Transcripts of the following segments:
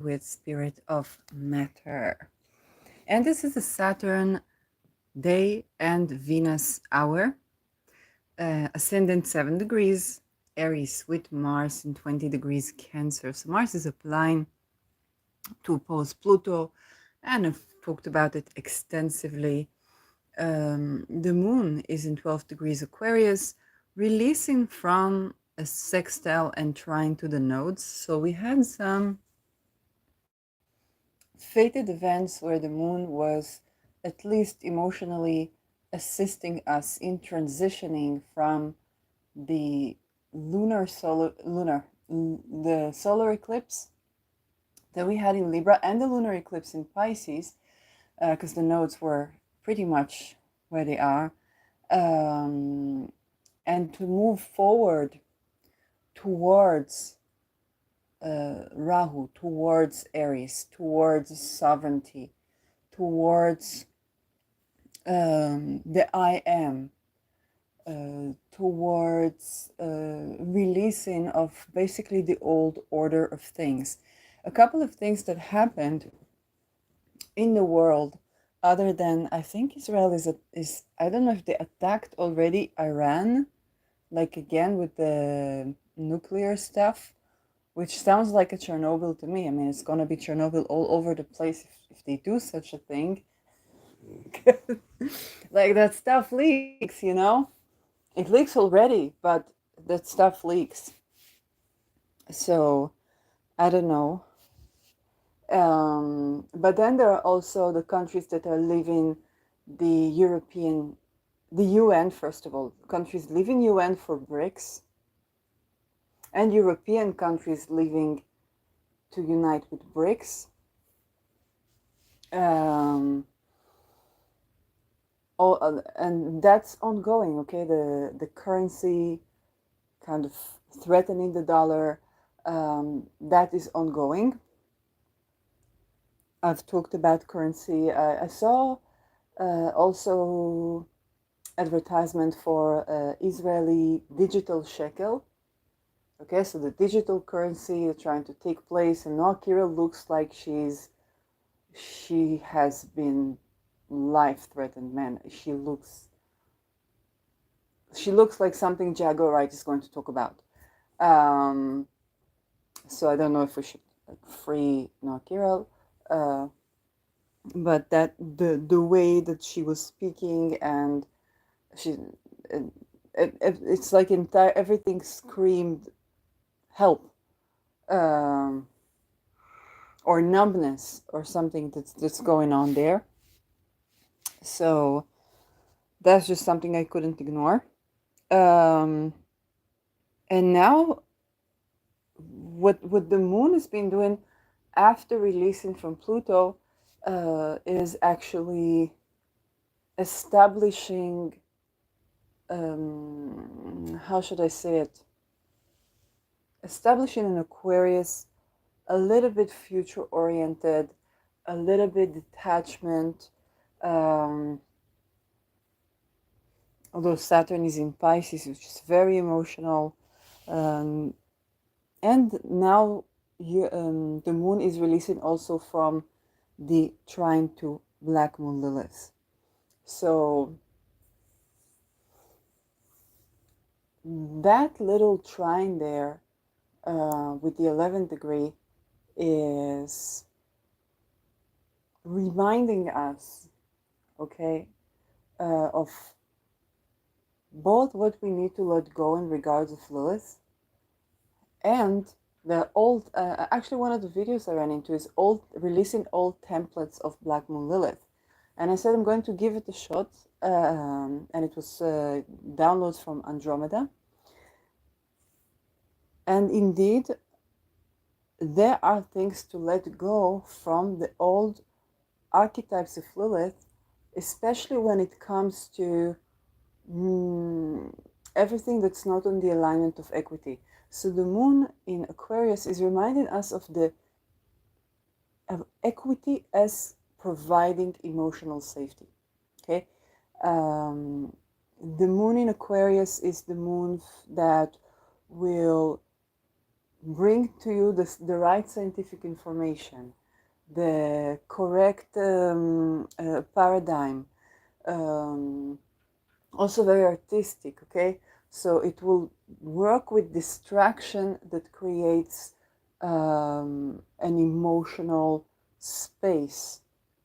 with Spirit of Matter. And this is the Saturn day and Venus hour, ascendant 7 degrees, Aries with Mars in 20 degrees Cancer. So Mars is applying to oppose Pluto, and I've talked about it extensively. The moon is in 12 degrees Aquarius, releasing from a sextile and trine to the nodes. So we had some fated events where the moon was at least emotionally assisting us in transitioning from the the solar eclipse that we had in Libra and the lunar eclipse in Pisces, because the nodes were pretty much where they are, and to move forward towards Rahu, towards Eris, towards sovereignty, towards the I am, towards releasing of basically the old order of things. A couple of things that happened in the world, other than I think Israel is I don't know if they attacked already Iran, like again with the nuclear stuff, which sounds like a Chernobyl to me. I mean, it's gonna be Chernobyl all over the place if they do such a thing. Like that stuff leaks, you know? It leaks already, but that stuff leaks. So I don't know. But then there are also the countries that are leaving the European, the UN, first of all, countries leaving UN for BRICS, and European countries leaving to unite with BRICS. And that's ongoing, okay? The currency kind of threatening the dollar, that is ongoing. I've talked about currency. I saw also advertisement for Israeli digital shekel. Okay, so the digital currency is trying to take place, and Noah Kirill looks like she has been life threatened, man. She looks like something Jaguar Wright is going to talk about. So I don't know if we should free Noah Kirill. But that the way that she was speaking, and she it's like entire everything screamed help, or numbness or something that's going on there. So that's just something I couldn't ignore. And now what the moon has been doing after releasing from Pluto is actually establishing, how should I say it? Establishing an Aquarius a little bit future oriented, a little bit detachment. Although Saturn is in Pisces, which is very emotional. And now the moon is releasing also from the trine to Black Moon Lilith. So that little trine there with the 11th degree is reminding us, okay, of both what we need to let go in regards of Lilith, and the old, actually one of the videos I ran into is releasing old templates of Black Moon Lilith. And I said I'm going to give it a shot, and it was downloads from Andromeda. And indeed, there are things to let go from the old archetypes of Lilith, especially when it comes to everything that's not on the alignment of equity. So the moon in Aquarius is reminding us of equity as providing emotional safety. Okay, the moon in Aquarius is the moon that will bring to you the right scientific information, the correct paradigm, also very artistic, okay? So it will work with distraction that creates an emotional space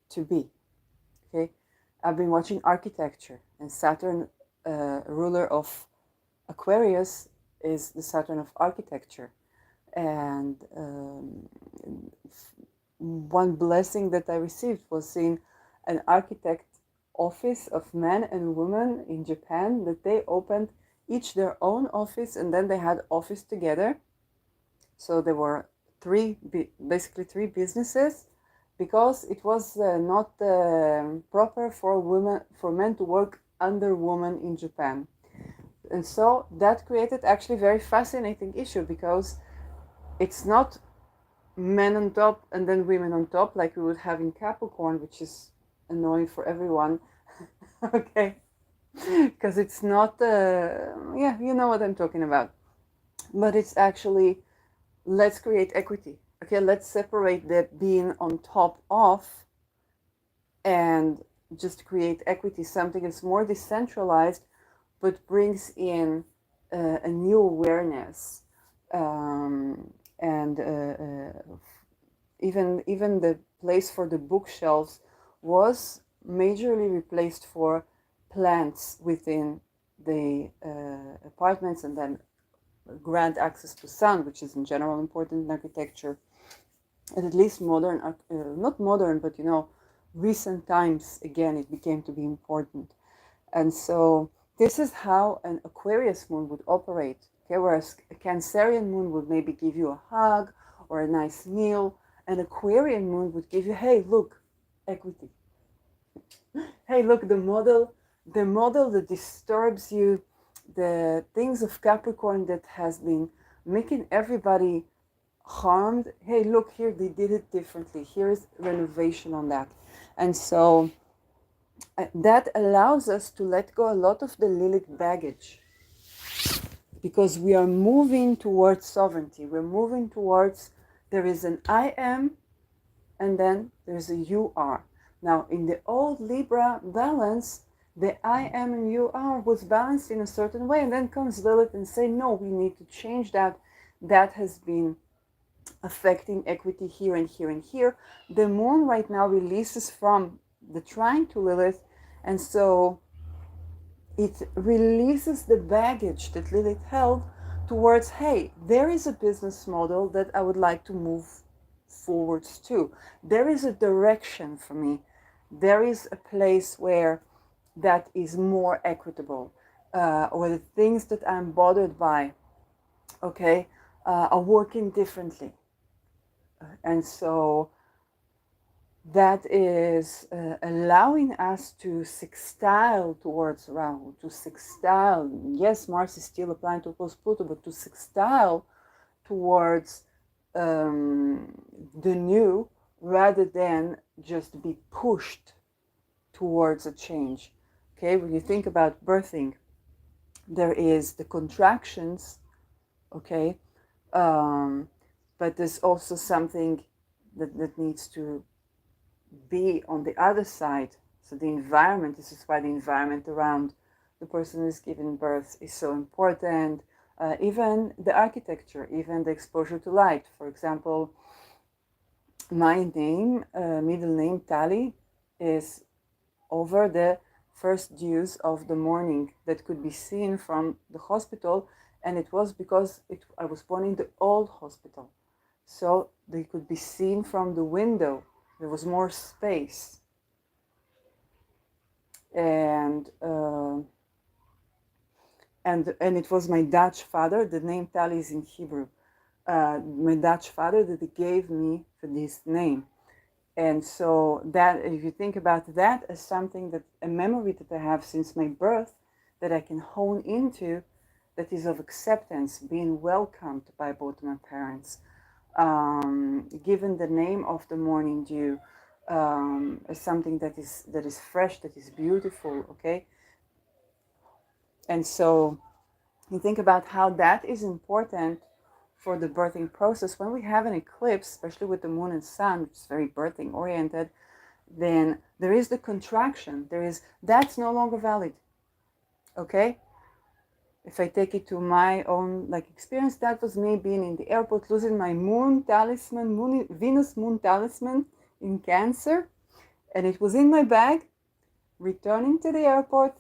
to be, okay? I've been watching architecture, and Saturn, ruler of Aquarius, is the Saturn of architecture. And one blessing that I received was seeing an architect office of men and women in Japan, that they opened each their own office, and then they had office together. So there were basically three businesses, because it was not proper for men to work under women in Japan. And so that created actually a very fascinating issue, because it's not men on top and then women on top like we would have in Capricorn, which is annoying for everyone. Okay, because it's not yeah, you know what I'm talking about. But it's actually, let's create equity. Okay, let's separate that being on top of and just create equity, something that's more decentralized but brings in a new awareness. And even the place for the bookshelves was majorly replaced for plants within the apartments, and then grant access to sun, which is in general important in architecture. And at least modern, not modern, but recent times, again, it became to be important. And so this is how an Aquarius moon would operate. Okay, whereas a Cancerian moon would maybe give you a hug or a nice meal, an Aquarian moon would give you, hey, look, equity. Hey, look, the model that disturbs you, the things of Capricorn that has been making everybody harmed. Hey, look here, they did it differently. Here's renovation on that. And so that allows us to let go a lot of the Lilith baggage, because we are moving towards sovereignty. We're moving towards, there is an I am, and then there's a you are. Now, in the old Libra balance, the I am and you are was balanced in a certain way, and then comes Lilith and say, no, we need to change that. That has been affecting equity here and here and here. The moon right now releases from the trine to Lilith, and so it releases the baggage that Lilith held towards, hey, there is a business model that I would like to move forwards to. There is a direction for me. There is a place where that is more equitable, or the things that I'm bothered by, okay, are working differently. And so that is allowing us to sextile towards Rahu, to sextile. Yes, Mars is still applying to oppose Pluto, but to sextile towards the new, rather than just be pushed towards a change. Okay, when you think about birthing, there is the contractions, okay, but there's also something that needs to be on the other side. So the environment, this is why the environment around the person who is giving birth is so important. Even the architecture, even the exposure to light. For example, my name, middle name Tali, is over the first dews of the morning that could be seen from the hospital, and it was because I was born in the old hospital, so they could be seen from the window. There was more space, and it was my Dutch father. The name Tali is in Hebrew. My Dutch father that gave me this name. And so that, if you think about that as something that, a memory that I have since my birth, that I can hone into, that is of acceptance, being welcomed by both my parents, given the name of the morning dew, as something that is fresh, that is beautiful, okay? And so you think about how that is important for the birthing process. When we have an eclipse, especially with the moon and sun, which is very birthing oriented, then there is the contraction. That's no longer valid. Okay? If I take it to my own experience, that was me being in the airport, losing my moon talisman, Venus moon talisman in Cancer, and it was in my bag, returning to the airport,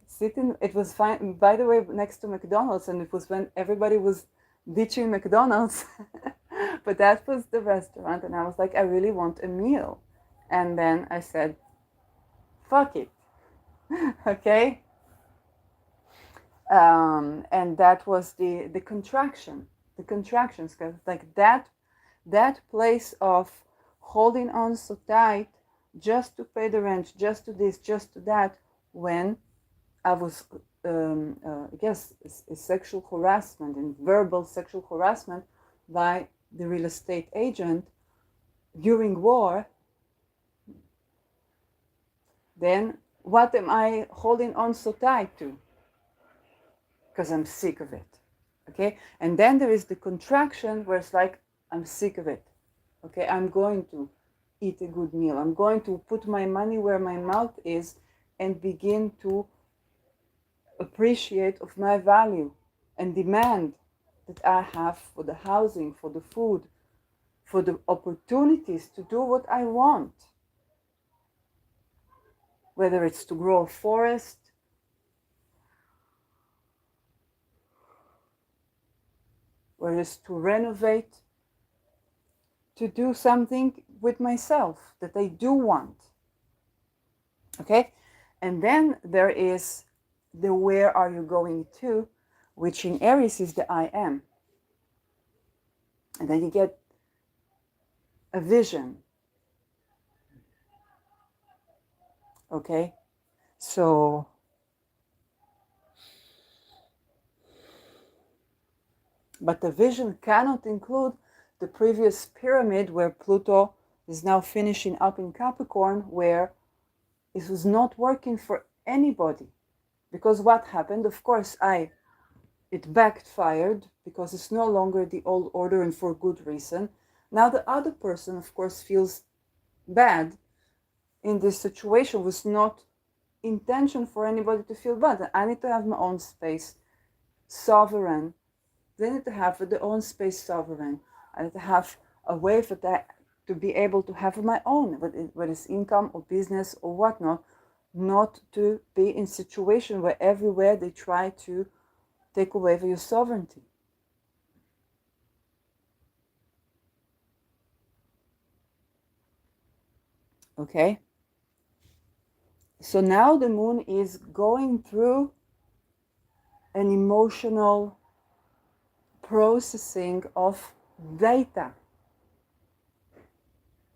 sitting. It was fine, by the way, next to McDonald's, and it was when everybody was ditching McDonald's. But that was the restaurant, and I was like, I really want a meal. And then I said, fuck it. Okay? And that was the contractions, because that place of holding on so tight just to pay the rent, just to this, just to that, when I was, sexual harassment and verbal sexual harassment by the real estate agent during war, then what am I holding on so tight to? Because I'm sick of it. Okay? And then there is the contraction where it's like, I'm sick of it. Okay? I'm going to eat a good meal. I'm going to put my money where my mouth is and begin to appreciate of my value and demand that I have for the housing, for the food, for the opportunities to do what I want. Whether it's to grow a forest, whether it's to renovate, to do something with myself that I do want. Okay? And then there is the where are you going to, which in Eris is the I am. And then you get a vision. Okay? So but the vision cannot include the previous pyramid where Pluto is now finishing up in Capricorn, where it was not working for anybody. Because what happened? Of course, it backfired because it's no longer the old order, and for good reason. Now the other person, of course, feels bad in this situation. It was not intention for anybody to feel bad. I need to have my own space, sovereign. They need to have their own space, sovereign. I need to have a way for that to be able to have my own, whether it's income or business or whatnot, not to be in situation where everywhere they try to take away your sovereignty. Okay? So now the moon is going through an emotional processing of data,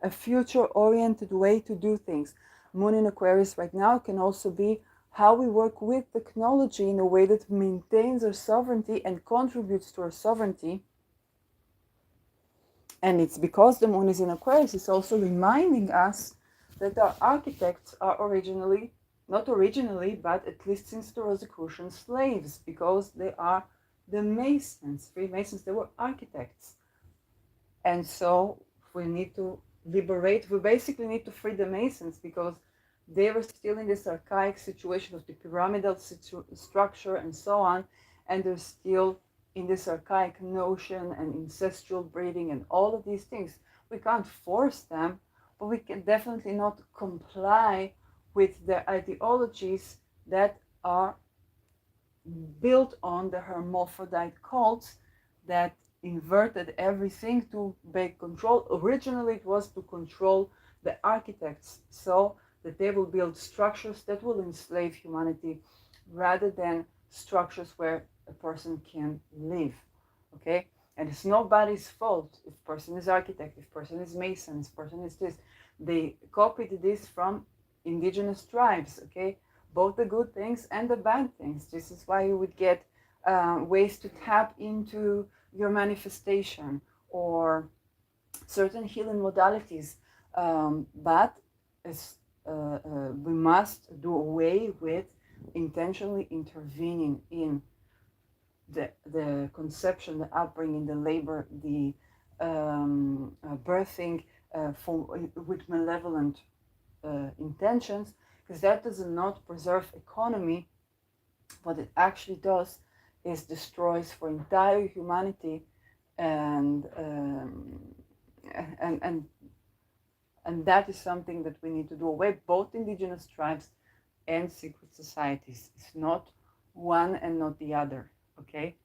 a future-oriented way to do things. Moon in Aquarius right now can also be how we work with technology in a way that maintains our sovereignty and contributes to our sovereignty. And it's because the moon is in Aquarius, it's also reminding us that our architects are not originally, but at least since the Rosicrucian, slaves, because they are the Masons, Freemasons. They were architects. And so we need to we basically need to free the Masons, because they were still in this archaic situation of the pyramidal structure and so on, and they're still in this archaic notion and ancestral breeding and all of these things. We can't force them, but we can definitely not comply with the ideologies that are built on the hermaphrodite cults that inverted everything to make control. Originally, it was to control the architects so that they will build structures that will enslave humanity rather than structures where a person can live. Okay? And it's nobody's fault if person is architect, if person is mason, if person is this. They copied this from indigenous tribes, okay? Both the good things and the bad things. This is why you would get ways to tap into your manifestation or certain healing modalities. But we must do away with intentionally intervening in the conception, the upbringing, the labor, the birthing with malevolent intentions, because that does not preserve economy. What it actually does is destroys for entire humanity, and and and and that is something that we need to do away. Both indigenous tribes and secret societies. It's not one and not the other. Okay.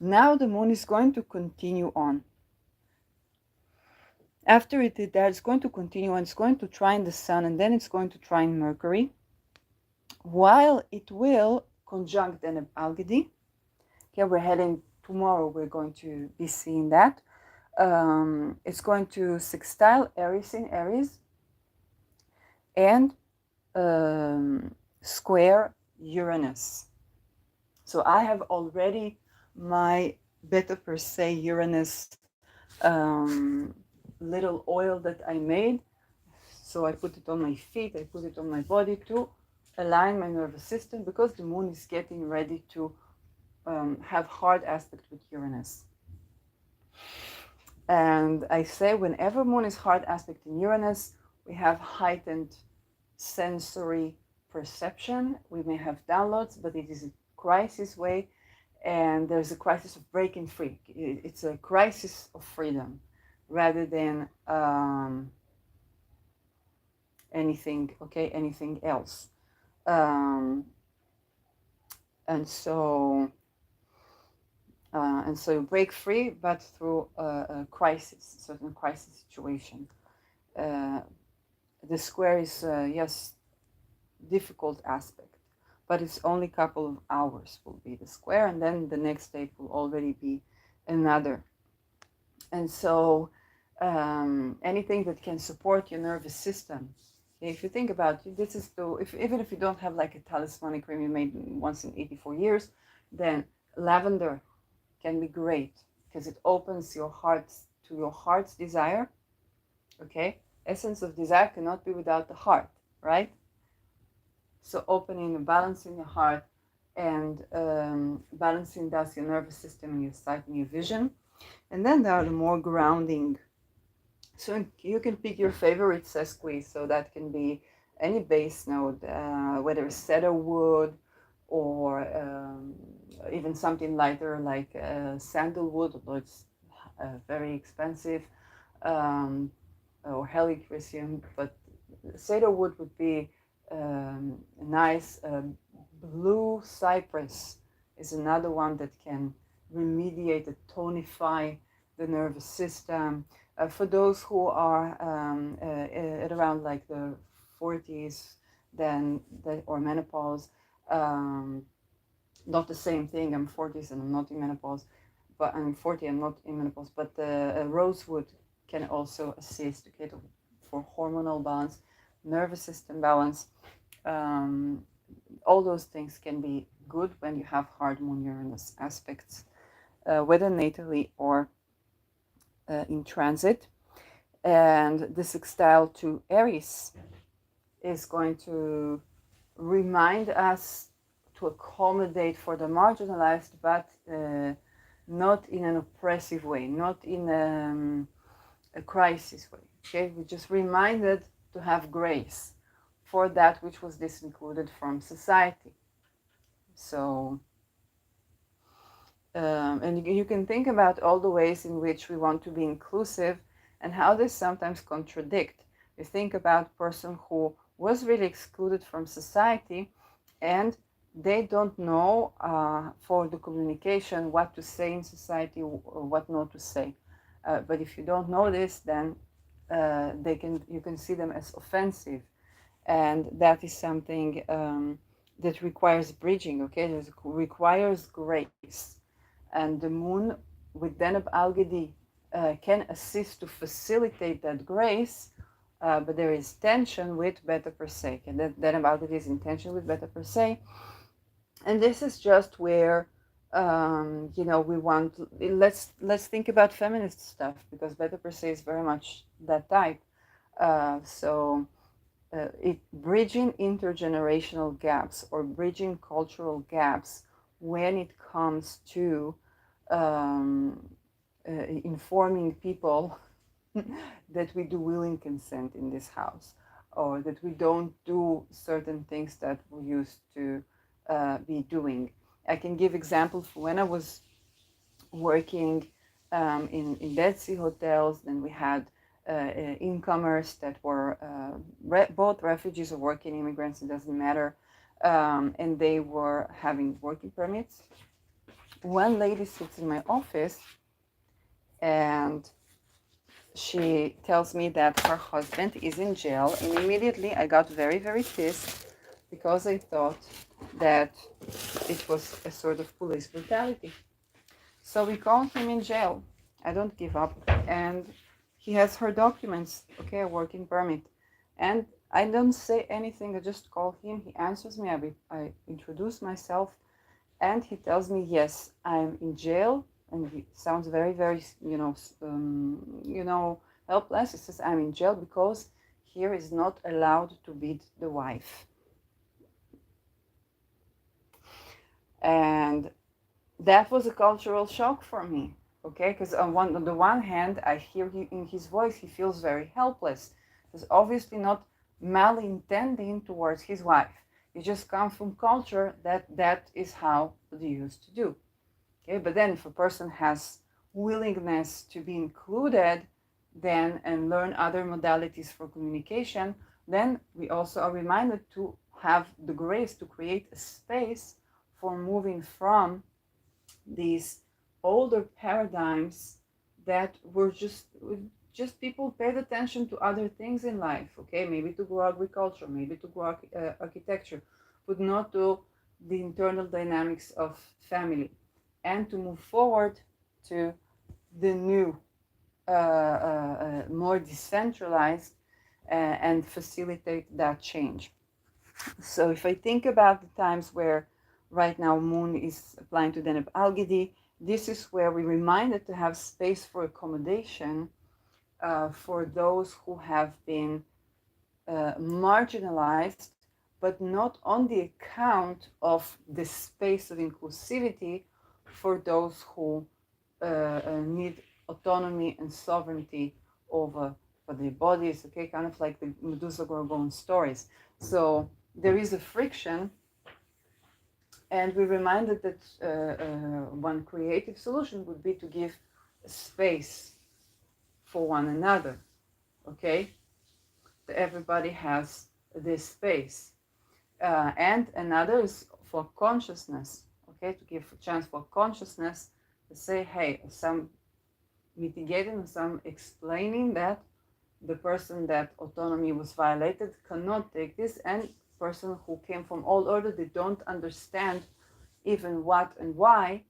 Now the moon is going to continue on. After it did that, it's going to continue and it's going to trine the sun, and then it's going to trine Mercury, while it will conjunct Deneb Algedi. Okay, we're heading tomorrow, we're going to be seeing that. It's going to sextile Eris in Aries and square Uranus. So I have already my Beta Persei Uranus little oil that I made. So I put it on my feet, I put it on my body to align my nervous system, because the moon is getting ready to have hard aspect with Uranus. And I say whenever moon is hard aspect in Uranus, we have heightened sensory perception. We may have downloads, but it is a crisis way, and there's a crisis of breaking free. It's a crisis of freedom rather than anything else. And so you break free, but through a crisis, certain crisis situation. The square is yes, difficult aspect, but it's only a couple of hours will be the square, and then the next day will already be another. And so anything that can support your nervous system. If you think about it, this is even if you don't have like a talismanic cream you made once in 84 years, then lavender can be great, because it opens your heart to your heart's desire. Okay, essence of desire cannot be without the heart, right? So opening and balancing your heart, and balancing thus your nervous system and your sight and your vision. And then there are the more grounding. So you can pick your favorite sesqui, so that can be any bass note, whether it's cedar wood or even something lighter like sandalwood, although it's very expensive, or helichrysum. But cedar wood would be nice. Blue cypress is another one that can remediate and tonify the nervous system. For those who are at around like the 40s, or menopause, not the same thing. I'm 40s and I'm not in menopause, but I'm 40 and not in menopause. But rosewood can also assist, okay, for hormonal balance, nervous system balance. All those things can be good when you have hard moon Uranus aspects, whether natally or in transit. And the sextile to Eris is going to remind us to accommodate for the marginalized, but not in an oppressive way, not in a crisis way. Okay, we just reminded to have grace for that which was disincluded from society. So, and you can think about all the ways in which we want to be inclusive and how they sometimes contradict. You think about a person who was really excluded from society, and they don't know for the communication what to say in society or what not to say. But if you don't know this, then you can see them as offensive, and that is something that requires bridging. Okay, it requires grace, and the moon with Deneb Algedi can assist to facilitate that grace. But there is tension with Beta Persei, and that Deneb Algedi is in tension with Beta Persei, and this is just where we want. Let's think about feminist stuff, because Beta Persei is very much that type. So it bridging intergenerational gaps or bridging cultural gaps when it comes to um, informing people that we do willing consent in this house, or that we don't do certain things that we used to be doing. I can give examples. When I was working in Dead Sea hotels, then we had incomers that were both refugees or working immigrants, it doesn't matter, and they were having working permits. One lady sits in my office and she tells me that her husband is in jail, and immediately I got very, very pissed because I thought that it was a sort of police brutality. So we call him in jail. I don't give up. And he has her documents, okay, a working permit. And I don't say anything, I just call him. He answers me, I introduce myself, and he tells me, yes, I'm in jail. And he sounds very, very, helpless. He says, I'm in jail because here is not allowed to beat the wife. And that was a cultural shock for me, okay? Because on the one hand, I hear in his voice, he feels very helpless. He's obviously not malintending towards his wife. He just comes from culture that is how they used to do. Okay, but then if a person has willingness to be included, then and learn other modalities for communication, then we also are reminded to have the grace to create a space for moving from these older paradigms that were just people paid attention to other things in life, okay, maybe to grow agriculture, maybe to grow architecture, but not to the internal dynamics of family, and to move forward to the new, more decentralized, and facilitate that change. So if I think about the times where right now Moon is applying to Deneb Algidi, this is where we're reminded to have space for accommodation for those who have been marginalized, but not on the account of the space of inclusivity for those who need autonomy and sovereignty over their bodies, okay, kind of like the Medusa Gorgon stories. So there is a friction, and we're reminded that one creative solution would be to give space for one another, okay? Everybody has this space. And another is for consciousness, okay, to give a chance for consciousness to say, hey, some mitigating, some explaining that the person that autonomy was violated cannot take this, and person who came from old order, they don't understand even what and why,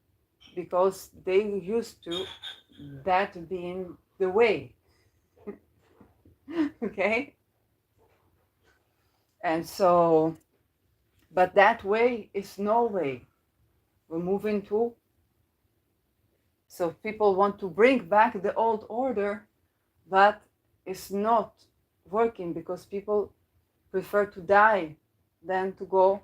because they used to that being the way. Okay, and so, but that way is no way. We're moving to, so people want to bring back the old order, but it's not working because people prefer to die than to go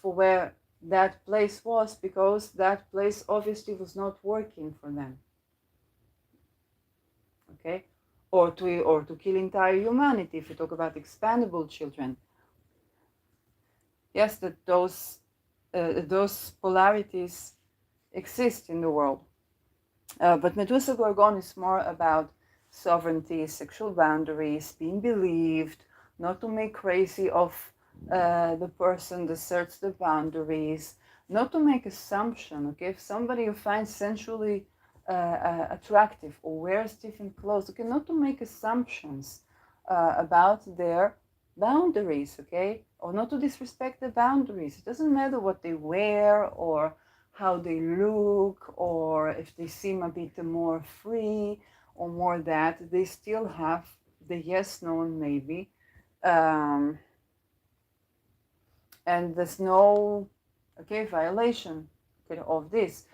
for where that place was, because that place obviously was not working for them. Okay, or to kill entire humanity. If you talk about expandable children, yes, that those polarities exist in the world. But Medusa Gorgon is more about sovereignty, sexual boundaries, being believed, not to make crazy of the person that sets the boundaries, not to make assumption. Okay, if somebody you find sensually attractive or wears different clothes, okay, not to make assumptions about their boundaries, okay, or not to disrespect the boundaries. It doesn't matter what they wear or how they look, or if they seem a bit more free or more that, they still have the yes, no, and maybe. And there's no, okay, violation, okay, of this.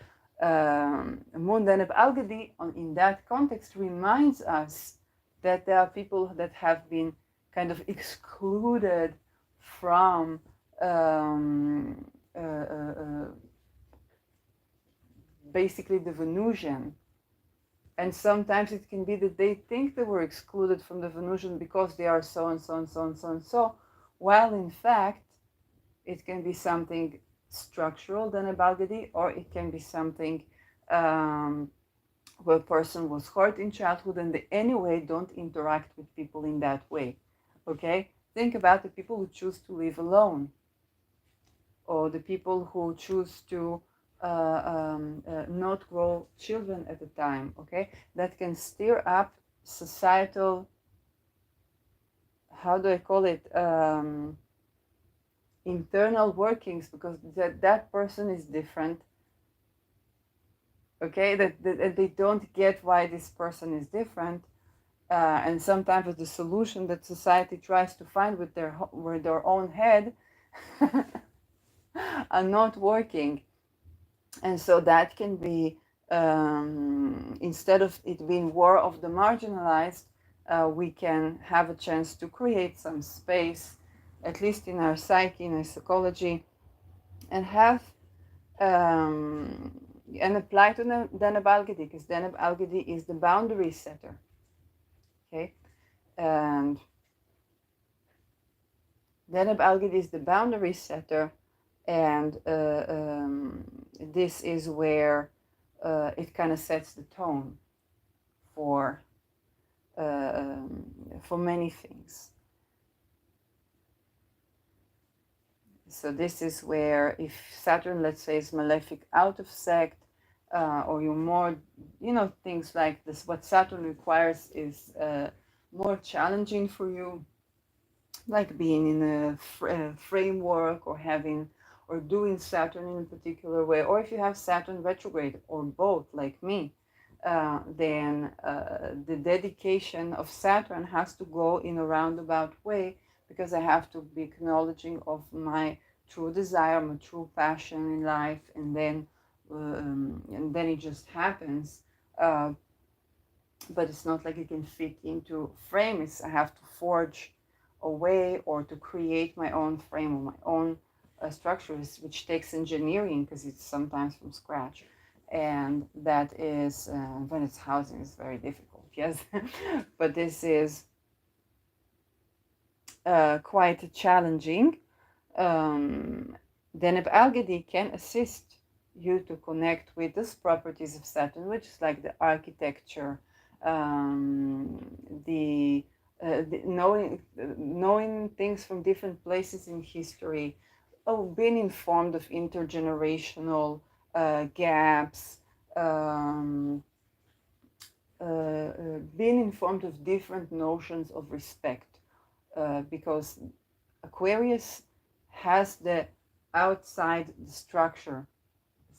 Moon Deneb Algadi, in that context, reminds us that there are people that have been kind of excluded from basically the Venusian. And sometimes it can be that they think they were excluded from the Venusian because they are so and so and so and so and so, while in fact it can be something structural, then a Balgadi, or it can be something where a person was hurt in childhood and they anyway don't interact with people in that way. Okay? Think about the people who choose to live alone, or the people who choose to not grow children at a time. Okay? That can stir up societal, how do I call it? Internal workings, because that person is different. Okay, that they don't get why this person is different, and sometimes the solution that society tries to find with their own head are not working. And so that can be, instead of it being war of the marginalized, we can have a chance to create some space, at least in our psyche, in our psychology, and have and apply to Deneb Algedi, because Deneb Algedi is the boundary setter. Okay, and Deneb Algedi is the boundary setter, and this is where it kind of sets the tone for many things. So this is where, if Saturn, let's say, is malefic out of sect, or you're more, things like this, what Saturn requires is more challenging for you, like being in a framework, or having, or doing Saturn in a particular way, or if you have Saturn retrograde, or both, like me, then the dedication of Saturn has to go in a roundabout way, because I have to be acknowledging of my true desire, my true passion in life, and then it just happens. But it's not like it can fit into frames. I have to forge a way, or to create my own frame, or my own structures, which takes engineering, because it's sometimes from scratch. And that is, when it's housing, is very difficult, yes. But this is quite challenging. Deneb Algedi can assist you to connect with these properties of Saturn, which is like the architecture, the knowing things from different places in history, being informed of intergenerational gaps, being informed of different notions of respect, because Aquarius has the outside structure,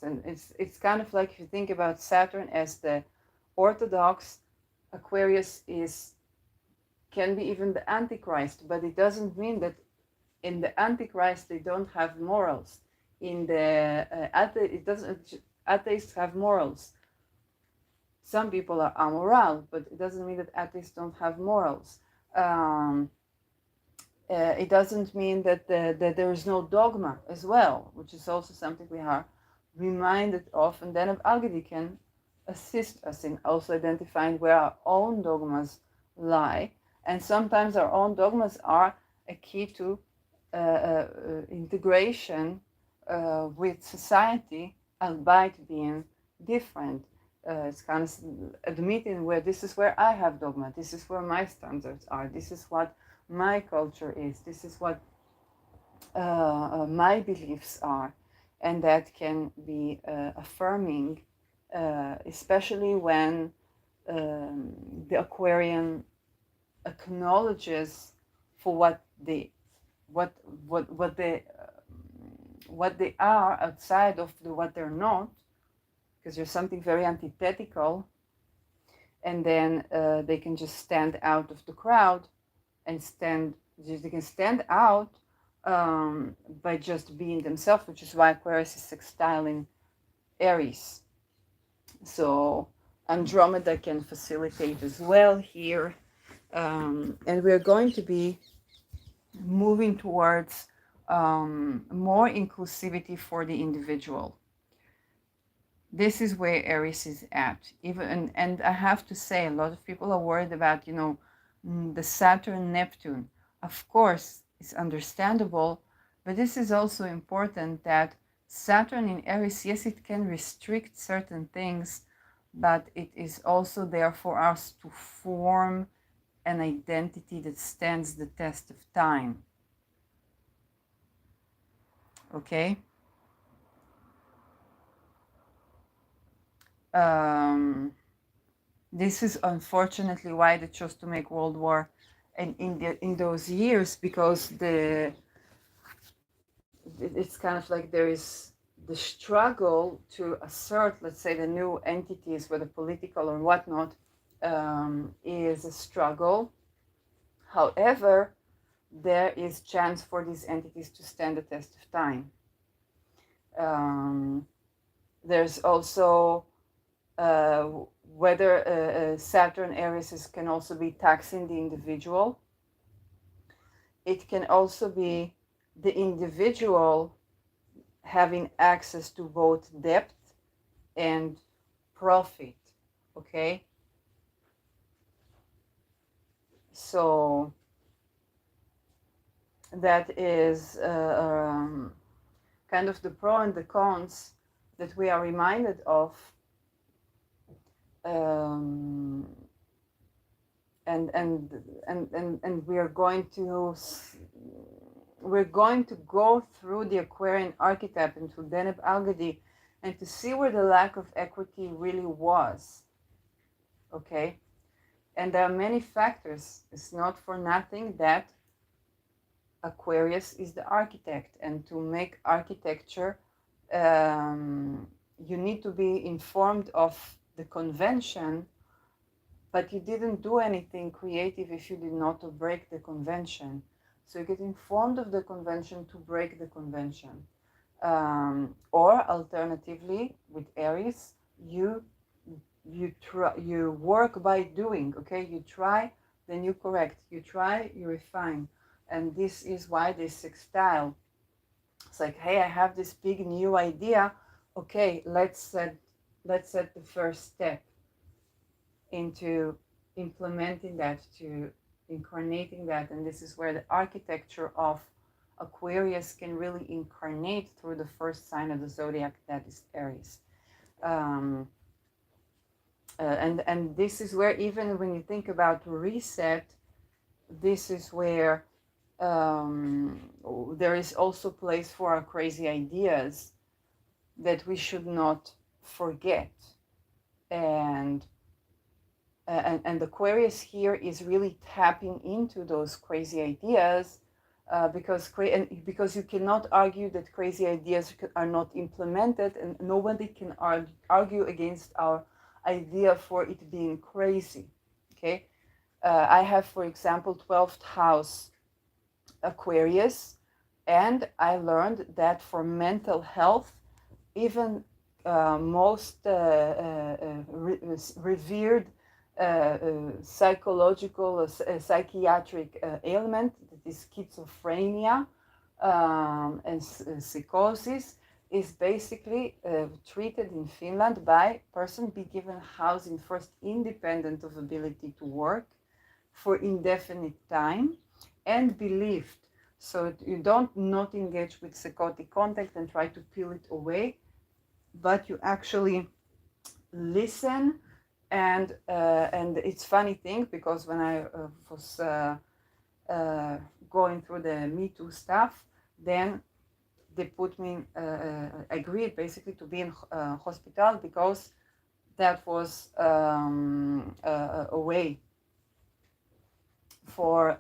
and it's kind of like, if you think about Saturn as the orthodox, Aquarius can be even the Antichrist, but it doesn't mean that in the Antichrist they don't have morals. In the atheists have morals. Some people are amoral, but it doesn't mean that atheists don't have morals. It doesn't mean that there is no dogma as well, which is also something we are reminded of, and then Algedi can assist us in also identifying where our own dogmas lie. And sometimes our own dogmas are a key to integration with society, albeit being different. It's kind of admitting where this is where I have dogma, this is where my standards are, this is what my culture is, this is what my beliefs are. And that can be affirming, especially when the Aquarian acknowledges for what they are outside of what they're not, because there's something very antithetical, and then they can just stand out of the crowd and they can stand out by just being themselves, which is why Aquarius is sextile in Eris. So Andromeda can facilitate as well here. And we're going to be moving towards more inclusivity for the individual. this is where Eris is at. Even and I have to say, a lot of people are worried about, the Saturn Neptune. Of course, it's understandable, but this is also important that Saturn in Eris, yes, it can restrict certain things, but it is also there for us to form an identity that stands the test of time. Okay? This is unfortunately why they chose to make World War in those years, because it's kind of like there is the struggle to assert, let's say, the new entities, whether political or whatnot, is a struggle. However, there is chance for these entities to stand the test of time. There's also whether Saturn Eris can also be taxing the individual. It can also be the individual having access to both depth and profit. Okay, so that is kind of the pro and the cons that we are reminded of, and we're going to go through the Aquarian archetype into Deneb Algadi and to see where the lack of equity really was. Okay, and there are many factors. It's not for nothing that Aquarius is the architect, and to make architecture, you need to be informed of the convention, but you didn't do anything creative if you did not break the convention. So you get informed of the convention to break the convention. Or alternatively, with Aries, you work by doing. Okay, you try, then you correct. You try, you refine. And this is why this sextile. It's like, hey, I have this big new idea. Okay, let's set the first step into implementing that, to incarnating that. And this is where the architecture of Aquarius can really incarnate through the first sign of the zodiac, that is Aries. And this is where, even when you think about reset, this is where there is also place for our crazy ideas that we should not forget. And Aquarius here is really tapping into those crazy ideas, because you cannot argue that crazy ideas are not implemented, and nobody can argue against our idea for it being crazy. Okay, I have, for example, 12th house Aquarius, and I learned that for mental health, even most revered psychological psychiatric ailment, that is schizophrenia and psychosis, is basically treated in Finland by person be given housing first, independent of ability to work for indefinite time, and believed. So you don't not engage with psychotic contact and try to peel it away, but you actually listen. And it's funny thing, because when I was going through the Me Too stuff, then they put me, agreed basically to be in hospital, because that was a way for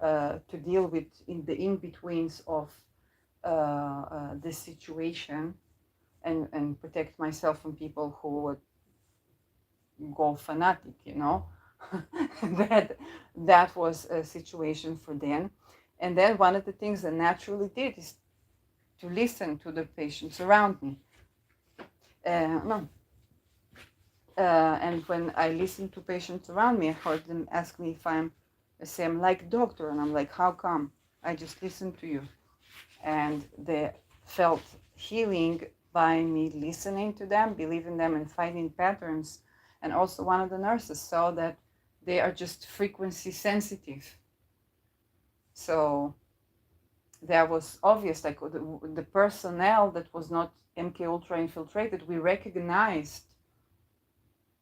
to deal with in the in-betweens of this situation, and protect myself from people who would go fanatic, that was a situation for them. And then one of the things I naturally did is to listen to the patients around me. And when I listened to patients around me, I heard them ask me if I'm like doctor, and I'm like, how come? I just listened to you. And they felt healing by me listening to them, believing them, and finding patterns. And also, one of the nurses saw that they are just frequency sensitive. So that was obvious. Like the personnel that was not MK Ultra infiltrated, we recognized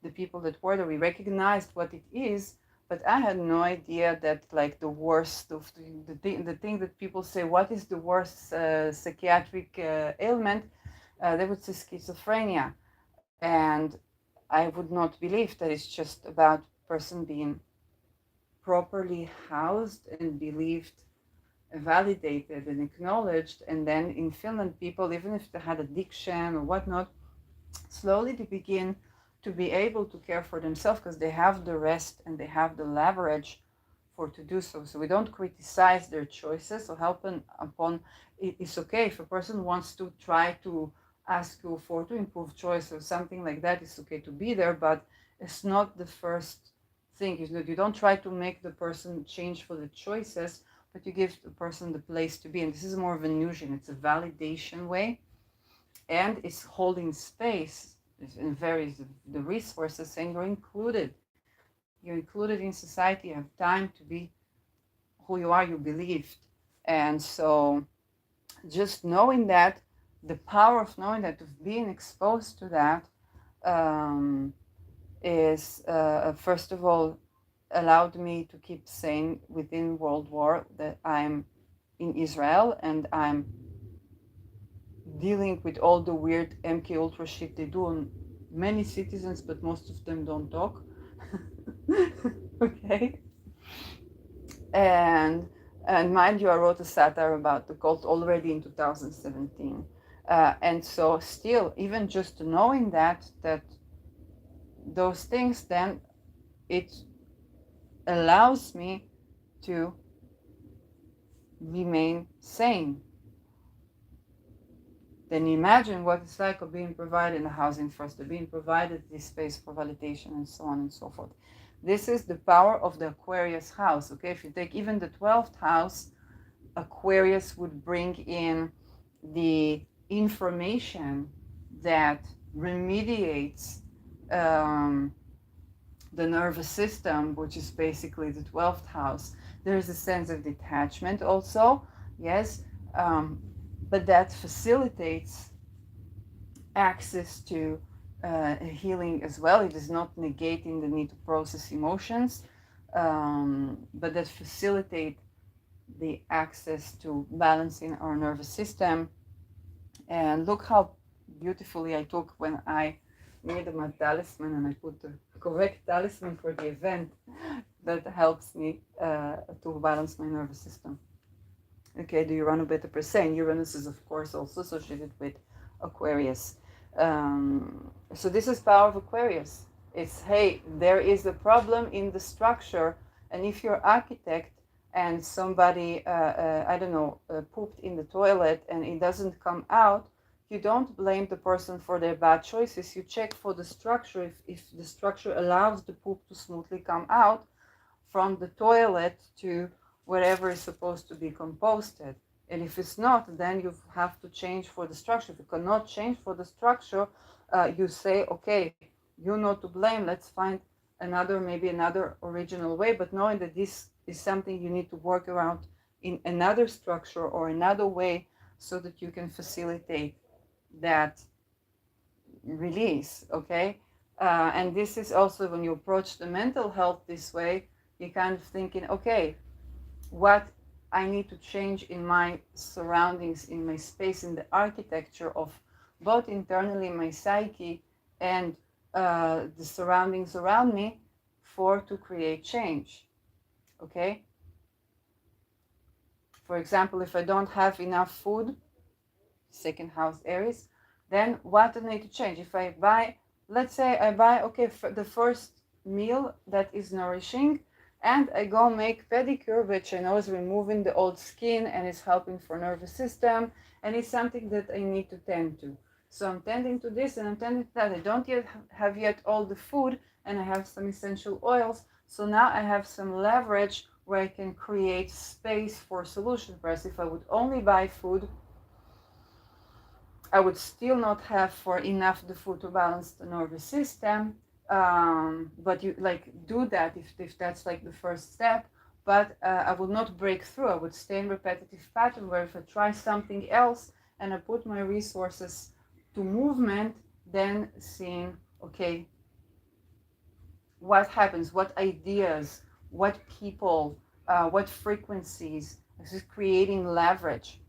the people that were there. We recognized what it is, but I had no idea that like the worst of the thing that people say, what is the worst psychiatric ailment? They would say schizophrenia, and I would not believe that it's just about person being properly housed and believed, validated and acknowledged. And then in Finland, people, even if they had addiction or whatnot, slowly they begin to be able to care for themselves because they have the rest and they have the leverage for to do so. So we don't criticize their choices or help them upon it's okay if a person wants to try to ask you for to improve choice or something like that. It's okay to be there, but it's not the first thing. You don't try to make the person change for the choices, but you give the person the place to be. And this is more of an illusion. It's a validation way, and it's holding space in various the resources, saying you're included. You're included in society. You have time to be who you are. You believed, and so just knowing that, the power of knowing that, of being exposed to that, is first of all allowed me to keep saying within World War that I'm in Israel and I'm dealing with all the weird MK Ultra shit they do on many citizens, but most of them don't talk. Okay. And mind you, I wrote a satire about the cult already in 2017. And so still, even just knowing that those things, then it allows me to remain sane. Then imagine what it's like of being provided in a housing first, of being provided this space for validation and so on and so forth. This is the power of the Aquarius house. Okay, if you take even the 12th house, Aquarius would bring in the information that remediates the nervous system, which is basically the 12th house. There's a sense of detachment also, yes, but that facilitates access to healing as well. It is not negating the need to process emotions, but that facilitate the access to balancing our nervous system. And look how beautifully I took when I made my talisman and I put the correct talisman for the event that helps me to balance my nervous system. Okay, the Uranus beta percent. Uranus is of course also associated with Aquarius. So this is power of Aquarius. It's, hey, there is a problem in the structure, and if you're architect and somebody, I don't know, pooped in the toilet and it doesn't come out, you don't blame the person for their bad choices. You check for the structure, if the structure allows the poop to smoothly come out from the toilet to wherever is supposed to be composted. And if it's not, then you have to change for the structure. If you cannot change for the structure, you say, okay, you're not to blame. Let's find maybe another original way. But knowing that this is something you need to work around in another structure or another way so that you can facilitate that release, okay? And this is also when you approach the mental health this way, you're kind of thinking, okay, what I need to change in my surroundings, in my space, in the architecture of both internally my psyche and the surroundings around me to create change, okay? For example, if I don't have enough food, second house Aries, then what do I need to change? If I buy, let's say I buy, okay, the first meal that is nourishing, and I go make pedicure, which I know is removing the old skin and is helping for nervous system, and it's something that I need to tend to. So I'm tending to this and I'm tending to that. I don't yet have all the food, and I have some essential oils. So now I have some leverage where I can create space for solution. Whereas if I would only buy food, I would still not have for enough the food to balance the nervous system. But you like do that if that's like the first step. But I would not break through. I would stay in repetitive pattern where if I try something else and I put my resources to movement, then seeing, okay, what happens, what ideas, what people, what frequencies. This is creating leverage.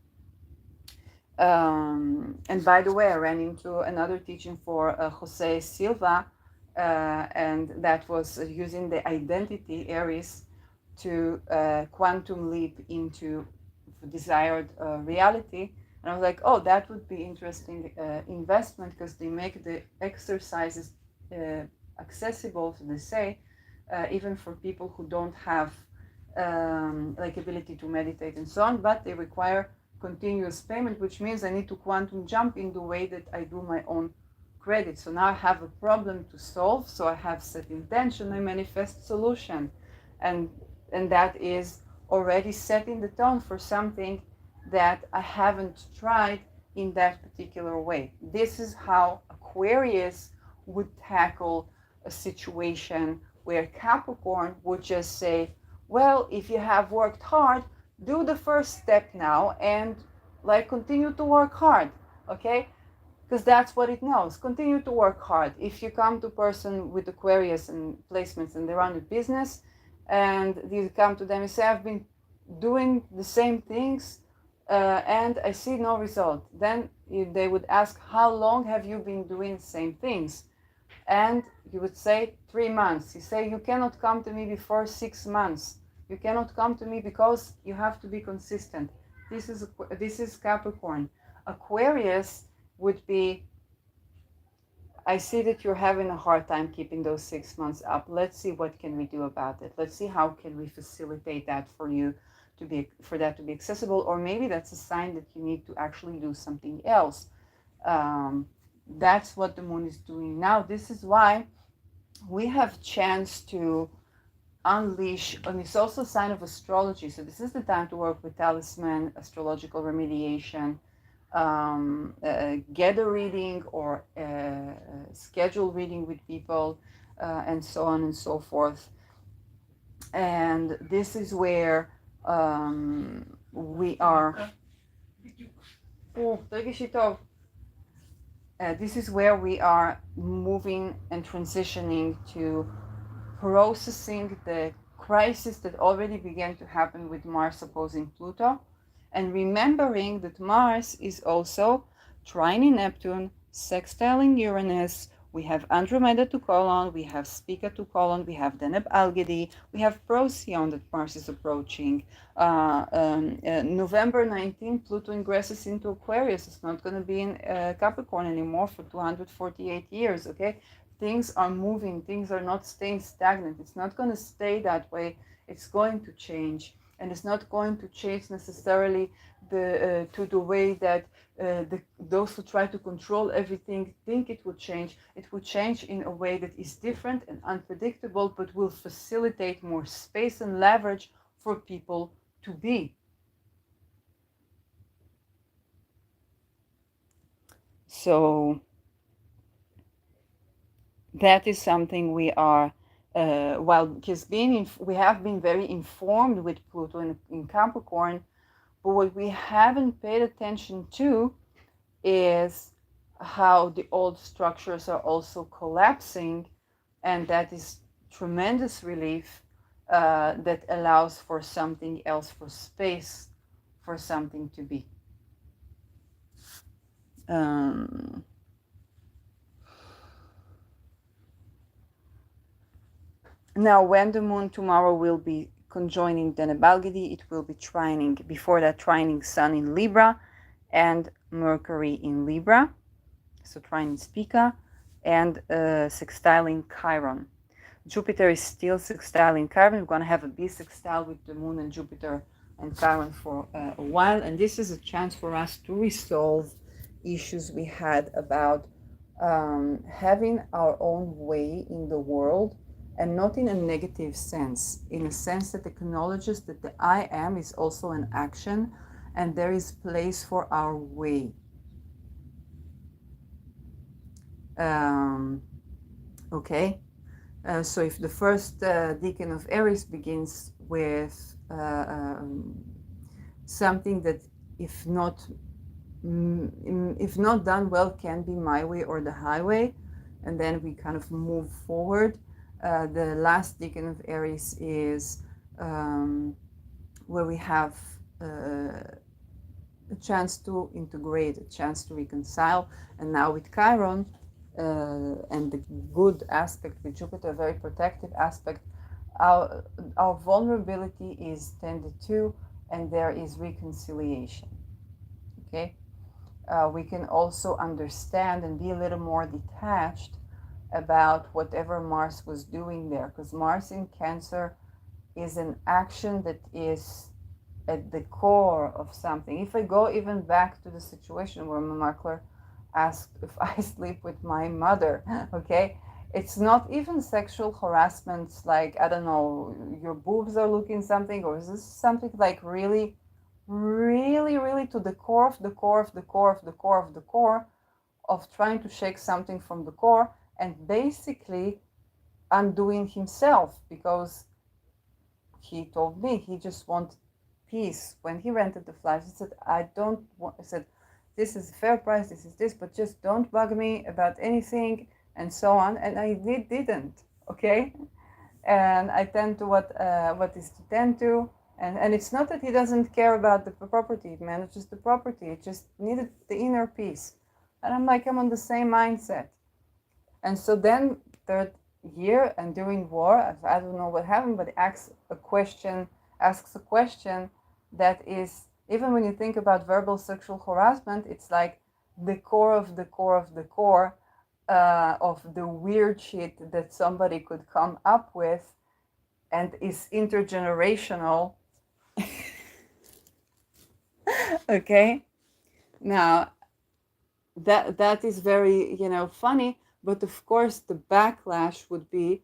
And by the way, I ran into another teaching for Jose Silva, and that was using the identity eris to quantum leap into desired reality. And I was like, oh, that would be interesting investment, because they make the exercises accessible, so they say, even for people who don't have like ability to meditate and so on, but they require continuous payment, which means I need to quantum jump in the way that I do my own credit. So now I have a problem to solve, so I have set intention, I manifest solution, and that is already setting the tone for something that I haven't tried in that particular way. This is how Aquarius would tackle a situation where Capricorn would just say, well, if you have worked hard, do the first step now and like continue to work hard, okay? Because that's what it knows. Continue to work hard. If you come to a person with Aquarius and placements and they run a business, and you come to them and say, I've been doing the same things and I see no result, then they would ask, how long have you been doing the same things? And you would say 3 months. You say, you cannot come to me before 6 months. You cannot come to me because you have to be consistent. This is Capricorn. Aquarius would be, I see that you're having a hard time keeping those 6 months up. Let's see what can we do about it. Let's see how can we facilitate that for you for that to be accessible, or maybe that's a sign that you need to actually do something else. That's what the moon is doing now. This is why we have chance to unleash, and it's also a sign of astrology. So this is the time to work with talisman, astrological remediation, get a reading or schedule reading with people, and so on and so forth. And this is where we are. This is where we are moving and transitioning to processing the crisis that already began to happen with Mars opposing Pluto, and remembering that Mars is also trining Neptune, sextiling Uranus. We have Andromeda to call on, we have Spica to call on, we have Deneb Algedi, we have Procyon that Mars is approaching. November 19, Pluto ingresses into Aquarius. It's not going to be in Capricorn anymore for 248 years, okay? Things are moving, things are not staying stagnant. It's not going to stay that way. It's going to change. And it's not going to change necessarily to the way that those who try to control everything think it would change. It would change in a way that is different and unpredictable, but will facilitate more space and leverage for people to be. So that is something we are, because we have been very informed with Pluto in Capricorn, but what we haven't paid attention to is how the old structures are also collapsing, and that is tremendous relief that allows for something else, for space, for something to be. Now, when the moon tomorrow will be conjoining Deneb Algedi, it will be trining, before that trining Sun in Libra and Mercury in Libra, so trining Spica, and sextiling Chiron. Jupiter is still sextiling Chiron. We're going to have a bisextile with the moon and Jupiter and Chiron for a while, and this is a chance for us to resolve issues we had about having our own way in the world, and not in a negative sense, in a sense that acknowledges that the I am is also an action, and there is place for our way. Okay, so if the first decan of Eris begins with something that, if not if not done well, can be my way or the highway, and then we kind of move forward. The last decan of Aries is where we have a chance to integrate, a chance to reconcile. And now with Chiron and the good aspect with Jupiter, a very protective aspect, our vulnerability is tended to, and there is reconciliation. Okay, we can also understand and be a little more detached about whatever Mars was doing there, because Mars in Cancer is an action that is at the core of something. If I go even back to the situation where Markler asked if I sleep with my mother, okay, it's not even sexual harassment, like, I don't know, your boobs are looking something, or is this something like really, really, really to the core of the core of the core of the core of the core of trying to shake something from the core and basically undoing himself, because he told me he just wanted peace. When he rented the flat, he said, I don't want, I said, this is a fair price, this is this, but just don't bug me about anything, and so on. And I didn't, okay? And I tend to what is to tend to. And it's not that he doesn't care about the property, he manages the property, it just needed the inner peace. And I'm like, I'm on the same mindset. And so then third year and during war, I don't know what happened, but asks a question that is, even when you think about verbal sexual harassment, it's like the core of the core of the core of the weird shit that somebody could come up with, and is intergenerational. Okay, now that is very, funny, but of course the backlash would be,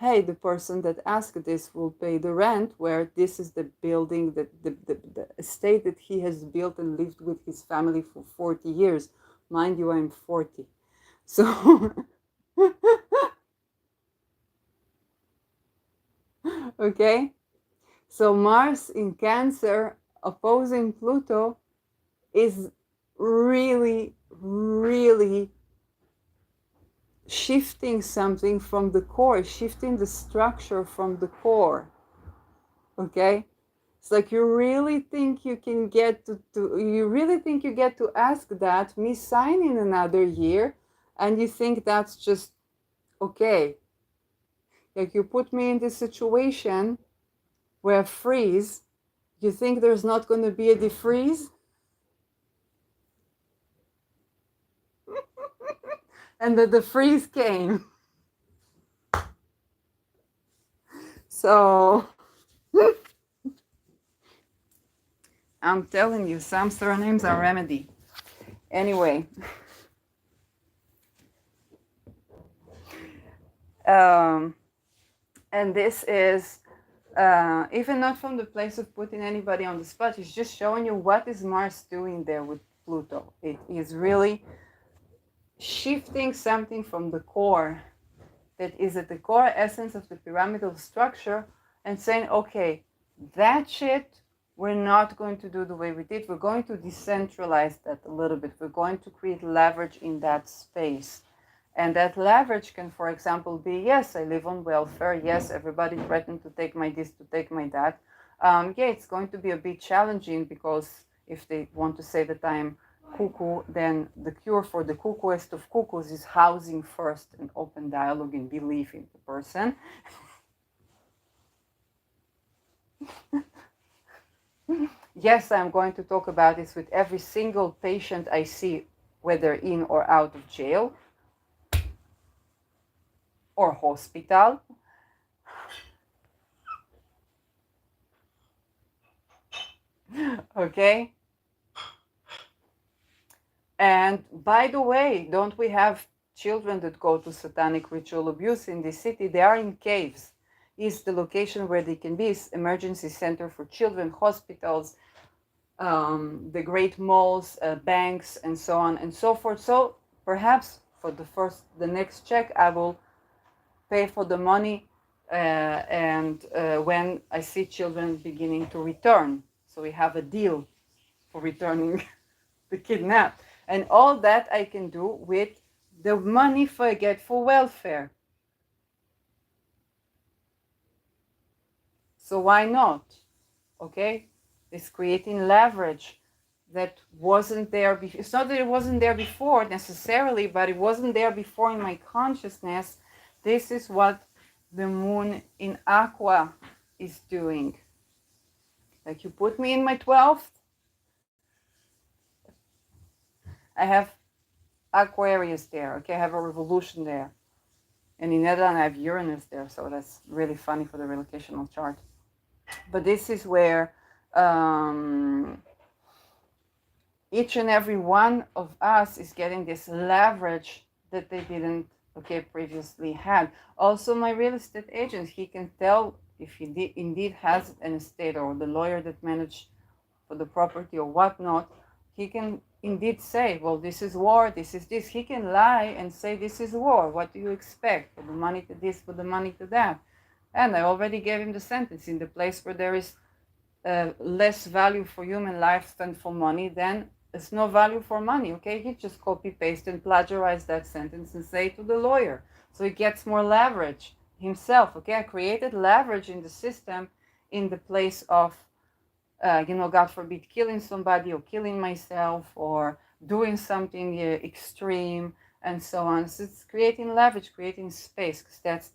hey, the person that asked this will pay the rent, where this is the building, that the estate that he has built and lived with his family for 40 years. Mind you, I'm 40. So, okay. So Mars in Cancer opposing Pluto is really, really shifting something from the core, shifting the structure from the core. Okay? It's like you really think you can get to you really think you get to ask that, me sign in another year, and you think that's just okay. Like, you put me in this situation where I freeze, you think there's not going to be a defreeze? And the freeze came. So I'm telling you, some surnames are remedy. Anyway, and this is even not from the place of putting anybody on the spot. It's just showing you what is Mars doing there with Pluto. It is really shifting something from the core, that is at the core essence of the pyramidal structure, and saying, okay, that shit we're not going to do the way we did. We're going to decentralize that a little bit. We're going to create leverage in that space. And that leverage can, for example, be, yes, I live on welfare. Yes, everybody threatened to take my this, to take my that. Yeah, it's going to be a bit challenging, because if they want to say that I'm cuckoo, then the cure for the cuckooest of cuckoos is housing first and open dialogue and belief in the person. Yes, I'm going to talk about this with every single patient I see, whether in or out of jail or hospital. Okay? And by the way, don't we have children that go to satanic ritual abuse in this city? They are in caves. Is the location where they can be, is emergency center for children, hospitals, the great malls, banks, and so on and so forth. So perhaps for the next check, I will pay for the money, and when I see children beginning to return. So we have a deal for returning the kidnapped. And all that I can do with the money I get for welfare. So why not? Okay? It's creating leverage that wasn't there before. It's not that it wasn't there before necessarily, but it wasn't there before in my consciousness. This is what the moon in Aqua is doing. Like, you put me in my 12th, I have Aquarius there. Okay, I have a revolution there. And in Netherlands, I have Uranus there. So that's really funny for the relocational chart. But this is where each and every one of us is getting this leverage that they didn't, previously had. Also, my real estate agent, he can tell if he indeed has an estate, or the lawyer that managed for the property or whatnot, he can indeed say, well, this is war, this is this. He can lie and say, this is war. What do you expect? For the money to this, for the money to that. And I already gave him the sentence: in the place where there is less value for human life than for money, then there's no value for money. Okay, he just copy paste and plagiarize that sentence and say to the lawyer, so he gets more leverage himself. Okay, I created leverage in the system in the place of God forbid, killing somebody or killing myself or doing something extreme and so on. So it's creating leverage, creating space, because that's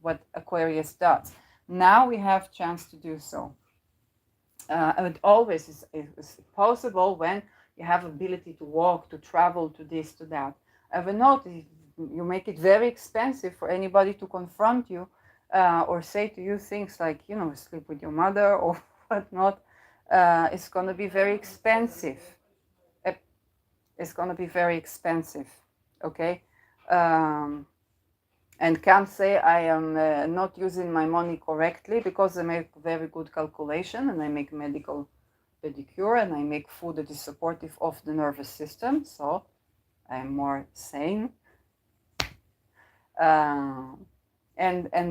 what Aquarius does. Now we have chance to do so. It always is possible when you have ability to walk, to travel, to this, to that. Ever notice you make it very expensive for anybody to confront you or say to you things like, sleep with your mother or whatnot. It's going to be very expensive. It's going to be very expensive. Okay. And can't say I am not using my money correctly, because I make very good calculation and I make medical pedicure and I make food that is supportive of the nervous system. So I'm more sane. And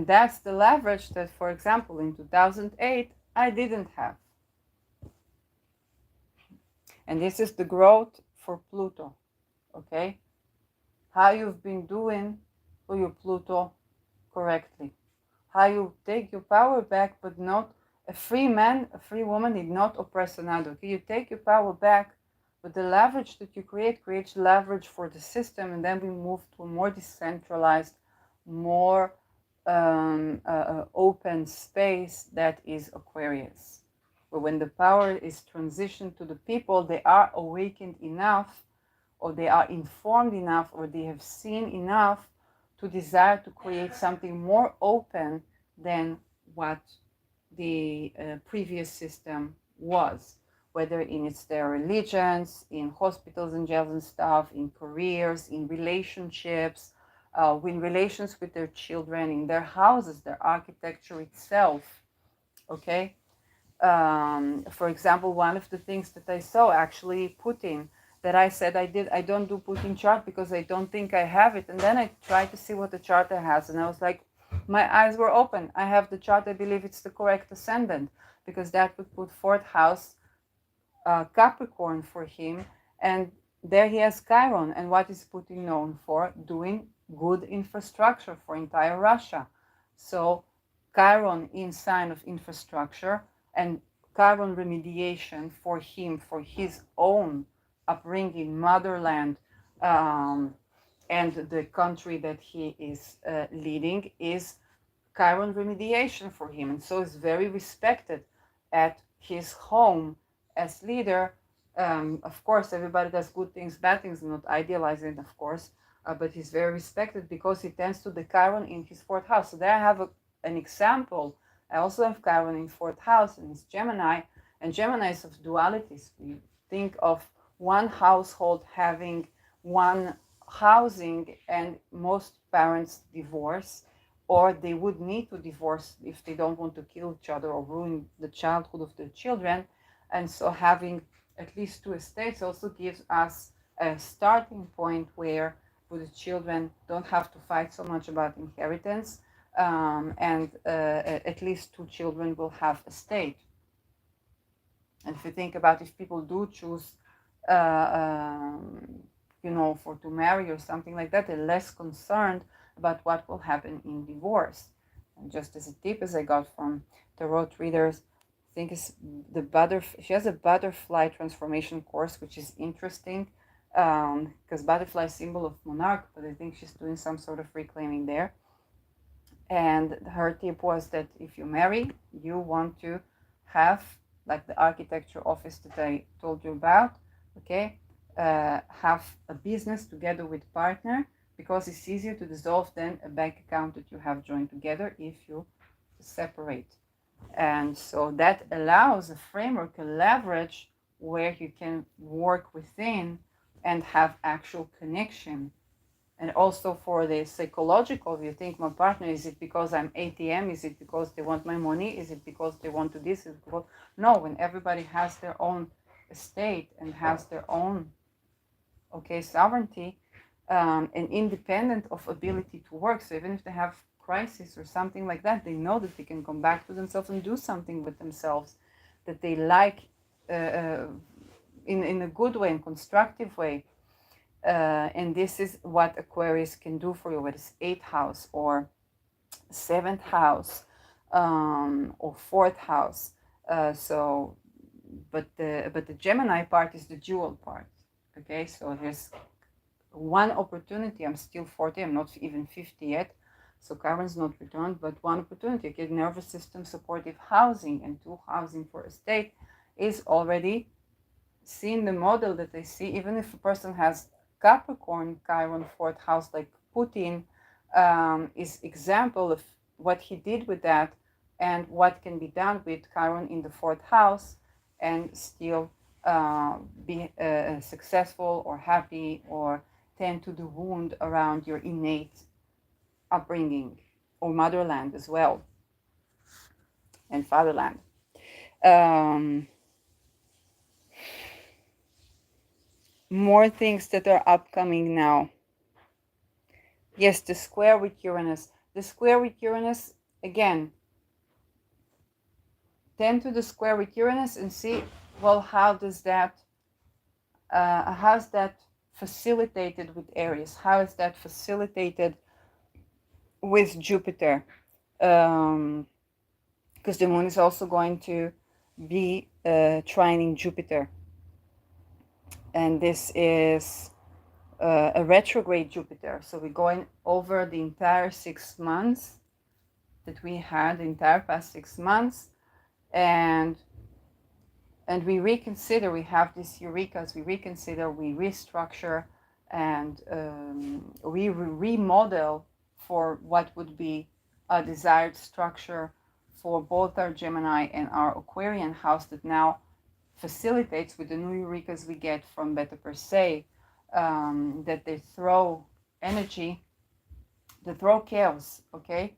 that's the leverage that, for example, in 2008, I didn't have. And this is the growth for Pluto, okay? How you've been doing for your Pluto correctly. How you take your power back, but not a free man, a free woman did not oppress another. Okay? You take your power back, but the leverage that you create creates leverage for the system, and then we move to a more decentralized, more open space that is Aquarius. But when the power is transitioned to the people, they are awakened enough, or they are informed enough, or they have seen enough to desire to create something more open than what the previous system was, whether in their religions, in hospitals and jails and stuff, in careers, in relationships, in relations with their children, in their houses, their architecture itself. Okay. For example, one of the things that I saw, actually Putin, that I said I don't do Putin chart because I don't think I have it. And then I tried to see what the chart has, and I was like, my eyes were open. I have the chart. I believe it's the correct ascendant, because that would put fourth house Capricorn for him. And there he has Chiron. And what is Putin known for? Doing good infrastructure for entire Russia. So Chiron in sign of infrastructure, and Chiron remediation for him, for his own upbringing, motherland, and the country that he is leading, is Chiron remediation for him. And so is very respected at his home as leader. Of course, everybody does good things, bad things, not idealizing, of course, but he's very respected because he tends to the Chiron in his fourth house. So there I have an example. I also have Chiron in fourth house, and it's Gemini, and Gemini is of dualities. We think of one household having one housing, and most parents divorce, or they would need to divorce if they don't want to kill each other or ruin the childhood of their children. And so having at least two estates also gives us a starting point where with the children don't have to fight so much about inheritance, and at least 2 children will have a estate. And if you think about if people do choose, for to marry or something like that, they're less concerned about what will happen in divorce. And just as a tip, as I got from tarot readers, I think is she has a butterfly transformation course, which is interesting, because butterfly is symbol of monarch, but I think she's doing some sort of reclaiming there. And her tip was that if you marry, you want to have, like the architecture office that I told you about, okay, have a business together with partner, because it's easier to dissolve than a bank account that you have joined together if you separate. And so that allows a framework, a leverage where you can work within and have actual connection. And also for the psychological, you think my partner, is it because I'm ATM? Is it because they want my money? Is it because they want to this? No, when everybody has their own estate and has their own, sovereignty, and independent of ability to work. So even if they have crisis or something like that, they know that they can come back to themselves and do something with themselves that they like, in a good way and constructive way. And this is what Aquarius can do for you, whether it's 8th house or 7th house, or 4th house. But the Gemini part is the dual part. Okay, so there's one opportunity. I'm still 40. I'm not even 50 yet. So Chiron's not returned, but one opportunity. Okay, nervous system supportive housing and 2 housing for estate is already seeing the model that I see. Even if a person has Capricorn, Chiron, 4th house, like Putin, is example of what he did with that and what can be done with Chiron in the 4th house and still be successful or happy or tend to the wound around your innate upbringing or motherland as well and fatherland. More things that are upcoming now. Yes, the square with Uranus. The square with Uranus, again, tend to the square with Uranus and see, well, how's that facilitated with Aries? How is that facilitated with Jupiter? Because the moon is also going to be trining Jupiter. And this is a retrograde Jupiter. So we're going over the entire 6 months that we had, the entire past 6 months. And we reconsider, we have these eurekas, we reconsider, we restructure, and we remodel for what would be a desired structure for both our Gemini and our Aquarian house that now facilitates with the new eurekas we get from Beta Per Se, that they throw energy, they throw chaos, okay?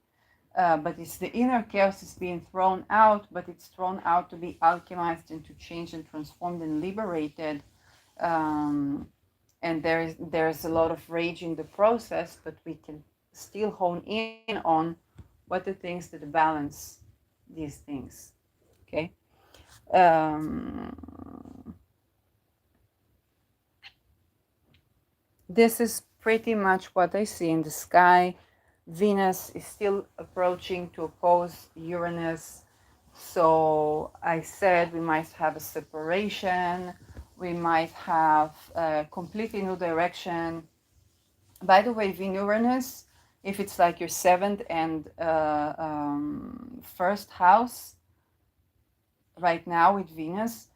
But it's the inner chaos is being thrown out, but it's thrown out to be alchemized and to change and transformed and liberated. And there's a lot of rage in the process, but we can still hone in on what the things that balance these things. Okay. This is pretty much what I see in the sky. Venus is still approaching to oppose Uranus. So I said we might have a separation. We might have a completely new direction. By the way, Uranus, if it's like your 7th and 1st house, right now with Venus,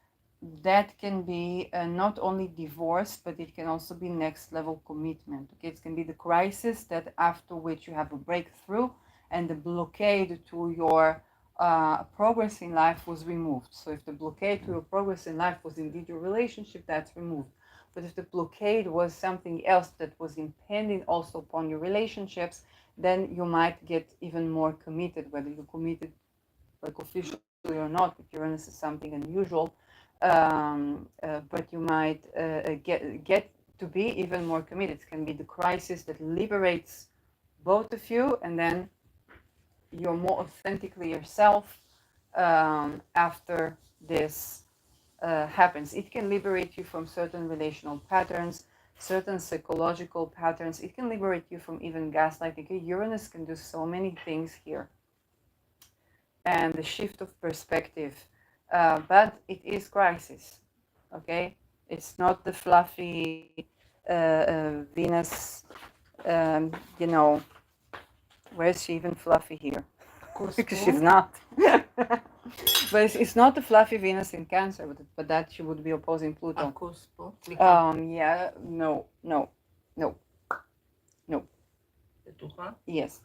that can be not only divorce, but it can also be next level commitment. Okay, it can be the crisis that after which you have a breakthrough and the blockade to your progress in life was removed. So if the blockade to your progress in life was indeed your relationship, that's removed. But if the blockade was something else that was impending also upon your relationships, then you might get even more committed, whether you committed like officially or not. If Uranus is something unusual, but you might get to be even more committed. It can be the crisis that liberates both of you, and then you're more authentically yourself after this happens. It can liberate you from certain relational patterns, certain psychological patterns. It can liberate you from even gaslighting. Uranus can do so many things here. And the shift of perspective. But it is crisis, okay? It's not the fluffy Venus, you know, where is she even fluffy here? Because she's not. But it's not the fluffy Venus in Cancer, but that she would be opposing Pluto. Yeah, no. Yes.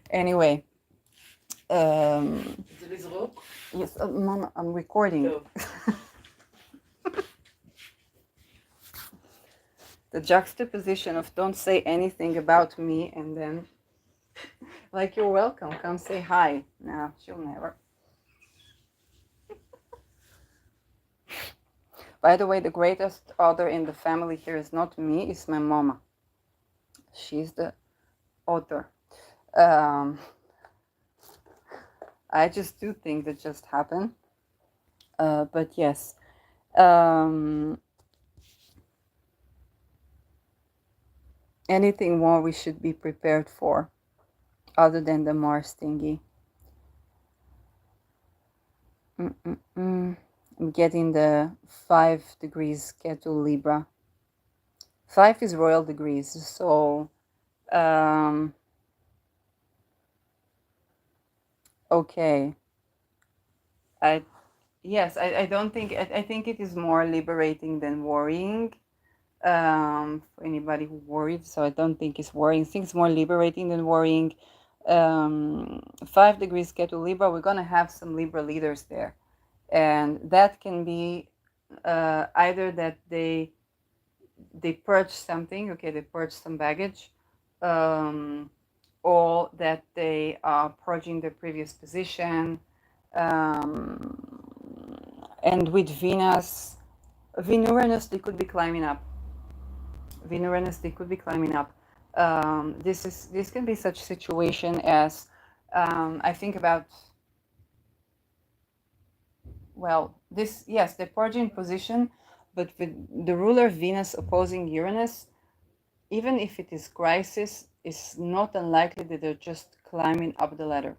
Anyway. Yes, Mama, I'm recording. The juxtaposition of don't say anything about me and then like you're welcome, come say hi. No, she'll never. By the way, the greatest author in the family here is not me, it's my mama. She's the author. I just do things that just happen. But yes. Anything more we should be prepared for other than the Mars thingy? I'm getting the 5 degrees Ketu Libra. 5 is royal degrees, so okay. I don't think, I think it is more liberating than worrying. For anybody who worried, so I don't think it's worrying. I think it's more liberating than worrying. 5 degrees Ketu Libra, we're gonna have some Libra leaders there, and that can be either that they purge something, okay, they purge some baggage, or that they are purging their previous position. And with Venus, they could be climbing up. They could be climbing up. This can be such situation as I think about. Well, yes, they're purging position, but with the ruler Venus opposing Uranus, even if it is crisis, it's not unlikely that they're just climbing up the ladder.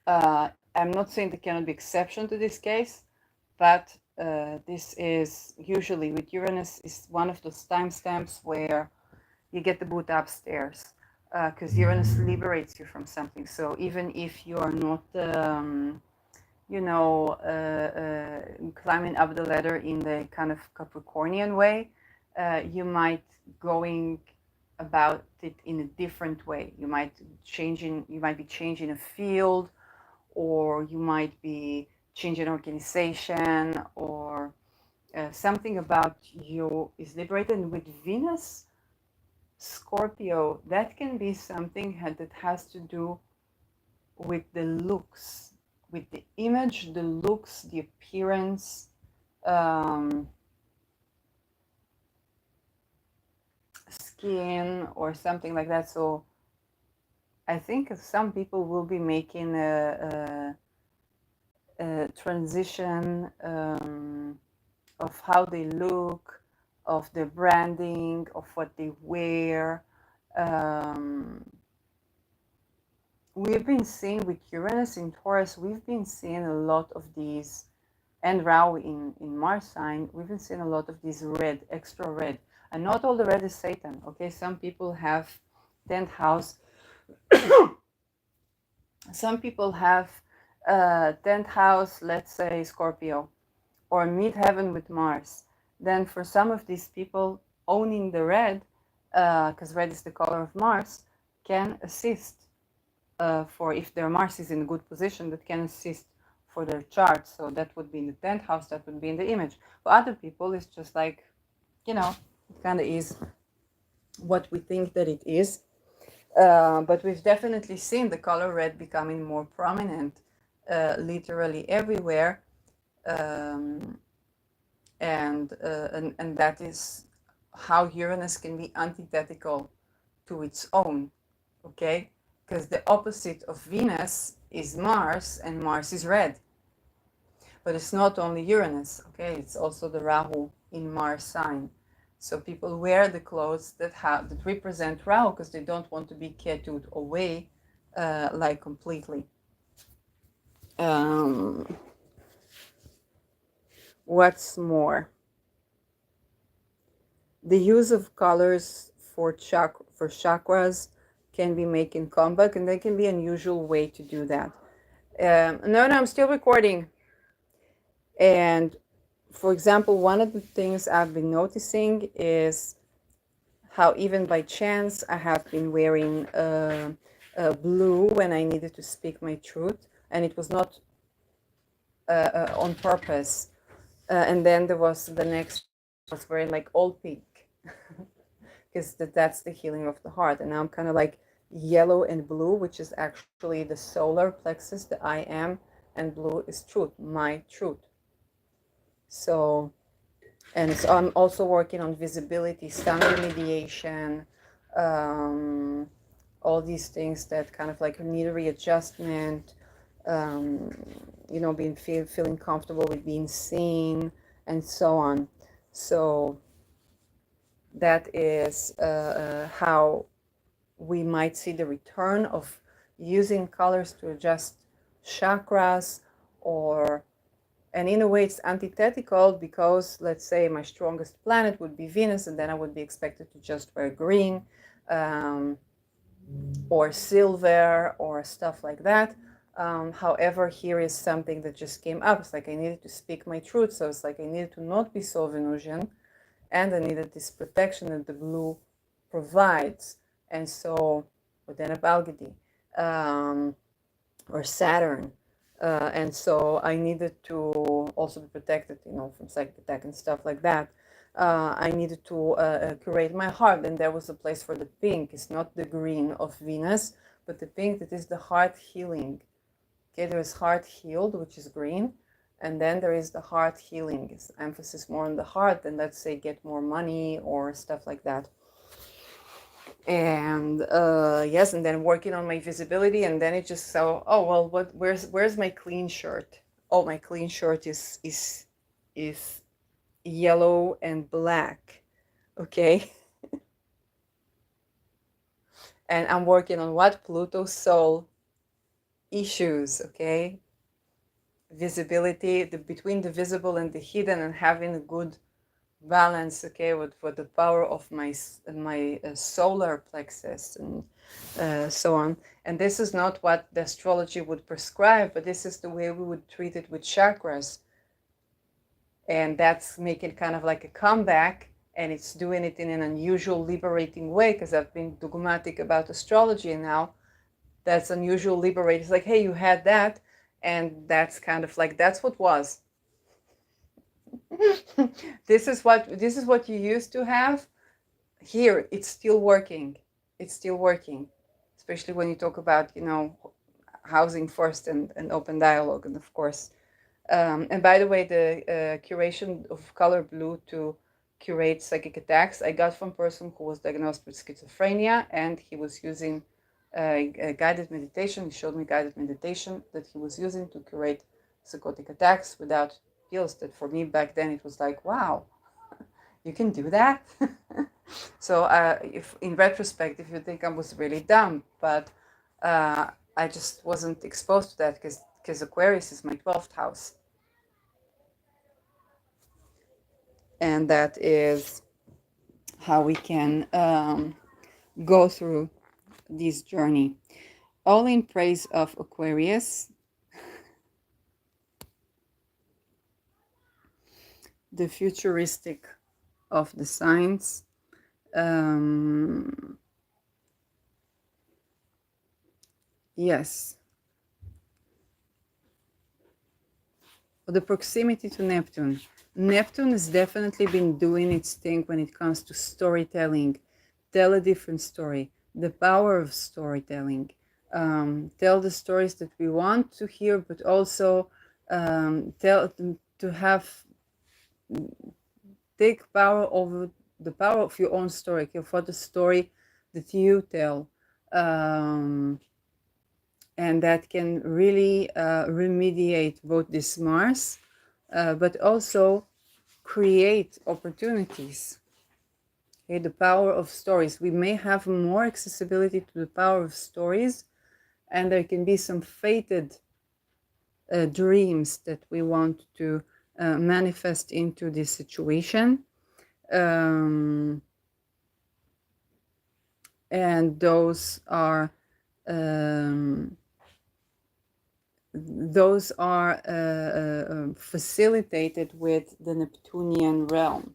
I'm not saying there cannot be exception to this case, but this is usually with Uranus is one of those timestamps where you get the boot upstairs, because Uranus liberates you from something. So even if you are not, climbing up the ladder in the kind of Capricornian way, you might going about it in a different way. You might be changing a field, or you might be changing organization, or something about you is liberated. And with Venus, Scorpio, that can be something that has to do with the looks, with the image, the looks, the appearance, skin, or something like that. So I think some people will be making a transition of how they look, of their branding, of what they wear. We've been seeing with Uranus in Taurus, we've been seeing a lot of these, and Rahu in Mars sign, we've been seeing a lot of these red, extra red. And not all the red is Satan, okay? Some people have 10th house. Some people have 10th house, let's say Scorpio, or midheaven with Mars. Then for some of these people, owning the red, because red is the color of Mars, can assist for if their Mars is in a good position, that can assist for their chart. So that would be in the 10th house, that would be in the image. For other people, it's just like, it kind of is what we think that it is. But we've definitely seen the color red becoming more prominent literally everywhere. and that is how Uranus can be antithetical to its own, okay? Because the opposite of Venus is Mars, and Mars is red. But it's not only Uranus, okay? It's also the Rahu in Mars sign. So people wear the clothes that represent Rahu because they don't want to be ketued away, like completely. What's more, the use of colors for chakras can be making comeback, and there can be an unusual way to do that. No, I'm still recording. And for example, one of the things I've been noticing is how even by chance I have been wearing blue when I needed to speak my truth, and it was not on purpose. And then there was the next I was wearing like all pink because that's the healing of the heart. And now I'm kind of like yellow and blue, which is actually the solar plexus, the I am, and blue is truth, my truth. So, and so I'm also working on visibility, sun remediation, all these things that kind of like need a readjustment, being feeling comfortable with being seen, and so on. So that is how we might see the return of using colors to adjust chakras, and in a way it's antithetical because let's say my strongest planet would be Venus, and then I would be expected to just wear green or silver or stuff like that. However, here is something that just came up. It's like I needed to speak my truth, so it's like I needed to not be so Venusian, and I needed this protection that the blue provides. And so, within a Balgadi or Saturn, and so I needed to also be protected, from psychic attack and stuff like that. I needed to curate my heart, and there was a place for the pink. It's not the green of Venus, but the pink that is the heart healing. Okay, there is heart healed, which is green, and then there is the heart healing. It's emphasis more on the heart than, let's say, get more money or stuff like that. And yes, and then working on my visibility, and then it just where's my clean shirt? Oh, my clean shirt is yellow and black, okay. And I'm working on what? Pluto soul issues, okay. Visibility, between the visible and the hidden, and having a good balance, okay, with the power of my solar plexus and so on. And this is not what the astrology would prescribe, but this is the way we would treat it with chakras. And that's making kind of like a comeback, and it's doing it in an unusual, liberating way, because I've been dogmatic about astrology, and now that's unusual, liberating. It's like, hey, you had that, and that's kind of like, that's what was. This is what you used to have. Here it's still working. It's still working, especially when you talk about housing first and open dialogue, and of course and by the way, the curation of color blue to curate psychic attacks I got from a person who was diagnosed with schizophrenia, and he was using a guided meditation. He showed me guided meditation that he was using to curate psychotic attacks without pills. That for me back then it was like, wow, you can do that. So if in retrospect, if you think I was really dumb, but I just wasn't exposed to that because Aquarius is my 12th house. And that is how we can go through this journey. All in praise of Aquarius, the futuristic of the signs. Yes. The proximity to Neptune. Neptune has definitely been doing its thing when it comes to storytelling. Tell a different story. The power of storytelling. Tell the stories that we want to hear, but also to have take power over the power of your own story, for the story that you tell. And that can really remediate both this Mars, but also create opportunities. Okay, the power of stories. We may have more accessibility to the power of stories, and there can be some fated dreams that we want to manifest into this situation. And those are facilitated with the Neptunian realm.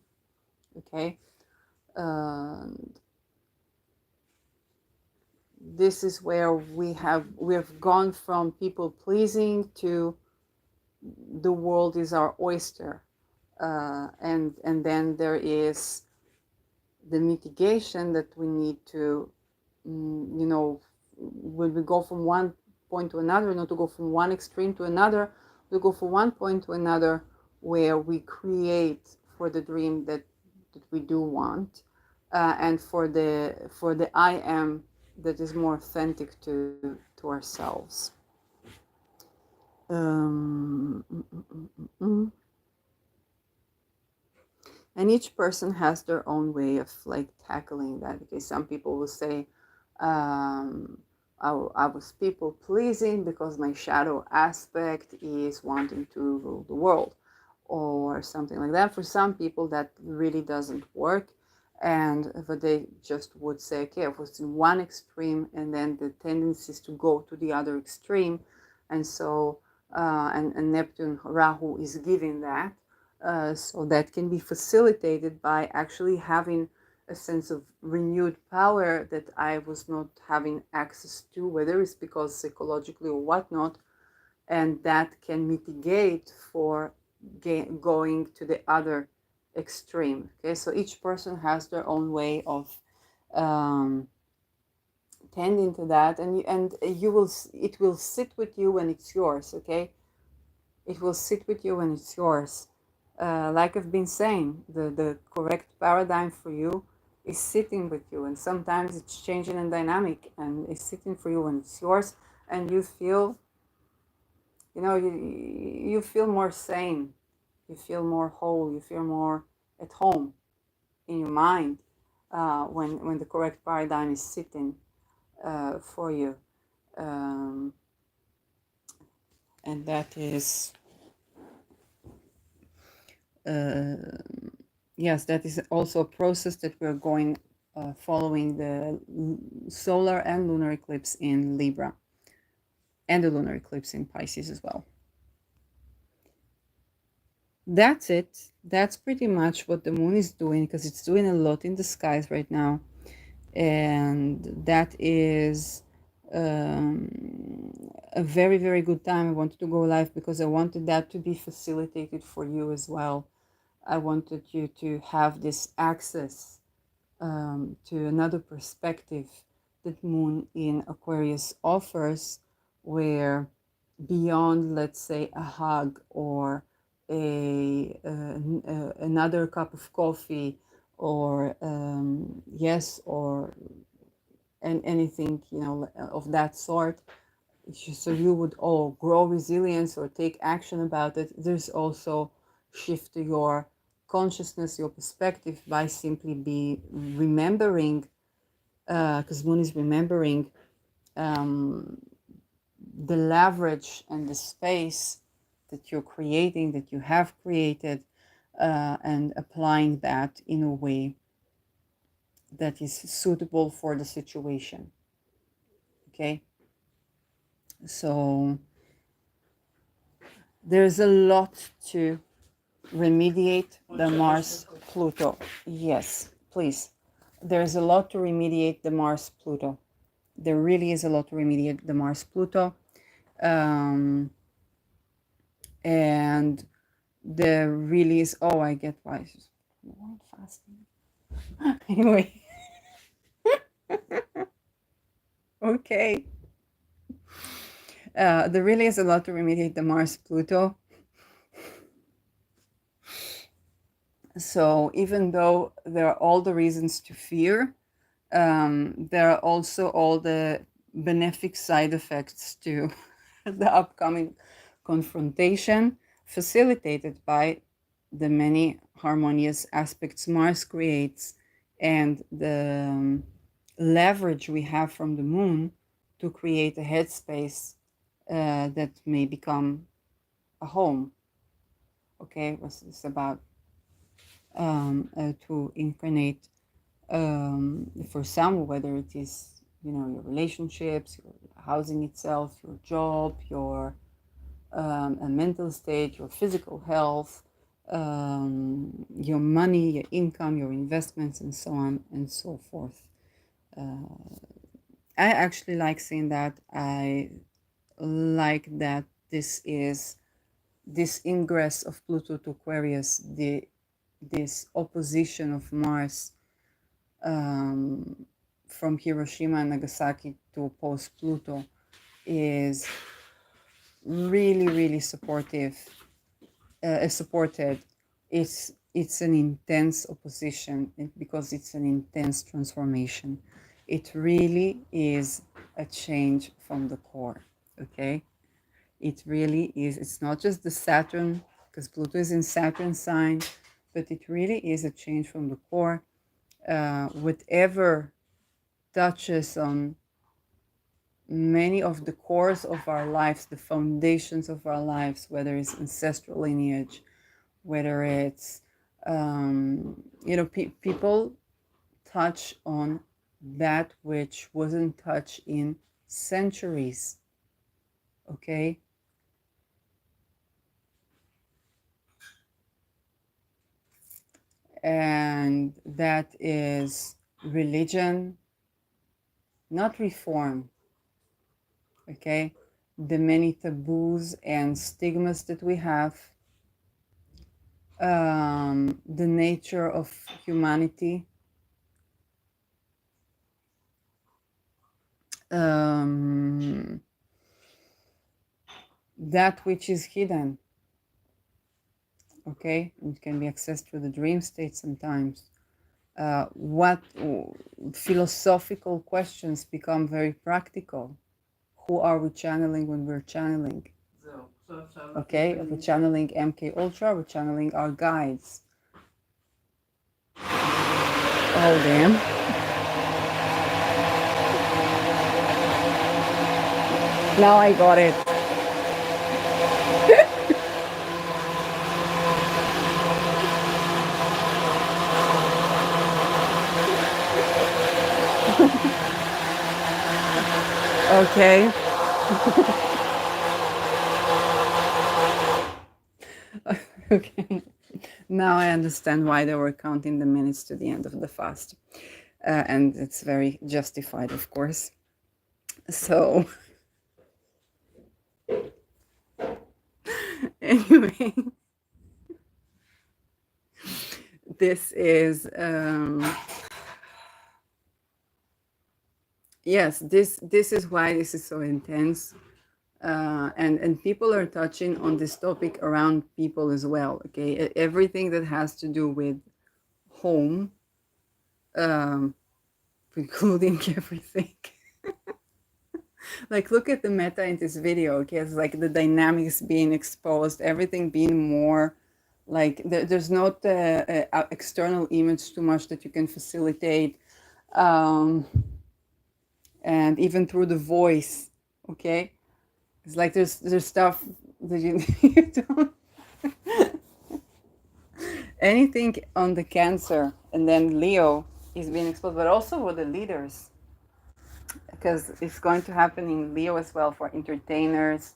Okay, this is where we have gone from people pleasing to the world is our oyster, and then there is the mitigation that we need to, when we go from one point to another, not to go from one extreme to another, we go from one point to another where we create for the dream that we do want, and for the I am that is more authentic to ourselves. And each person has their own way of like tackling that. Okay, some people will say, I was people pleasing because my shadow aspect is wanting to rule the world, or something like that. For some people, that really doesn't work, but they just would say, okay, I was in one extreme, and then the tendency is to go to the other extreme, and so and Neptune Rahu is giving that. So that can be facilitated by actually having a sense of renewed power that I was not having access to, whether it's because psychologically or whatnot, and that can mitigate for going to the other extreme. Okay, so each person has their own way of tending to that, and it will sit with you when it's yours. Okay, it will sit with you when it's yours. Like I've been saying, the correct paradigm for you is sitting with you, and sometimes it's changing in dynamic, and it's sitting for you when it's yours, and you feel, you feel more sane, you feel more whole, you feel more at home in your mind when the correct paradigm is sitting for you, and that is. Yes, that is also a process that we're going following the solar and lunar eclipse in Libra, and the lunar eclipse in Pisces as well. That's it. That's pretty much what the moon is doing, because it's doing a lot in the skies right now. And that is a very, very good time. I wanted to go live because I wanted that to be facilitated for you as well. I wanted you to have this access to another perspective that Moon in Aquarius offers, where beyond, let's say, a hug or another cup of coffee, or yes, or anything of that sort, so you would all grow resilience or take action about it. There's also shift to your consciousness, your perspective, by simply be remembering, because Moon is remembering the leverage and the space that you're creating, that you have created, and applying that in a way that is suitable for the situation. Okay, so there's a lot to remediate the Mars Pluto. Yes, please. There's a lot to remediate the Mars Pluto. There really is a lot to remediate the Mars Pluto. And there really is, oh, I get why. Fasting. Anyway. Okay. There really is a lot to remediate the Mars Pluto. So even though there are all the reasons to fear, there are also all the benefic side effects to the upcoming confrontation, facilitated by the many harmonious aspects Mars creates and the leverage we have from the moon to create a headspace that may become a home. Okay, it's about to incarnate for some, whether it is, you know, your relationships, your housing itself, your job, your a mental state, your physical health, your money, your income, your investments, and so on and so forth. I actually like saying that. I like that this is this ingress of Pluto to Aquarius, this opposition of Mars from Hiroshima and Nagasaki to oppose Pluto is really, really supportive. Supported. It's an intense opposition because it's an intense transformation. It really is a change from the core. Okay, it really is. It's not just the Saturn, because Pluto is in Saturn sign, but it really is a change from the core. Whatever touches on many of the cores of our lives, the foundations of our lives, whether it's ancestral lineage, whether it's, you know, people touch on that which wasn't touched in centuries. Okay. And that is religion, not reform. Okay. The many taboos and stigmas that we have, the nature of humanity, that which is hidden. Okay, it can be accessed through the dream state sometimes. What philosophical questions become very practical? Who are we channeling when we're channeling? Okay, if we're channeling MK Ultra, we're channeling our guides. Oh, damn. Now I got it. Okay. Okay. Now I understand why they were counting the minutes to the end of the fast. And it's very justified, of course. So, anyway, this is, yes, this is why this is so intense. And people are touching on this topic around people as well. Okay, everything that has to do with home, including everything. Like, look at the meta in this video. Okay, it's like the dynamics being exposed, everything being more like there's not external image too much that you can facilitate, and even through the voice. Okay, it's like there's stuff that you don't anything on the Cancer, and then Leo is being exposed, but also with the leaders, because it's going to happen in Leo as well for entertainers,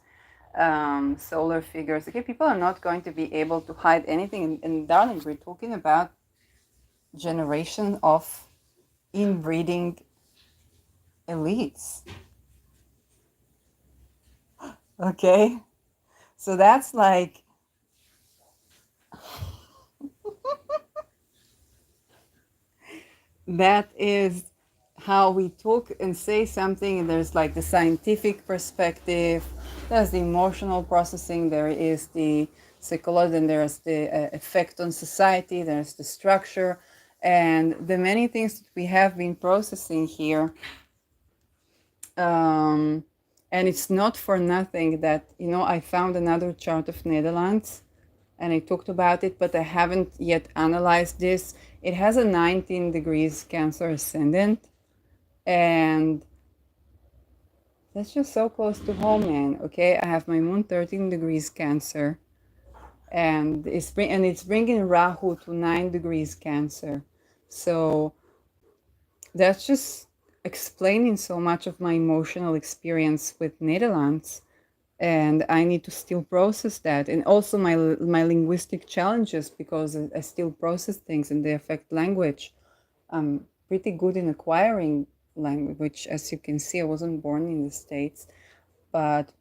solar figures. Okay, people are not going to be able to hide anything. And darling, we're talking about generation of inbreeding elites. Okay, so that's like that is how we talk and say something, and there's like the scientific perspective, there's the emotional processing, there is the psychology, and there's the effect on society, there's the structure, and the many things that we have been processing here. And it's not for nothing that, I found another chart of Netherlands and I talked about it, but I haven't yet analyzed this. It has a 19 degrees Cancer ascendant, and that's just so close to home, man. Okay, I have my moon 13 degrees Cancer, and it's bringing Rahu to 9 degrees Cancer. So that's just explaining so much of my emotional experience with Netherlands, and I need to still process that, and also my linguistic challenges, because I still process things and they affect language. I'm pretty good in acquiring language, which, as you can see, I wasn't born in the States, but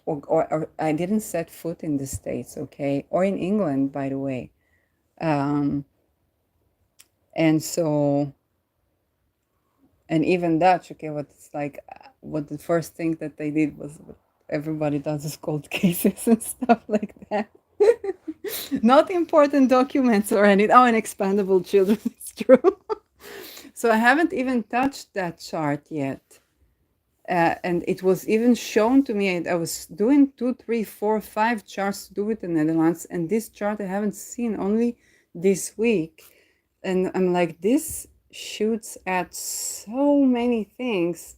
or I didn't set foot in the States, okay, or in England, by the way. And so, and even Dutch, okay, what the first thing that they did was what everybody does is cold cases and stuff like that. Not important documents or anything. Oh, and expandable children, it's true. So I haven't even touched that chart yet. And it was even shown to me. I was doing 2, 3, 4, 5 charts to do with the Netherlands, and this chart I haven't seen, only this week. And I'm like, this shoots at so many things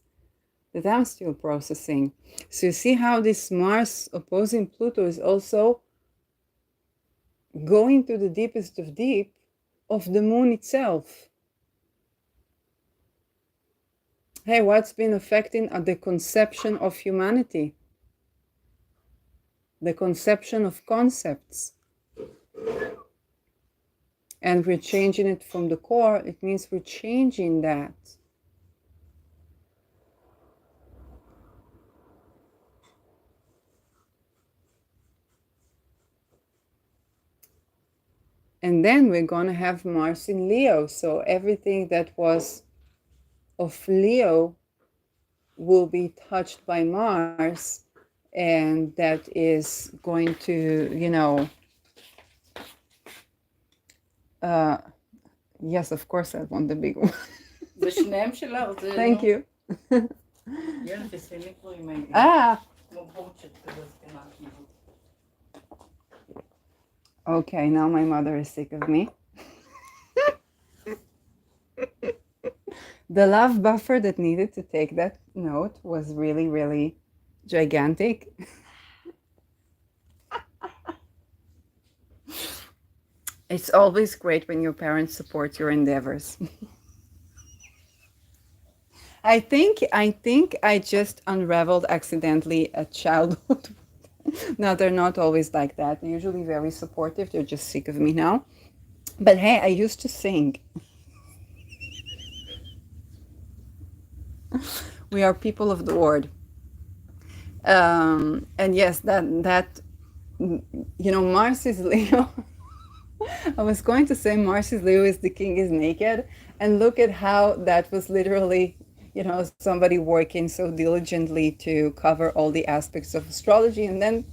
that I'm still processing. So you see how this Mars opposing Pluto is also going to the deepest of deep of the moon itself. Hey, what's been affecting the conception of humanity? The conception of concepts. And we're changing it from the core. It means we're changing that. And then we're going to have Mars in Leo. So everything that was of Leo will be touched by Mars. And that is going to, yes, of course, I want the big one. Thank you. Ah. Okay, now my mother is sick of me. The love buffer that needed to take that note was really, really gigantic. It's always great when your parents support your endeavors. I think I just unraveled accidentally a childhood. No, they're not always like that. They're usually very supportive. They're just sick of me now. But hey, I used to sing. We are people of the word. And yes, that Mars is Leo. I was going to say Mars is Leo is the king is naked, and look at how that was literally, somebody working so diligently to cover all the aspects of astrology, and then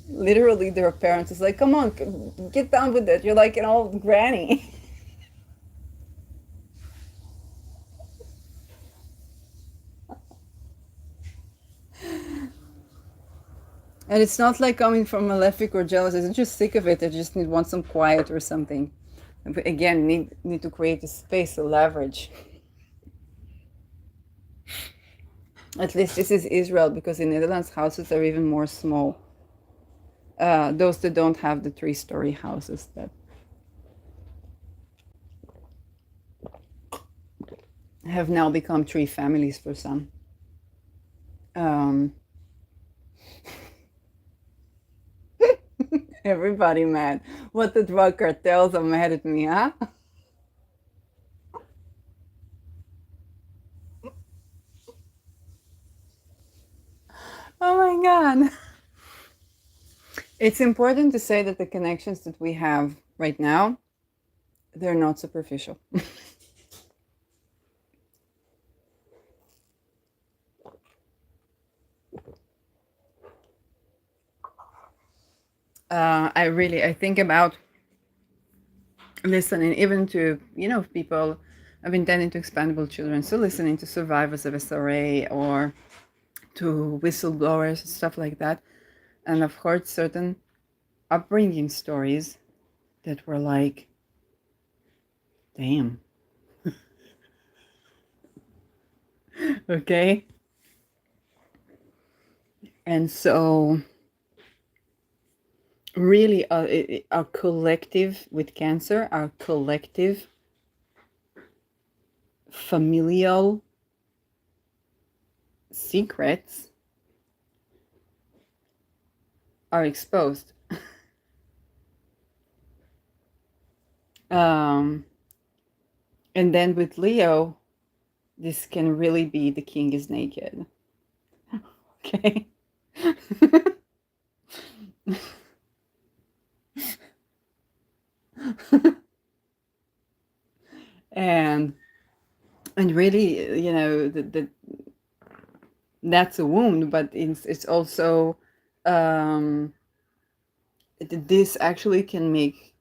literally their parents is like, come on, get down with it. You're like an old granny. And it's not like coming from malefic or jealous. They're just sick of it. They just want some quiet or something. Again, need to create a space, a leverage. At least this is Israel, because in Netherlands houses are even more small. Those that don't have the 3-story houses that have now become 3 families for some. Everybody mad. What the drug cartels are mad at me, huh? Oh my God. It's important to say that the connections that we have right now, they're not superficial. I think about listening even to, people. I've been tending to expandable children, so listening to survivors of SRA or to whistleblowers and stuff like that. And I've heard certain upbringing stories that were like, damn. Okay. And so really our collective with cancer, our collective familial secrets are exposed. um and then with Leo, this can really be the king is naked. Okay. and really, that's a wound, but it's also um this actually can make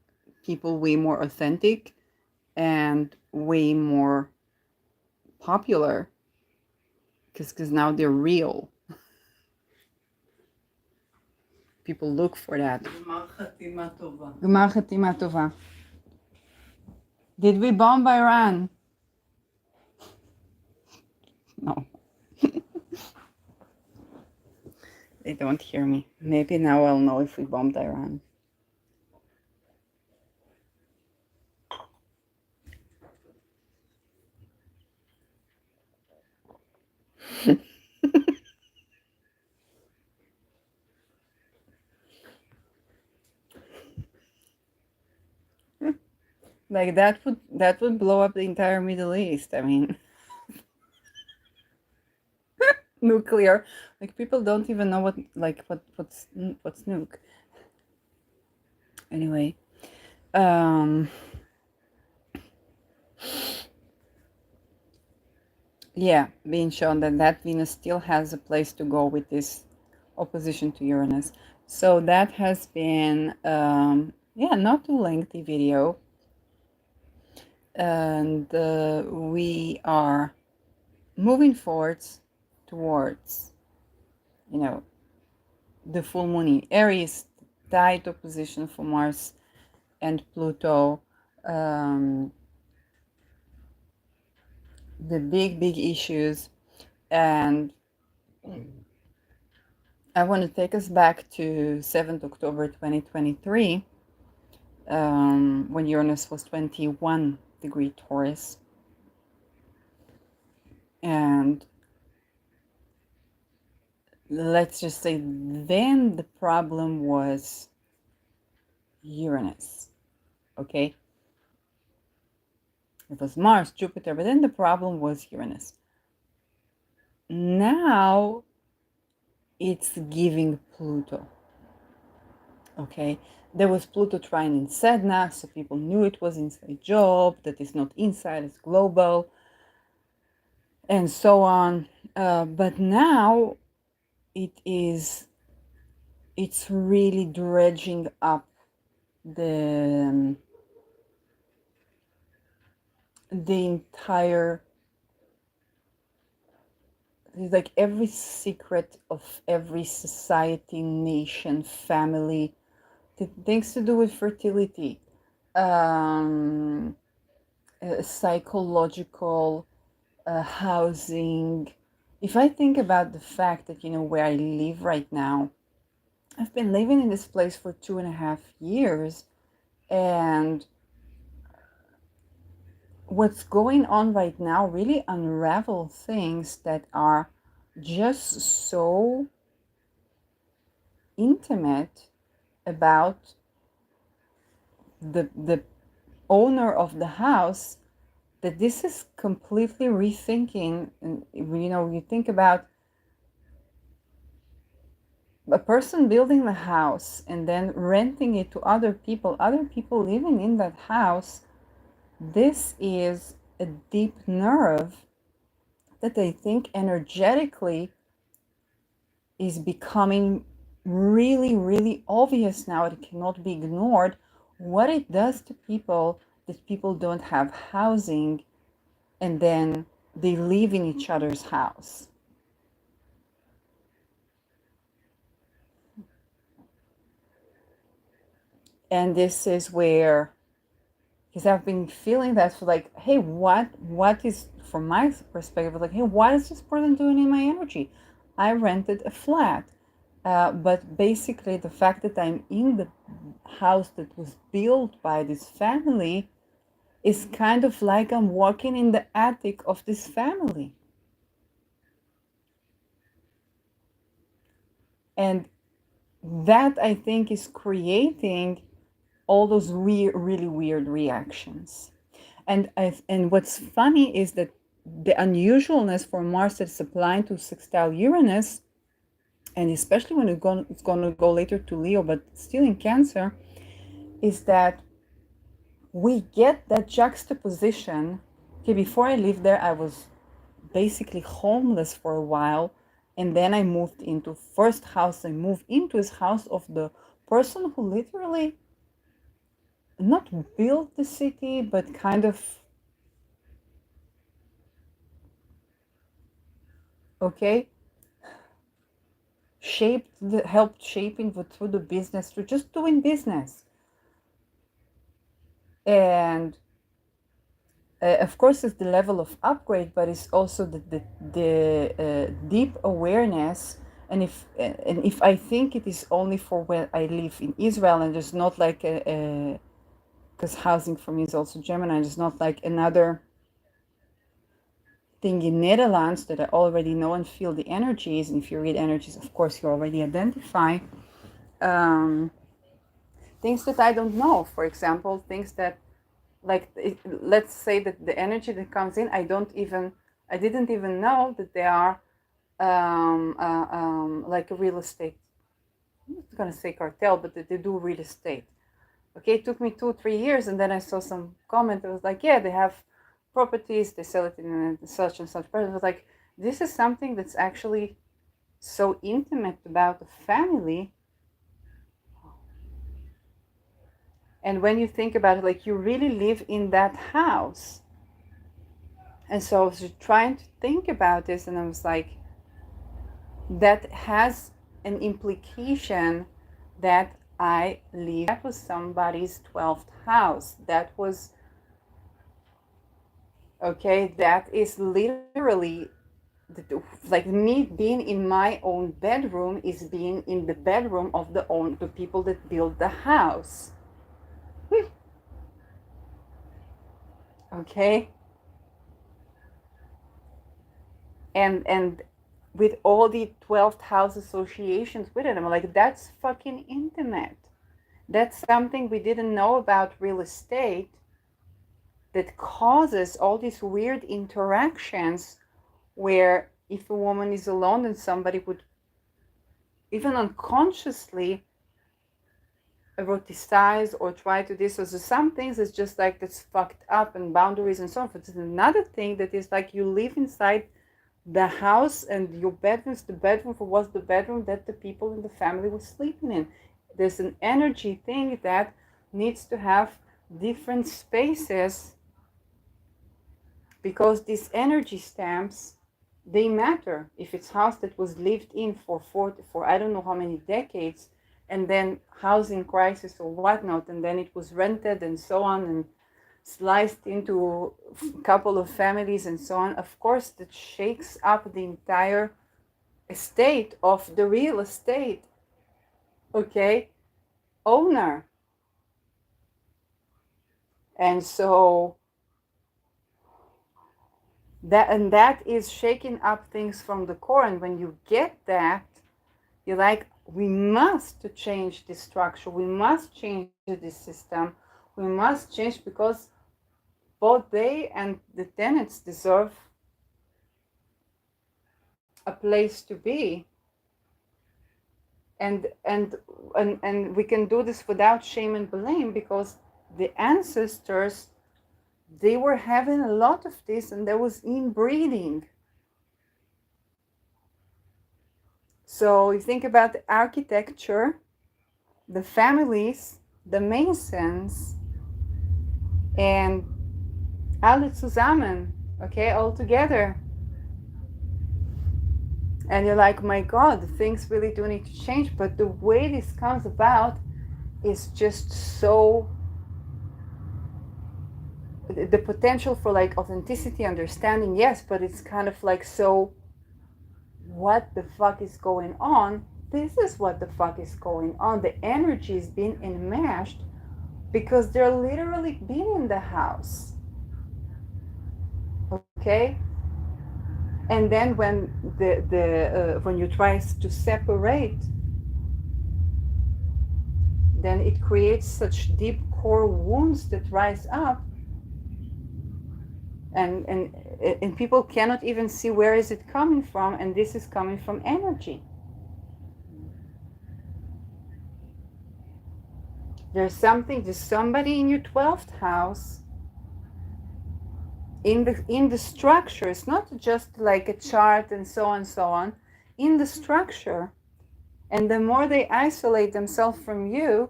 people way more authentic and way more popular because now they're real. People look for that. Gemar Chatima Tova. Did we bomb Iran? No. They don't hear me. Maybe now I'll know if we bombed Iran. Like that would blow up the entire Middle East. I mean, nuclear. Like people don't even know what's nuke. Anyway, yeah, being shown that Venus still has a place to go with this opposition to Uranus. So that has been not too lengthy video, and we are moving forwards towards the full moon in Aries, tight opposition for Mars and Pluto. The big issues, and I want to take us back to 7th October 2023, when Uranus was 21 degree Taurus. And let's just say then the problem was Uranus, okay? It was Mars, Jupiter, but then the problem was Uranus. Now it's giving Pluto, okay? There was Pluto trine in Sedna, so people knew it was inside job, that is not inside, it's global, and so on. But now it's really dredging up the entire, like every secret of every society, nation, family, things to do with fertility, psychological, housing. If I think about the fact that, where I live right now, I've been living in this place for 2.5 years, and what's going on right now really unravel things that are just so intimate about the owner of the house, that this is completely rethinking. And you think about a person building the house and then renting it to other people living in that house. This is a deep nerve that I think energetically is becoming really, really obvious now. It cannot be ignored what it does to people that people don't have housing and then they live in each other's house. And this is where, because I've been feeling that for like, hey, what is, from my perspective, like, hey, what is this person doing in my energy? I rented a flat, but basically the fact that I'm in the house that was built by this family is kind of like I'm walking in the attic of this family. And that, I think, is creating all those really weird reactions. And what's funny is that the unusualness for Mars that's applying to sextile Uranus, and especially when it's going to go later to Leo, but still in Cancer, is that we get that juxtaposition. Okay, before I lived there, I was basically homeless for a while, and then I moved into first house I moved into is house of the person who literally not built the city, but kind of, okay, helped shaping through the business, through just doing business. And of course it's the level of upgrade, but it's also the deep awareness. And if I think it is only for when I live in Israel, and there's not like a because housing for me is also Gemini, there's not like another thing in Netherlands that I already know and feel the energies. And if you read energies, of course you already identify um, things that I don't know. For example, things that, like, let's say that the energy that comes in, I didn't even know that they are like a real estate, I'm not gonna say cartel, but that they do real estate. Okay, it took me 2 3 years, and then I saw some comment that was like, yeah, they have properties, they sell it in such and such person. I was like, this is something that's actually so intimate about the family. And when you think about it, like, you really live in that house. And so I was trying to think about this, and I was like, that has an implication that I live. That was somebody's 12th house. That was, okay, that is literally like me being in my own bedroom is being in the bedroom of the people that built the house. Okay, and with all the 12th house associations with it, I'm like, that's fucking intimate. That's something we didn't know about real estate that causes all these weird interactions where if a woman is alone, then somebody would even unconsciously eroticize or try to this. So some things is just like that's fucked up, and boundaries and so on. But there's another thing that is like you live inside the house, and your bedroom's the bedroom for what's the bedroom that the people in the family were sleeping in. There's an energy thing that needs to have different spaces, because these energy stamps, they matter. If it's house that was lived in for I don't know how many decades, and then housing crisis or whatnot, and then it was rented and so on, and sliced into a couple of families and so on, of course that shakes up the entire estate of the real estate, okay, owner. And so that is shaking up things from the core. And when you get that, you're like, we must to change this structure, we must change this system, we must change, because both they and the tenants deserve a place to be. And we can do this without shame and blame, because the ancestors, they were having a lot of this, and there was inbreeding. So you think about the architecture, the families, the Masons, and alle zusammen, okay, all together. And you're like, my God, things really do need to change. But the way this comes about is just so, the potential for like authenticity, understanding, yes, but it's kind of like, so what the fuck is going on? This is what the fuck is going on. The energy is being enmeshed because they're literally being in the house. Okay? And then when when you try to separate, then it creates such deep core wounds that rise up, and people cannot even see where is it coming from, and this is coming from energy. There's somebody in your 12th house in the structure. It's not just like a chart and so on, in the structure. And the more they isolate themselves from you,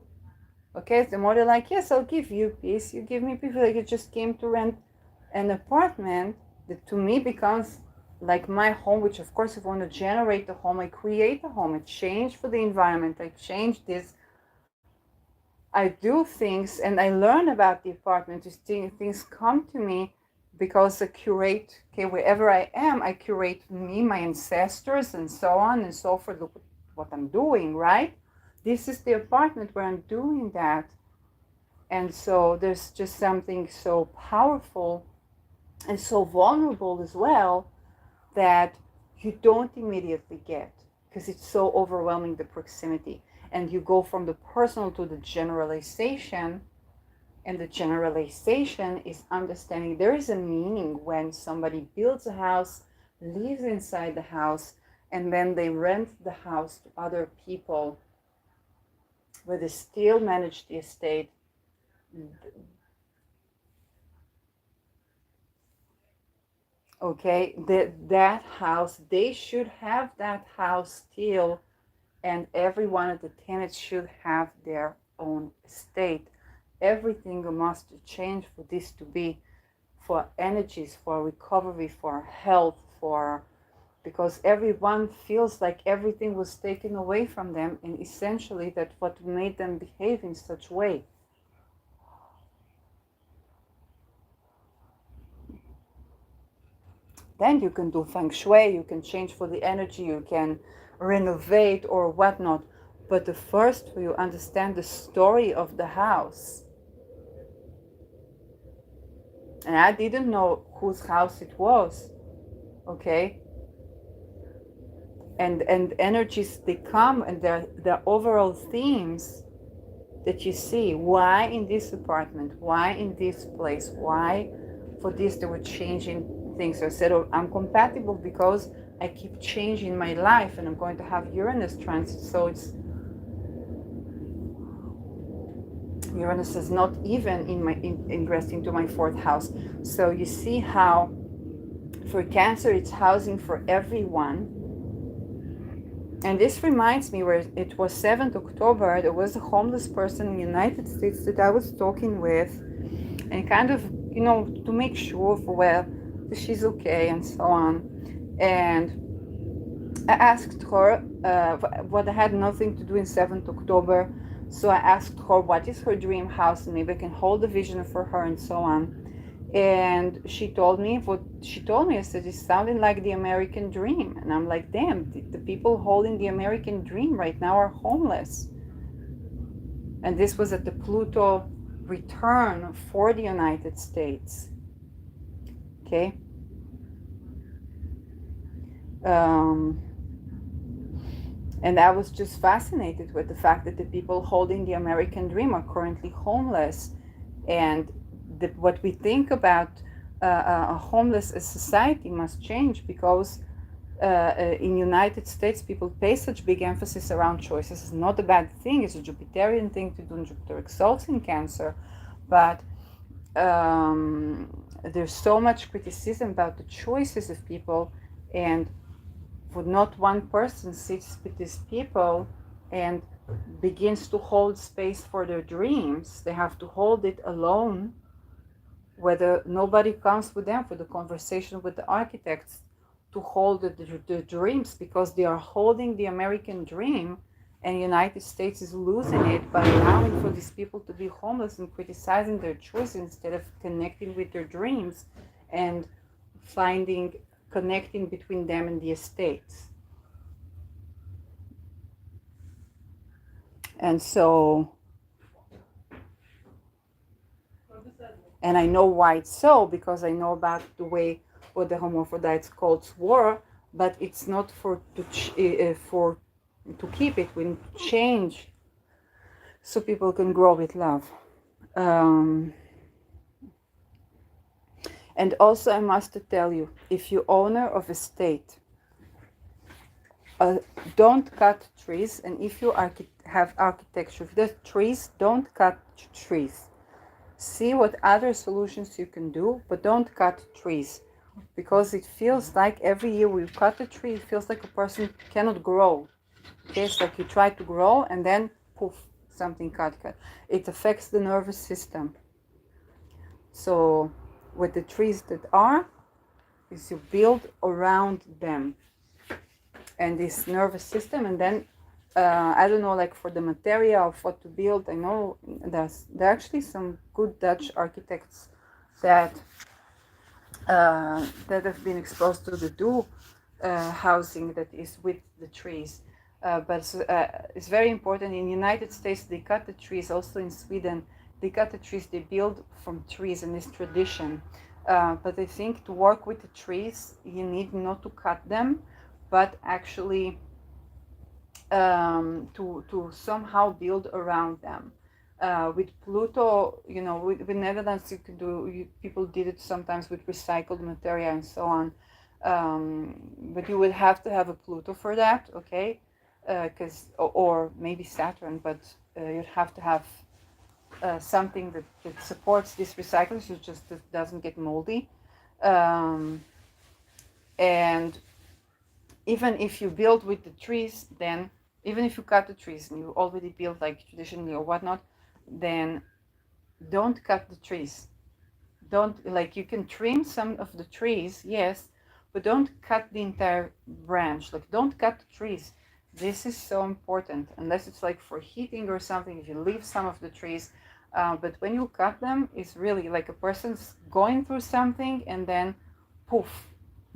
okay, the more they're like, yes, I'll give you peace, you give me peace. Like, you just came to rent an apartment that to me becomes like my home, which of course, if I want to generate a home, I create a home. I change for the environment, I change this, I do things, and I learn about the apartment. Things come to me because I curate, okay, wherever I am, I curate me, my ancestors, and so on and so forth. Look what I'm doing, right? This is the apartment where I'm doing that. And so there's just something so powerful and so vulnerable as well that you don't immediately get, because it's so overwhelming, the proximity. And you go from the personal to the generalization, and the generalization is understanding there is a meaning when somebody builds a house, lives inside the house, and then they rent the house to other people where they still manage the estate. Okay, that house, they should have that house still, and every one of the tenants should have their own estate. Everything must change for this to be, for energies, for recovery, for health, for, because everyone feels like everything was taken away from them, and essentially that what made them behave in such way. Then you can do feng shui, you can change for the energy, you can renovate or whatnot. But the first, you understand the story of the house. And I didn't know whose house it was, okay? And energies, they come, and they're overall themes that you see. Why in this apartment? Why in this place? Why for this they were changing things? So I said, oh, I'm compatible because I keep changing my life, and I'm going to have Uranus transit. So it's, Uranus is not even ingressed into my 4th house. So you see how for Cancer it's housing for everyone. And this reminds me, where it was 7th October, there was a homeless person in the United States that I was talking with, and kind of, to make sure for, well, she's okay and so on. And I asked her, what I had nothing to do in 7th October, so I asked her what is her dream house, and maybe I can hold a vision for her and so on. And she told me what she told me. I said, it's sounding like the American dream. And I'm like, damn, the people holding the American dream right now are homeless. And this was at the Pluto return for the United States. Okay. And I was just fascinated with the fact that the people holding the American dream are currently homeless. And what we think about a homeless society must change, because in United States people pay such big emphasis around choices. It's not a bad thing, it's a Jupiterian thing to do, and Jupiter exalts in Cancer, but there's so much criticism about the choices of people, and would not one person sits with these people and begins to hold space for their dreams, they have to hold it alone, whether nobody comes with them for the conversation with the architects to hold the dreams, because they are holding the American dream, and United States is losing it by allowing for these people to be homeless and criticizing their choices instead of connecting with their dreams and connecting between them and the estates. And so, and I know why it's so, because I know about the way what the hermaphrodites cults were, but it's not for to keep it. We change so people can grow with love. And also, I must tell you, if you're owner of a estate, don't cut trees. And if you have architecture, if there's trees, don't cut trees. See what other solutions you can do, but don't cut trees, because it feels like every year we cut a tree, it feels like a person cannot grow. Okay, it's like you try to grow and then poof, something cut. It affects the nervous system. So with the trees that are, is you build around them and this nervous system, and then I don't know, like for the material of what to build, I know there are actually some good Dutch architects that have been exposed to the housing that is with the trees. But it's very important. In the United States, they cut the trees. Also in Sweden, they cut the trees. They build from trees, and it's tradition. But I think to work with the trees, you need not to cut them, but actually to somehow build around them. With Pluto, you know, with Netherlands, you could do. People did it sometimes with recycled material and so on. But you would have to have a Pluto for that, okay? Or maybe Saturn, but you'd have to have something that supports this recycling, so just doesn't get moldy. And even if you build with the trees, then even if you cut the trees and you already build like traditionally or whatnot, then don't cut the trees. Don't, like, you can trim some of the trees, yes, but don't cut the entire branch. Like, don't cut the trees. This is so important, unless it's like for heating or something, if you leave some of the trees. But when you cut them, it's really like a person's going through something and then poof,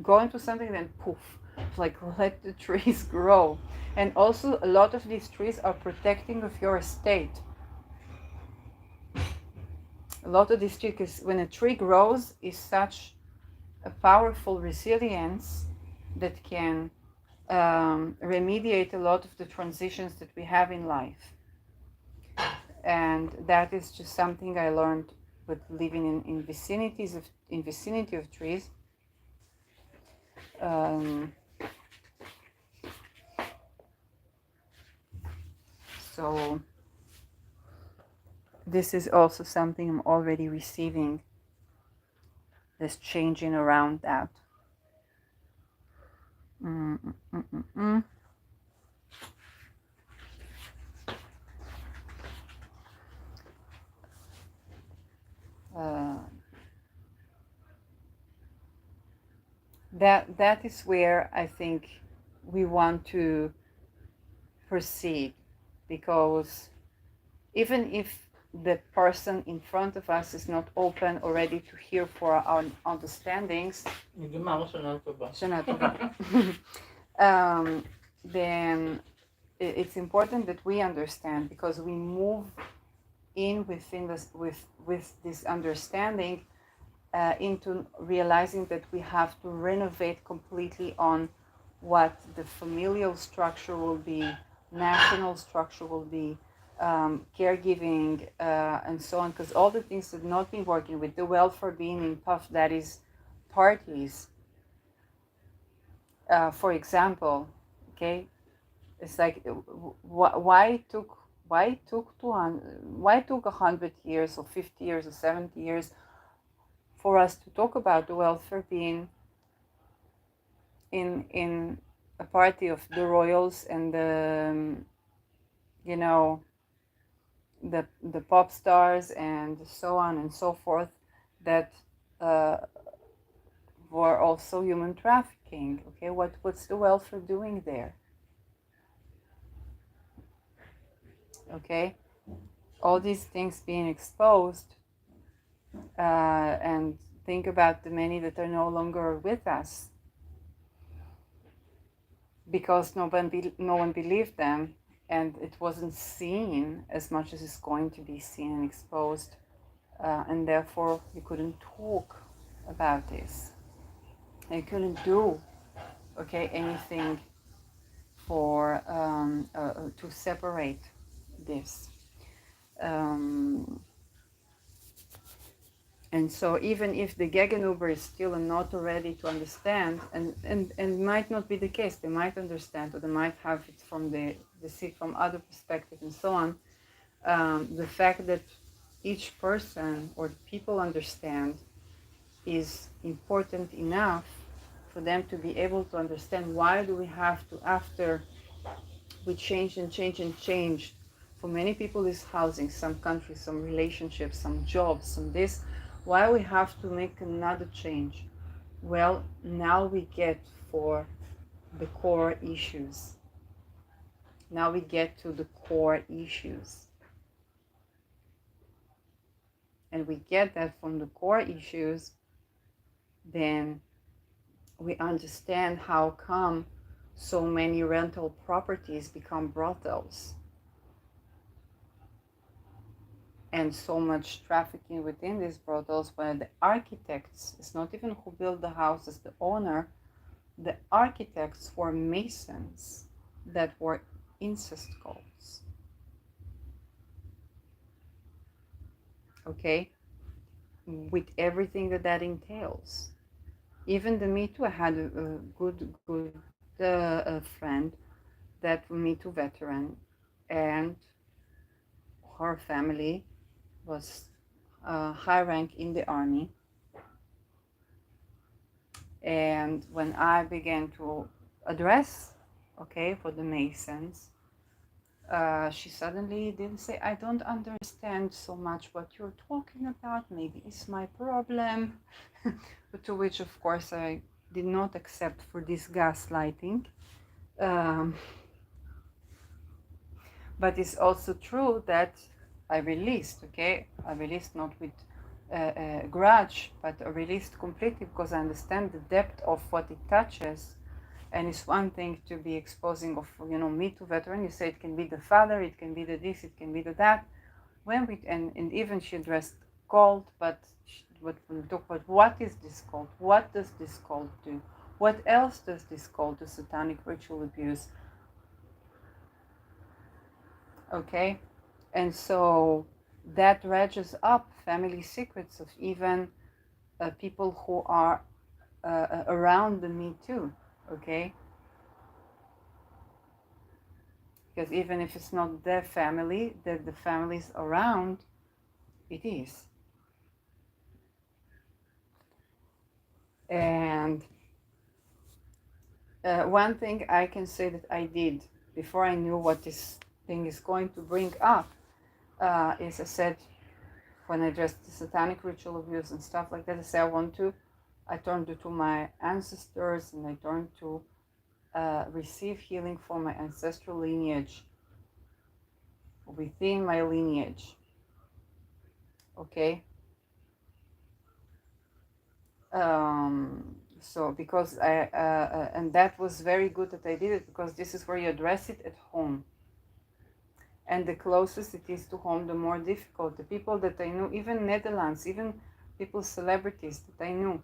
going through something and then poof. Like, let the trees grow. And also, a lot of these trees are protecting of your estate. A lot of these trees, because when a tree grows, is such a powerful resilience that can remediate a lot of the transitions that we have in life. And that is just something I learned with living in vicinity of trees. So this is also something I'm already receiving, this changing around that. That is where I think we want to proceed, because even if the person in front of us is not open or ready to hear for our understandings, then it's important that we understand, because we move in with this understanding into realizing that we have to renovate completely on what the familial structure will be, national structure will be, caregiving, and so on, because all the things that not been working with, the welfare being in puff, that is parties. For example, okay, it's like why took 100 years or 50 years or 70 years for us to talk about the welfare being in a party of the royals and the you know, the pop stars and so on and so forth that uh, were also human trafficking. Okay, what's the welfare doing there? Okay, all these things being exposed, and think about the many that are no longer with us because no one believed them, and it wasn't seen as much as it's going to be seen and exposed, and therefore you couldn't talk about this. You couldn't do anything for to separate this. And so even if the Gegenüber is still not ready to understand, and might not be the case, they might understand or they might have it from the see from other perspective and so on, the fact that each person or people understand is important enough for them to be able to understand why do we have to, after we change and change and change, for many people is housing, some countries, some relationships, some jobs, some this, why we have to make another change. Well, now we get for the core issues. Now we get to the core issues. And we get that from the core issues, then we understand how come so many rental properties become brothels and so much trafficking within these brothels, where the architects, it's not even who built the houses, the owner, the architects were masons that were incest cults. Okay, with everything that entails. Even the Me Too, I had a good a friend that Me Too veteran, and her family was high rank in the army. And when I began to address, for the Masons, she suddenly didn't say, I don't understand so much what you're talking about, maybe it's my problem. To which, of course, I did not accept for this gaslighting. But it's also true that I released, I released not with a grudge, but I released completely because I understand the depth of what it touches. And it's one thing to be exposing of, Me Too veteran. You say it can be the father, it can be the this, it can be the that. When we and even she addressed cult, but when we talk about what is this cult, what does this cult do, what else does this cult do, satanic ritual abuse, okay? And so that dredges up family secrets of even people who are around the Me Too, okay? Because even if it's not their family, the families around, it is. And one thing I can say that I did before I knew what this thing is going to bring up is I said, when I addressed the satanic ritual abuse and stuff like that, I said I turned to my ancestors, and I turned to receive healing from my ancestral lineage, within my lineage, okay? So because and that was very good that I did it, because this is where you address it at home. And the closest it is to home, the more difficult. The people that I knew, even Netherlands, even people, celebrities that I knew,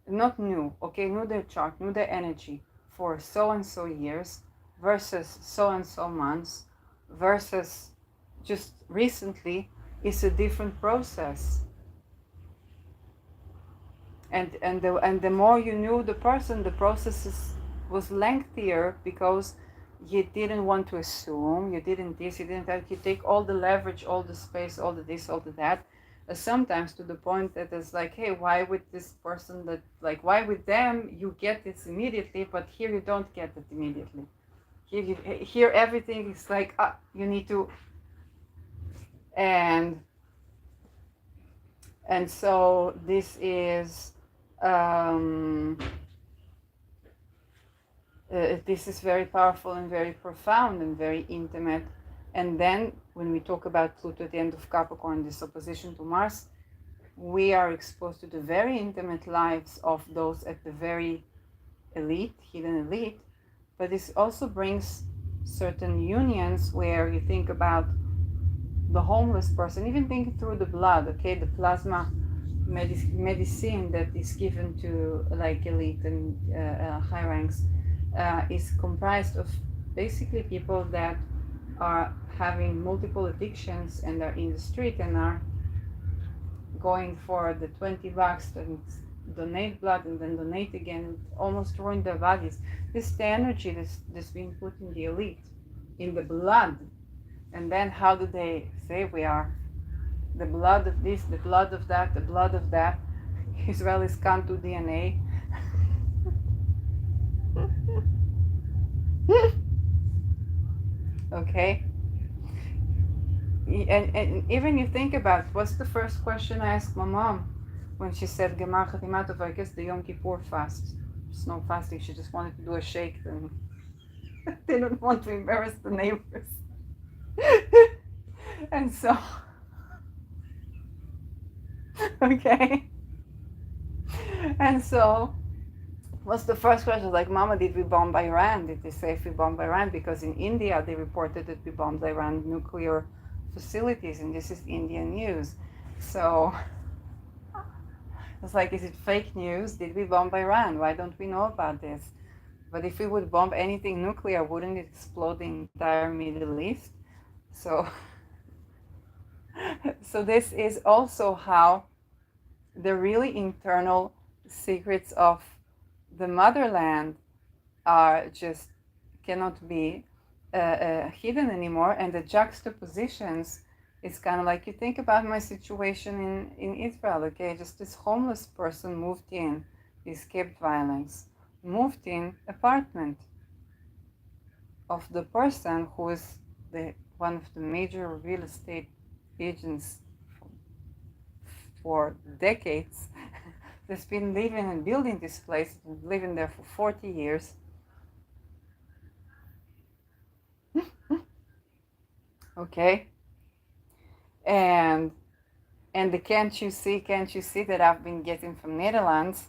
knew their chart, knew their energy for so and so years versus so and so months versus just recently, is a different process. And the more you knew the person, the process was lengthier, because you didn't want to assume, you didn't this, you didn't that, you take all the leverage, all the space, all the this, all the that, sometimes to the point that it's like, hey, why with this person that, like, why with them you get this immediately, but here you don't get it immediately. Here everything is like, you need to, and so this is very powerful and very profound and very intimate. And then when we talk about Pluto at the end of Capricorn, this opposition to Mars, we are exposed to the very intimate lives of those at the very elite, hidden elite. But this also brings certain unions where you think about the homeless person, even thinking through the blood, okay, the plasma medicine that is given to like elite and high ranks is comprised of basically people that are having multiple addictions and are in the street and are going for the $20 and donate blood and then donate again, almost ruin their bodies. This is the energy that's being put in the elite, in the blood. And then how do they say we are? The blood of this, the blood of that, the blood of that. Israelis can't do DNA. Okay? And even you think about, what's the first question I asked my mom when she said Gemar Chatimat of, I guess, the Yom Kippur fast. It's no fasting, she just wanted to do a shake and didn't want to embarrass the neighbors. And so, okay. And so, what's the first question? Like, Mama, did we bomb Iran? Did they say if we bombed Iran? Because in India, they reported that we bombed Iran nuclear facilities, and this is Indian news. So, it's like, is it fake news? Did we bomb Iran? Why don't we know about this? But if we would bomb anything nuclear, wouldn't it explode the entire Middle East? So, so this is also how the really internal secrets of the motherland are just cannot be hidden anymore. And the juxtapositions is kind of like, you think about my situation in Israel, okay? Just this homeless person moved in, he escaped violence, moved in apartment of the person who is one of the major real estate agents for decades, that's been living and building this place, living there for 40 years. Okay? And the can't you see that I've been getting from Netherlands.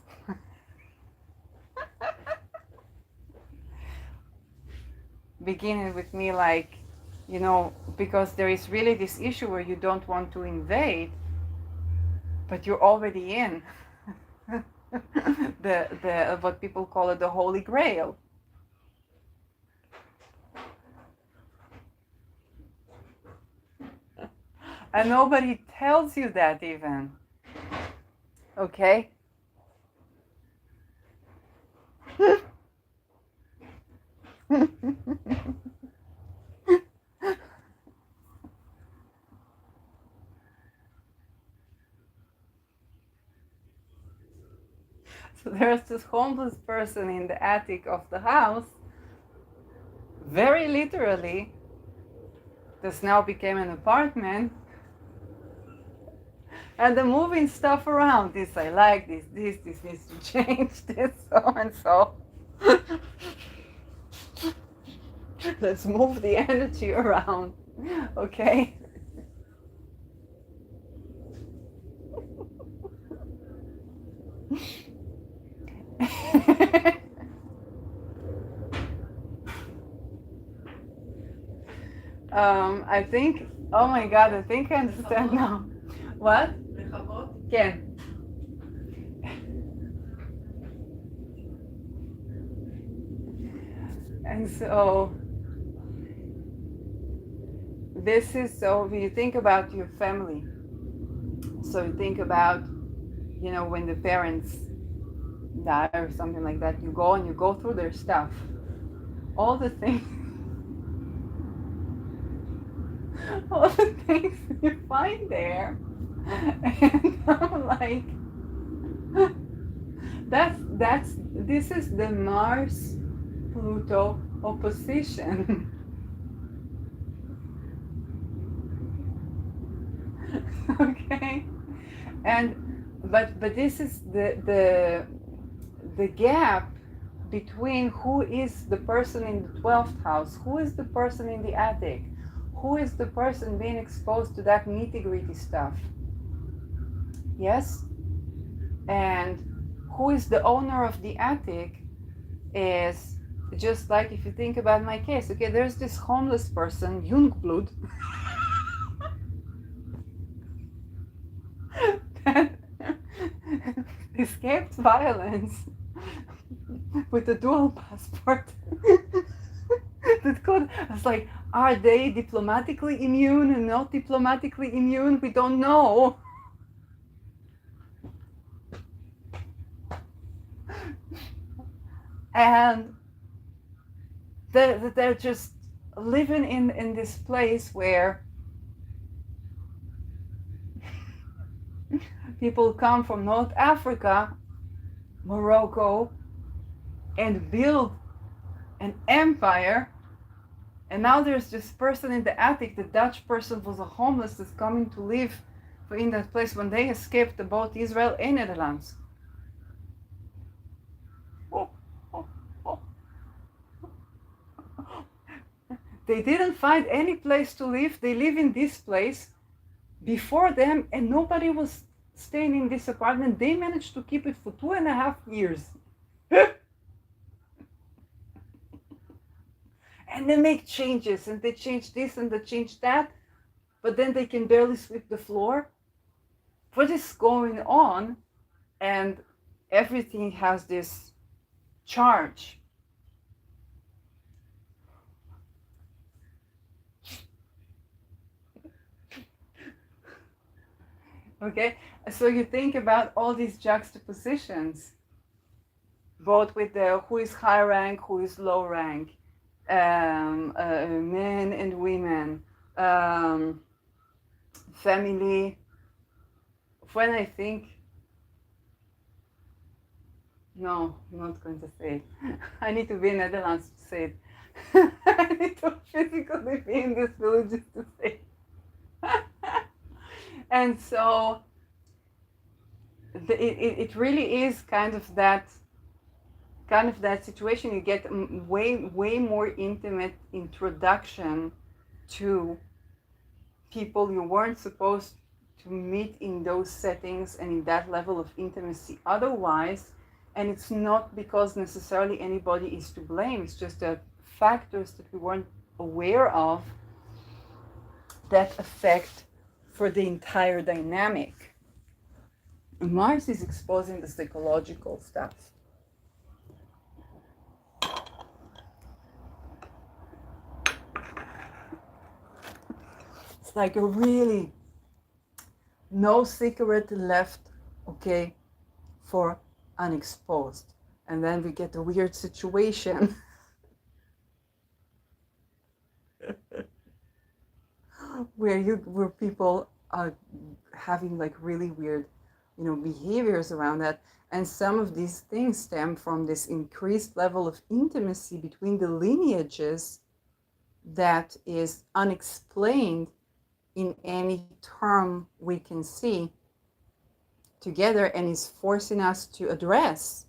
Beginning with me, like, you know, because there is really this issue where you don't want to invade, but you're already in the what people call it, the Holy Grail. And nobody tells you that even. Okay? So there's this homeless person in the attic of the house, very literally, this now became an apartment, and they're moving stuff around. This I like, this needs to change, this, so and so. Let's move the energy around, okay? I think, oh my God, I think I understand now. What? כן. And so, this is, so when you think about your family, so you think about, you know, when the parents die or something like that, you go and you go through their stuff, all the things you find there And I'm like, this is the Mars Pluto opposition. Okay, and but this is the gap between who is the person in the 12th house, who is the person in the attic, who is the person being exposed to that nitty-gritty stuff. Yes, and who is the owner of the attic is just like, if you think about my case, okay, there's this homeless person, Jungblut, that escaped violence with a dual passport. That could, I was like, are they diplomatically immune and not diplomatically immune? We don't know. And they're just living in this place where people come from North Africa, Morocco, and build an empire. And now there's this person in the attic. The Dutch person was a homeless that's coming to live in that place when they escaped both Israel and Netherlands. They didn't find any place to live. They live in this place before them, and nobody was staying in this apartment. They managed to keep it for 2.5 years. And they make changes, and they change this and they change that, but then they can barely sweep the floor. What is going on? And everything has this charge. Okay, so you think about all these juxtapositions, both with the who is high rank, who is low rank, men and women, family. When I think, no, I'm not going to say it. I need to be in Netherlands to say it. I need to physically be in this village to say it. And so it really is kind of that situation. You get way more intimate introduction to people you weren't supposed to meet in those settings and in that level of intimacy otherwise. And it's not because necessarily anybody is to blame. It's just that factors that we weren't aware of that affect for the entire dynamic. Mars is exposing the psychological stuff. It's like a really no secret left, okay, for unexposed. And then we get a weird situation where people are having like really weird, behaviors around that. And some of these things stem from this increased level of intimacy between the lineages that is unexplained in any term we can see together, and is forcing us to address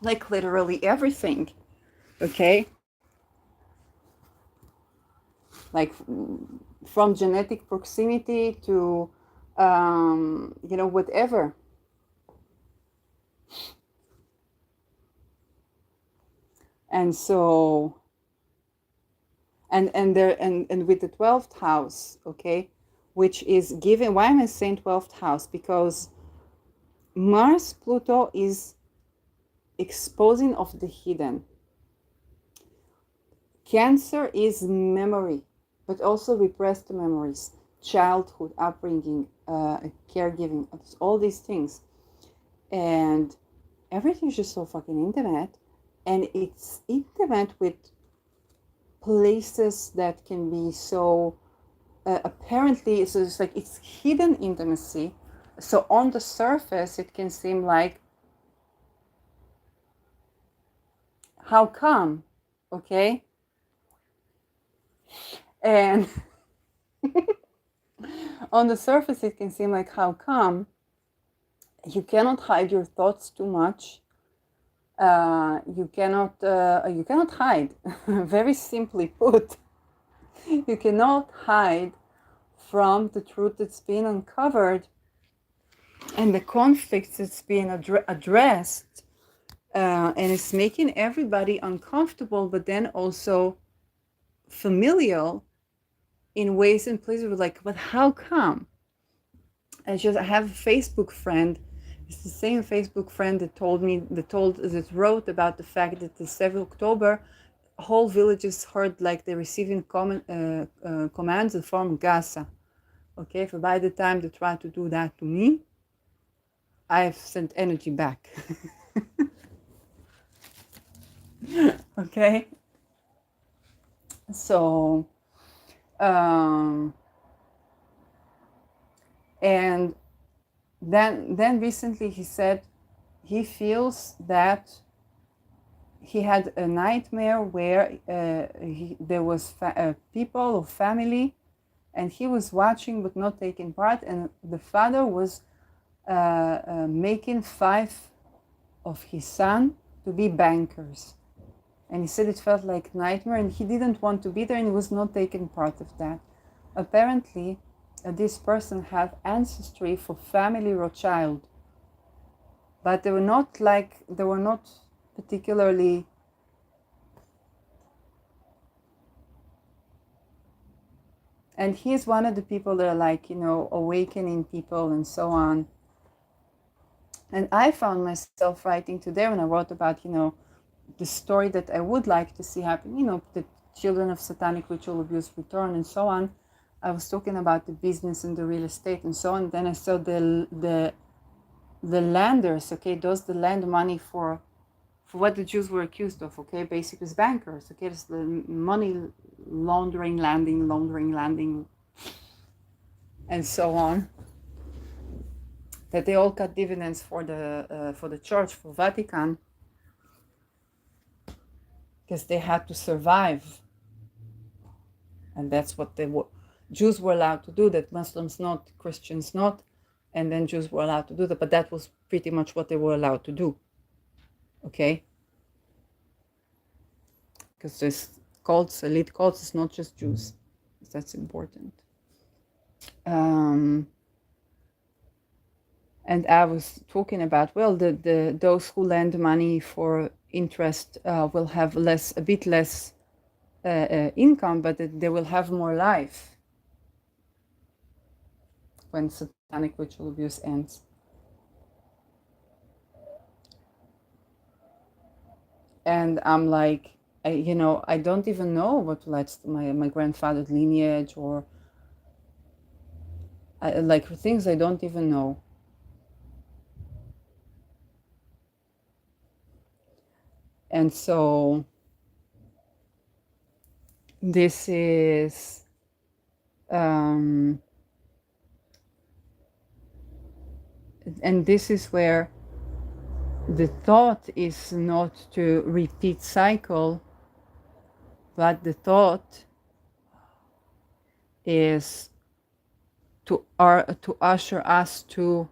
like literally everything. Okay, like from genetic proximity to whatever. And so and with the 12th house, okay, which is given, why am I saying 12th house? Because Mars Pluto is exposing of the hidden. Cancer is memory, but also repressed memories, childhood, upbringing, caregiving, all these things. And everything's just so fucking intimate. And it's intimate with places that can be so apparently it's like it's hidden intimacy. So on the surface it can seem like, how come? Okay. And on the surface it can seem like, how come? You cannot hide your thoughts too much. You cannot hide. Very simply put, you cannot hide from the truth that's been uncovered and the conflicts that's being addressed, and it's making everybody uncomfortable, but then also familial in ways and places where, like, but how come? I have a Facebook friend. It's the same Facebook friend that wrote about the fact that the 7th of October, whole villages heard like they're receiving commands from Gaza. Okay, so by the time they try to do that to me, I've sent energy back. Okay, so and then recently he said he feels that he had a nightmare where there was people or family, and he was watching but not taking part, and the father was making 5 of his son to be bankers. And he said it felt like nightmare, and he didn't want to be there, and he was not taking part of that. Apparently, this person had ancestry for family Rothschild, but they were not particularly and he's one of the people that are like, awakening people and so on. And I found myself writing today when I wrote about, the story that I would like to see happen, the children of satanic ritual abuse return and so on. I was talking about the business and the real estate and so on. And then I saw the landers, okay, those the land money for what the Jews were accused of, okay, basically as bankers, okay, it's the money laundering, landing, and so on. That they all got dividends for the church, for Vatican, because they had to survive, and that's what Jews were allowed to do. That Muslims not, Christians not, and then Jews were allowed to do that. But that was pretty much what they were allowed to do. Okay, because this cults, elite cults, is not just Jews. That's important. And I was talking about, well, those who lend money for interest will have a bit less income, but they will have more life when satanic ritual abuse ends. And I'm like, I don't even know what relates to my grandfather's lineage, or like things I don't even know. And so this is and this is where the thought is not to repeat cycle, but the thought is to usher us to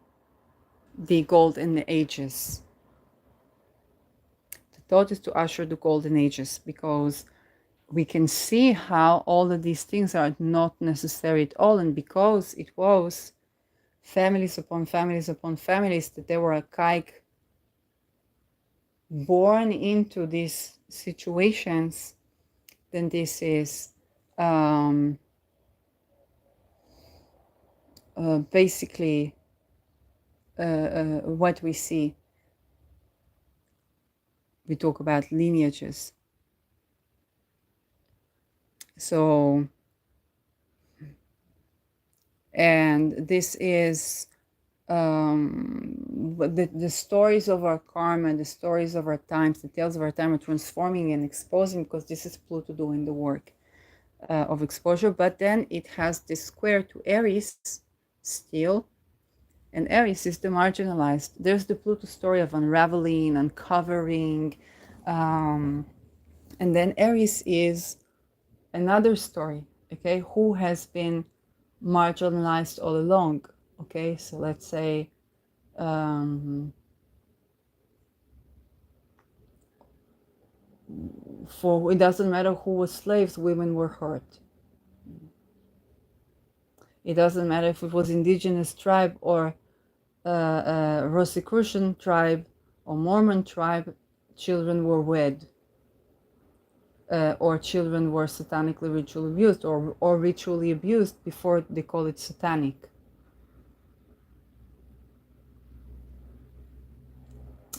the golden ages. The thought is to usher the golden ages, because we can see how all of these things are not necessary at all, and because it was families upon families upon families that they were archaic, born into these situations, then this is basically what we see. We talk about lineages. So, and this is the stories of our karma, the stories of our times, the tales of our time are transforming and exposing, because this is Pluto doing the work. of exposure, but then it has this square to Eris still, and Eris is the marginalized. There's the Pluto story of unraveling, uncovering, and then Eris is another story, okay, who has been marginalized all along, okay? So let's say for it doesn't matter who was slaves, women were hurt. It doesn't matter if it was indigenous tribe or Rosicrucian tribe or Mormon tribe, children were wed, or children were satanically ritually abused, or ritually abused before they call it satanic.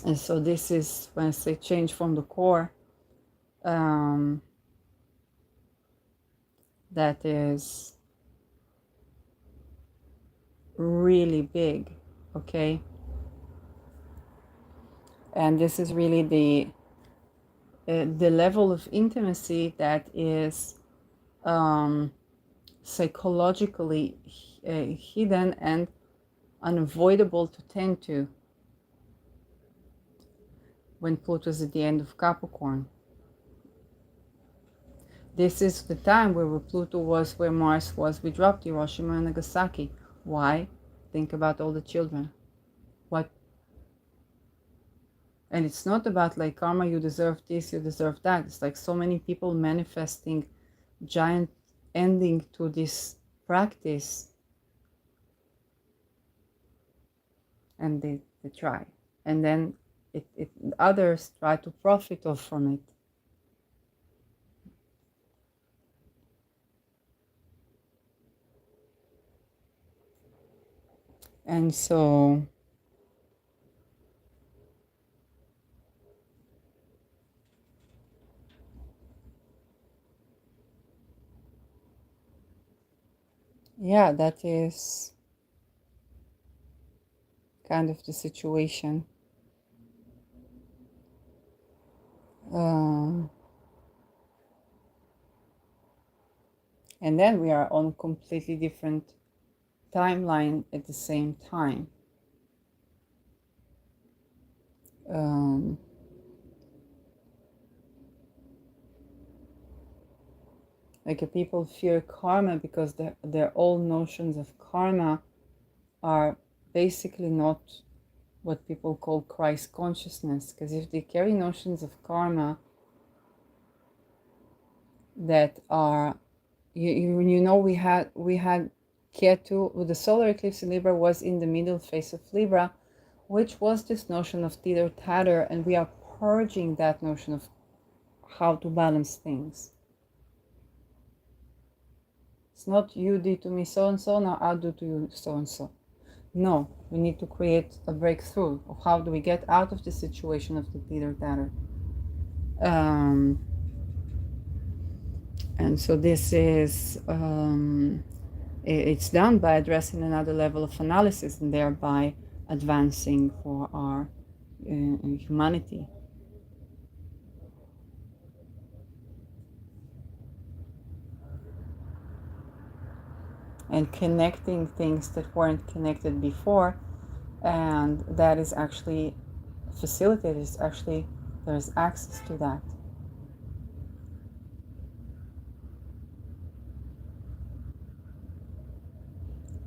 And so this is, when I say change from the core, that is really big, okay? And this is really the level of intimacy that is psychologically hidden and unavoidable to tend to when Pluto is at the end of Capricorn. This is the time where Pluto was, where Mars was. We dropped Hiroshima and Nagasaki. Why? Think about all the children. What? And it's not about like karma, you deserve this, you deserve that. It's like so many people manifesting giant ending to this practice, and they try, and then others try to profit off from it. And so yeah, that is kind of the situation. And then we are on a completely different timeline at the same time. Like people fear karma because their old notions of karma are basically not what people call Christ consciousness. Because if they carry notions of karma that are, you know, we had Ketu, with the solar eclipse in Libra was in the middle phase of Libra, which was this notion of teeter tatter, and we are purging that notion of how to balance things. It's not you did to me so and so, now I'll do to you so and so. No, we need to create a breakthrough of how do we get out of the situation of the teeter tatter. And so this is it's done by addressing another level of analysis and thereby advancing for our humanity. And connecting things that weren't connected before, and that is actually facilitated. It's actually, there's access to that.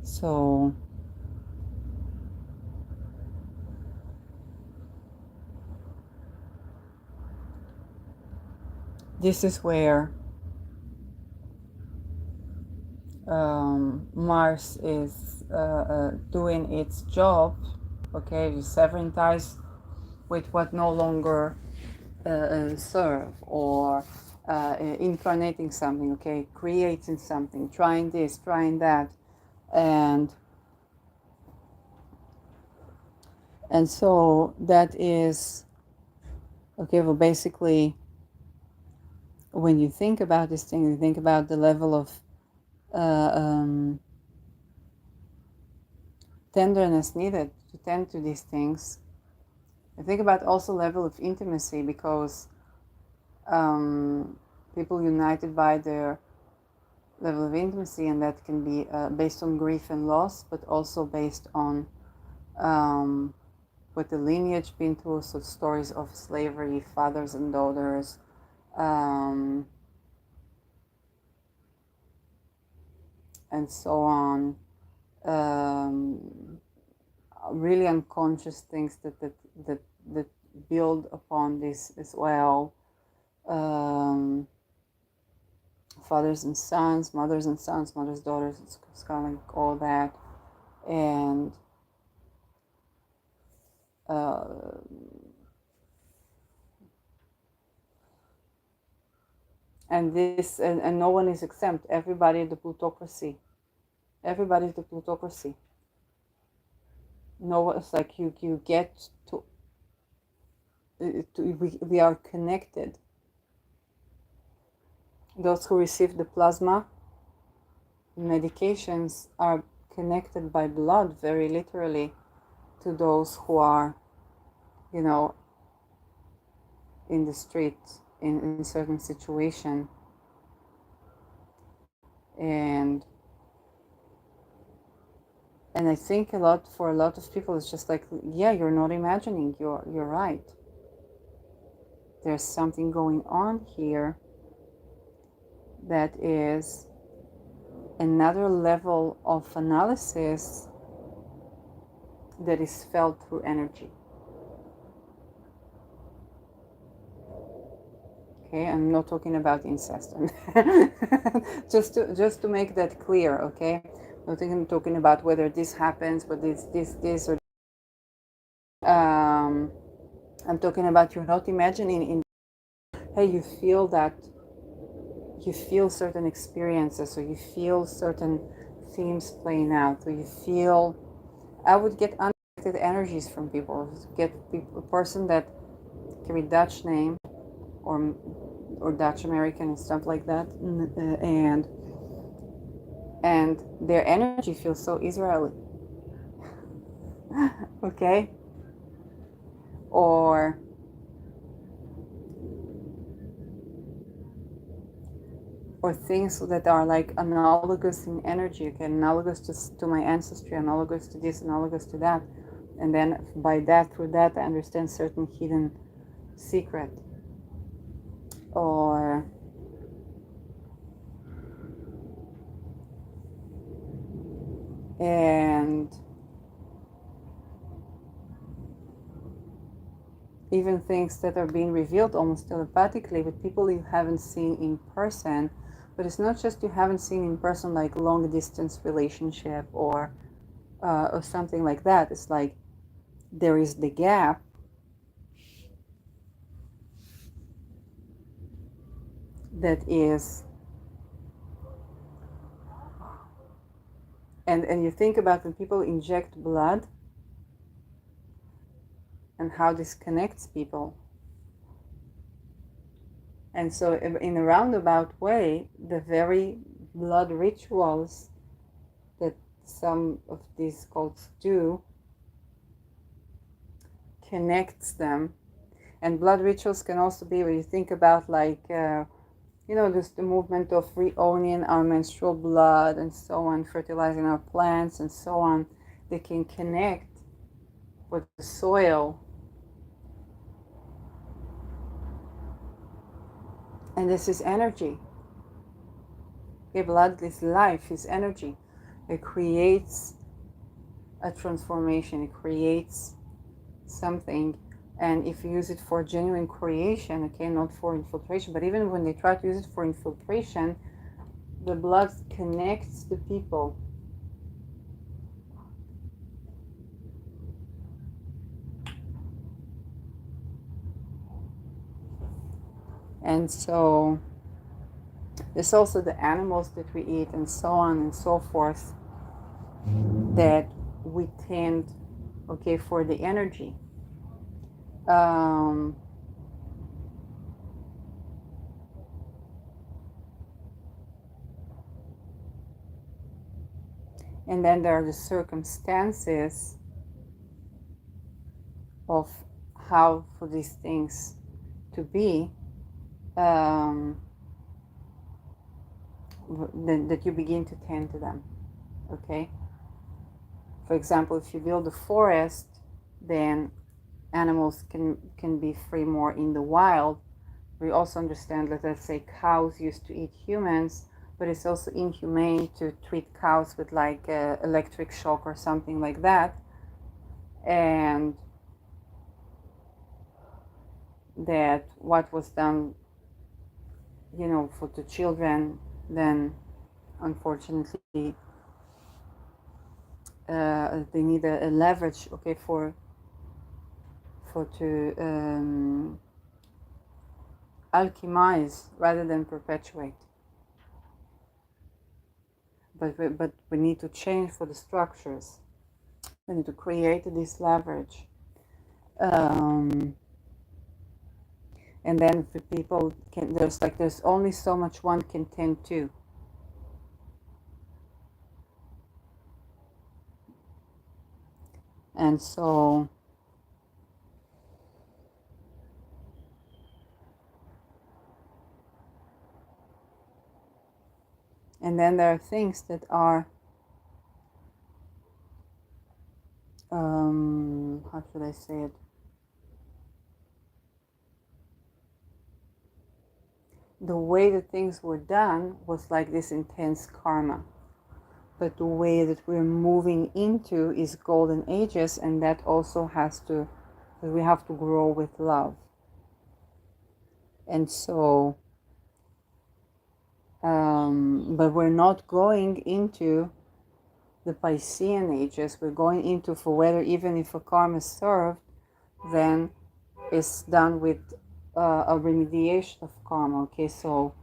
So this is where Mars is doing its job, okay, severing ties with what no longer serve, or incarnating something, okay, creating something, trying this, trying that, and so that is okay. Well, basically, when you think about this thing, you think about the level of tenderness needed to tend to these things. I think about also level of intimacy, because people united by their level of intimacy, and that can be based on grief and loss, but also based on what the lineage been through, so stories of slavery, fathers and daughters, and so on. Really unconscious things that build upon this as well. Fathers and sons, mothers, daughters, it's kind of like all that. And this, and no one is exempt. Everybody is the plutocracy. Everybody's the plutocracy. No, it's like you get to we are connected. Those who receive the plasma medications are connected by blood, very literally, to those who are, you know, in the street in certain situation. And I think for a lot of people it's just like, yeah, you're not imagining, you're right. There's something going on here that is another level of analysis that is felt through energy. Okay, I'm not talking about incest. just to make that clear, okay? I'm not talking about whether this happens, but this or I'm talking about you're not imagining hey, you feel certain experiences, or you feel certain themes playing out, or you feel, I would get unexpected energies from people. Get a person that carry Dutch name or Dutch American and stuff like that, and their energy feels so Israeli. Okay, or things that are like analogous in energy, okay, analogous to my ancestry, analogous to this, analogous to that, and then through that I understand certain hidden secret, or and even things that are being revealed almost telepathically with people you haven't seen in person. But it's not just you haven't seen in person, like long distance relationship or something like that. It's like there is the gap that is, and you think about when people inject blood and how this connects people. And so in a roundabout way, the very blood rituals that some of these cults do connects them. And blood rituals can also be when you think about like, just the movement of reowning our menstrual blood and so on, fertilizing our plants and so on. They can connect with the soil. And this is energy. Okay, blood is life, is energy. It creates a transformation. It creates something. And if you use it for genuine creation, okay, not for infiltration, but even when they try to use it for infiltration, the blood connects the people. And so there's also the animals that we eat and so on and so forth that we tend, okay, for the energy. And then there are the circumstances of how for these things to be. that you begin to tend to them. Okay. For example, if you build a forest, then animals can be free more in the wild. We also understand that, let's say, cows used to eat humans, but it's also inhumane to treat cows with like electric shock or something like that. And that what was done, for the children, then unfortunately they need a leverage, okay, for to alchemize rather than perpetuate. But we need to change for the structures. We need to create this leverage. And then the people there's only so much one can tend to. And so and then there are things that are how should I say it? The way that things were done was like this intense karma. But the way that we're moving into is golden ages, and that also we have to grow with love. And so, but we're not going into the Piscean ages. We're going into, for whether even if a karma is served, then it's done with a remediation of karma. Okay, so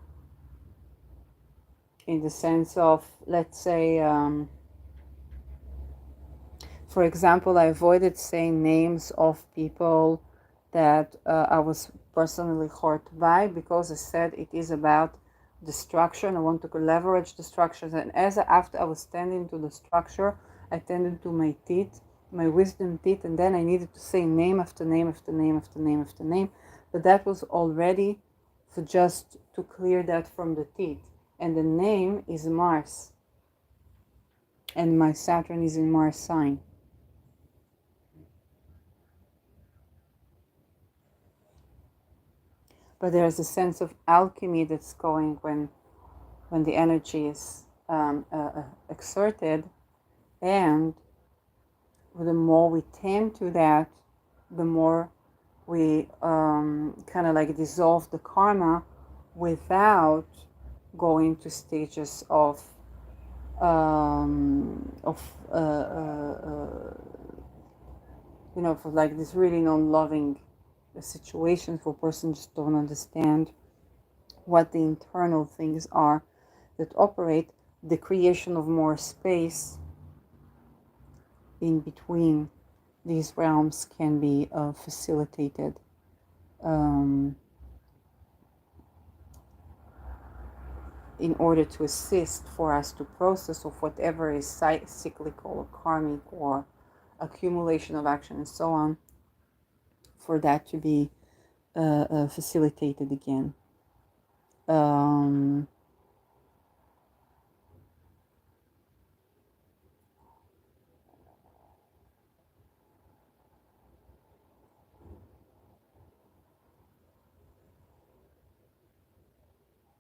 in the sense of, let's say, for example, I avoided saying names of people that I was personally hurt by, because I said it is about the structure and I want to leverage the structures. And after I was tending to the structure, I tended to my teeth, my wisdom teeth, and then I needed to say name after name after name after name after name. But that was already for just to clear that from the teeth. And the name is Mars. And my Saturn is in Mars sign. But there's a sense of alchemy that's going when the energy is exerted, and the more we tend to that, the more we kind of like dissolve the karma without going to stages of for like this really non-loving situations where persons just don't understand what the internal things are that operate. The creation of more space in between these realms can be facilitated in order to assist for us to process of whatever is cyclical or karmic or accumulation of action and so on, for that to be facilitated again.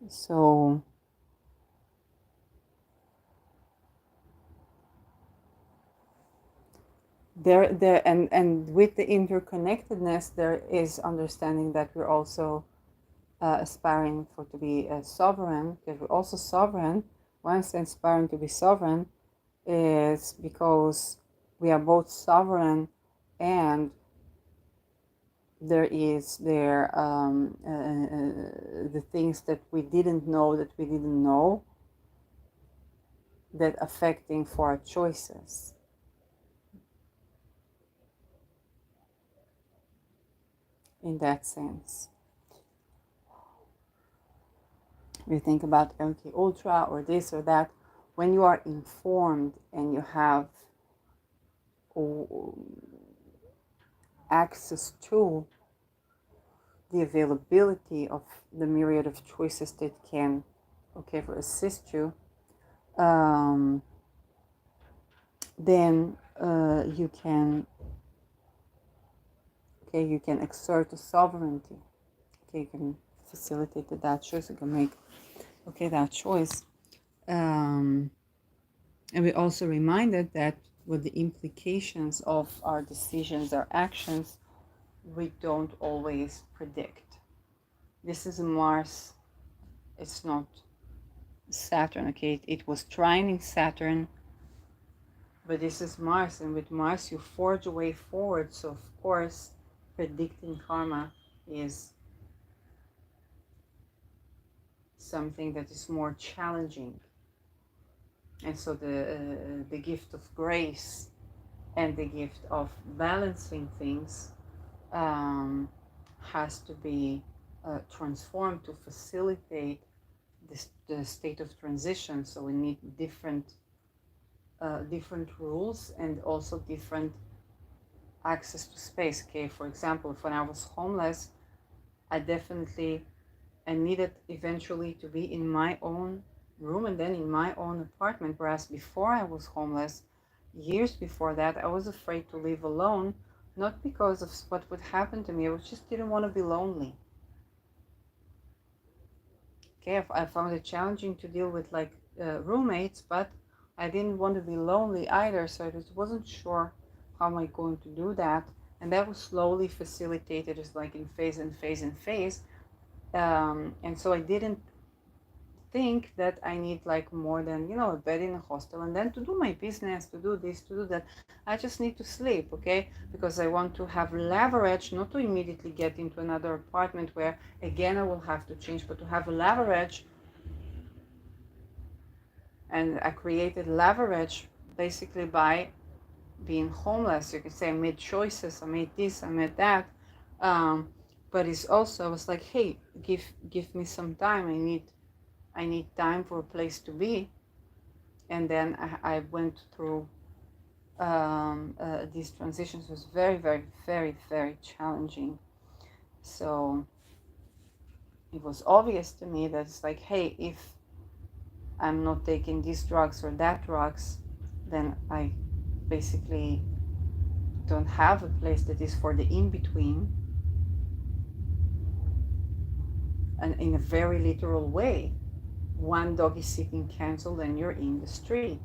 So there and with the interconnectedness, there is understanding that we're also aspiring for to be sovereign, because we're also sovereign. Once aspiring to be sovereign is because we are both sovereign, and there is the things that we didn't know that affecting for our choices. In that sense, you think about MK Ultra or this or that, when you are informed and you have access to the availability of the myriad of choices that can okay, for assist you, then you can, okay, you can exert a sovereignty. Okay, you can facilitate that choice. You can make, okay, that choice. And we also reminded that with the implications of our decisions, our actions, we don't always predict. This is Mars. It's not Saturn. Okay, it was trining Saturn, but this is Mars, and with Mars you forge a way forward. So of course, predicting karma is something that is more challenging. And so the gift of grace and the gift of balancing things has to be transformed to facilitate the state of transition. So we need different rules and also different access to space. Okay, for example, when I was homeless, I needed eventually to be in my own room and then in my own apartment, whereas before I was homeless, years before that, I was afraid to live alone, not because of what would happen to me, I just didn't want to be lonely. Okay, I found it challenging to deal with like roommates, but I didn't want to be lonely either, so I just wasn't sure how am I going to do that, and that was slowly facilitated, just like in phase and phase and phase. And so I didn't think that I need like more than, you know, a bed in a hostel and then to do my business, to do this, to do that. I just need to sleep, okay? Because I want to have leverage, not to immediately get into another apartment where again I will have to change, but to have a leverage. And I created leverage basically by being homeless. You could say I made choices, I made this, I made that. But it's also, I was like, hey, give me some time. I need time for a place to be. And then I went through these transitions. It was very, very, very, very challenging. So it was obvious to me that it's like, hey, if I'm not taking these drugs or that drugs, then I basically don't have a place that is for the in-between. And in a very literal way, one dog is sitting canceled and you're in the street.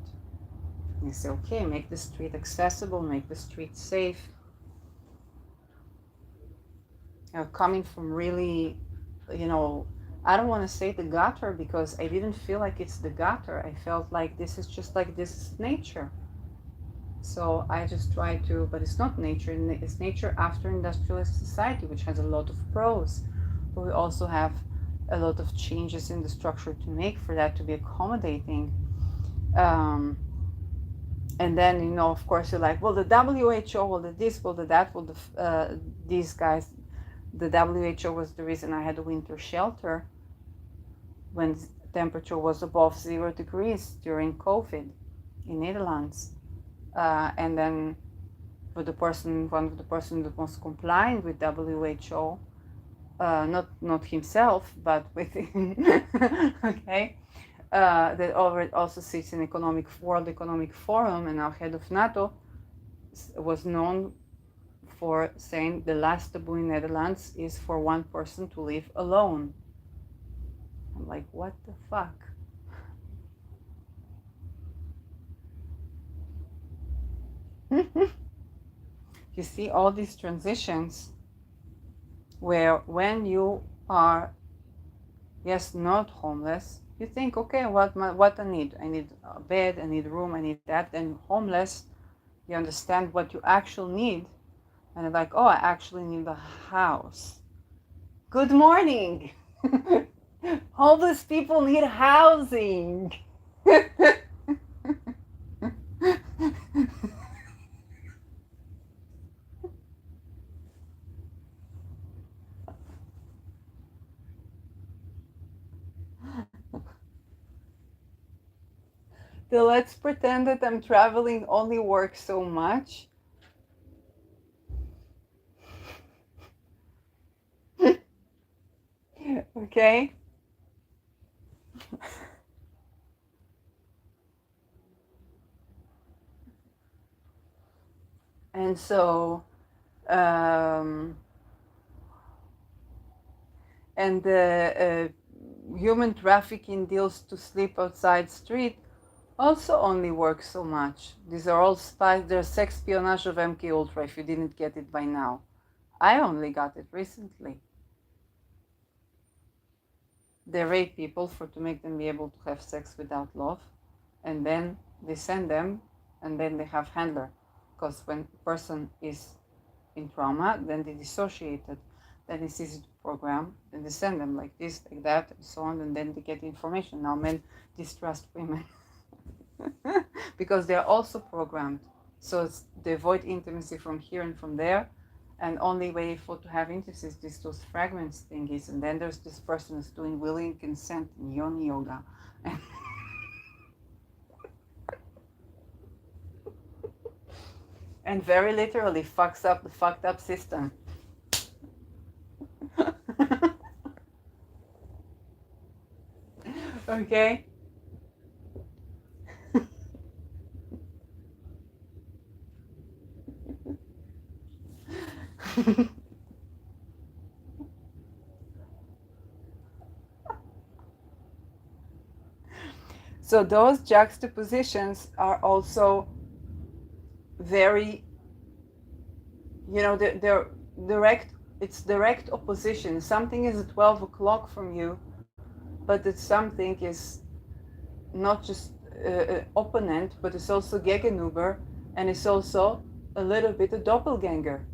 And you say, okay, make the street accessible, make the street safe. Coming from really, you know, I don't want to say the gutter because I didn't feel like it's the gutter. I felt like this is just like this is nature. So I just try to, but it's not nature. It's nature after industrialized society, which has a lot of pros. But we also have a lot of changes in the structure to make for that to be accommodating. And then, you know, of course, you're like, well, the WHO, well, the this, well, the that, well, these guys, the WHO was the reason I had a winter shelter when temperature was above 0 degrees during COVID in Netherlands. And then for one of the person that was compliant with WHO, not himself, but with okay, that also sits in World Economic Forum and now head of NATO, was known for saying the last taboo in Netherlands is for one person to live alone. I'm like, what the fuck? You see all these transitions where when you are, yes, not homeless, you think, okay, what I need? I need a bed, I need a room, I need that. Then homeless, you understand what you actually need. And you're like, oh, I actually need a house. Good morning. Homeless people need housing. So let's pretend that I'm traveling only works so much. Okay? And so and the human trafficking deals to sleep outside street also only works so much. These are all spies. There's sex espionage of MK Ultra if you didn't get it by now. I only got it recently. They rape people to make them be able to have sex without love, and then they send them, and then they have handler, because when a person is in trauma, then they dissociate it. Then it's easy to program, and they send them like this, like that, and so on, and then they get information. Now men distrust women because they are also programmed. So they avoid intimacy from here and from there, and only way for to have intimacy is just those fragments thingies. And then there's this person who's doing willing consent in yoni yoga. And very literally fucks up the fucked up system. Okay? So those juxtapositions are also very, they're direct. It's direct opposition. Something is at 12 o'clock from you, but that something is not just opponent, but it's also Gegenüber, and it's also a little bit a doppelganger.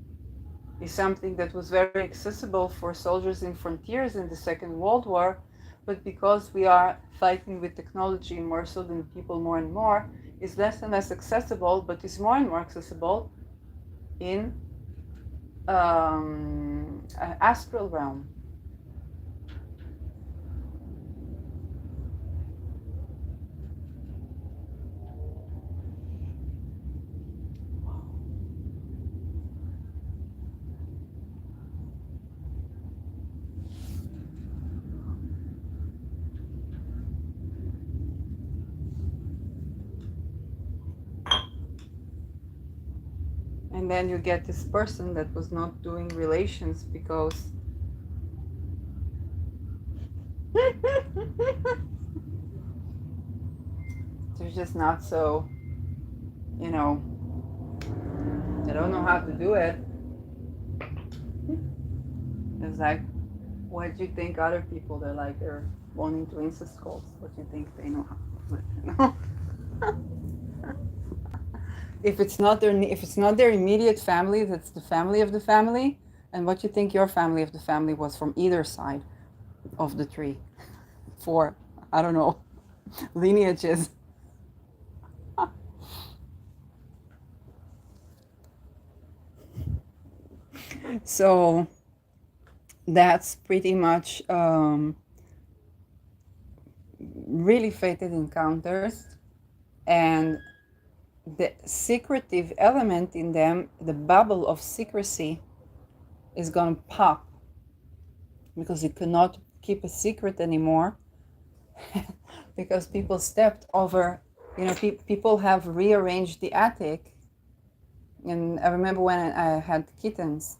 Is something that was very accessible for soldiers in frontiers in the Second World War, but because we are fighting with technology and more so than people more and more, is less and less accessible, but is more and more accessible in astral realm. And then you get this person that was not doing relations because they're just not so, they don't know how to do it. It's like, what do you think other people, they're wanting to incest cults? What do you think they know how to do it? If it's not their immediate family, that's the family of the family. And what you think your family of the family was from either side of the tree for, I don't know, lineages. So that's pretty much really fated encounters, and the secretive element in them, the bubble of secrecy, is going to pop because you cannot keep a secret anymore because people stepped over, people have rearranged the attic. And I remember when I had kittens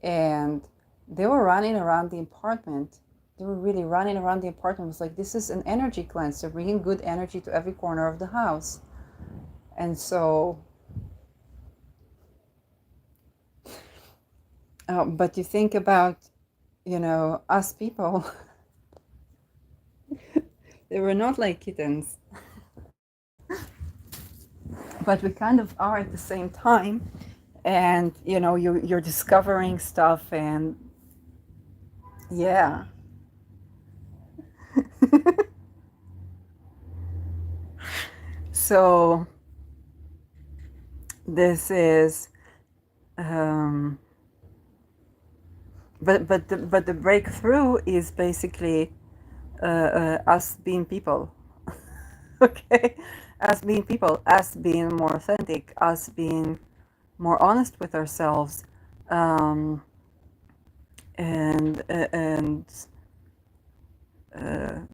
and they were running around the apartment. They were really running around the apartment. It was like, this is an energy cleanse. They're bringing good energy to every corner of the house. And so, but you think about, us people, they were not like kittens. But we kind of are at the same time. And, you're discovering stuff, and yeah. So this is, but the breakthrough is basically us being people. Okay, us being people, us being more authentic, us being more honest with ourselves, and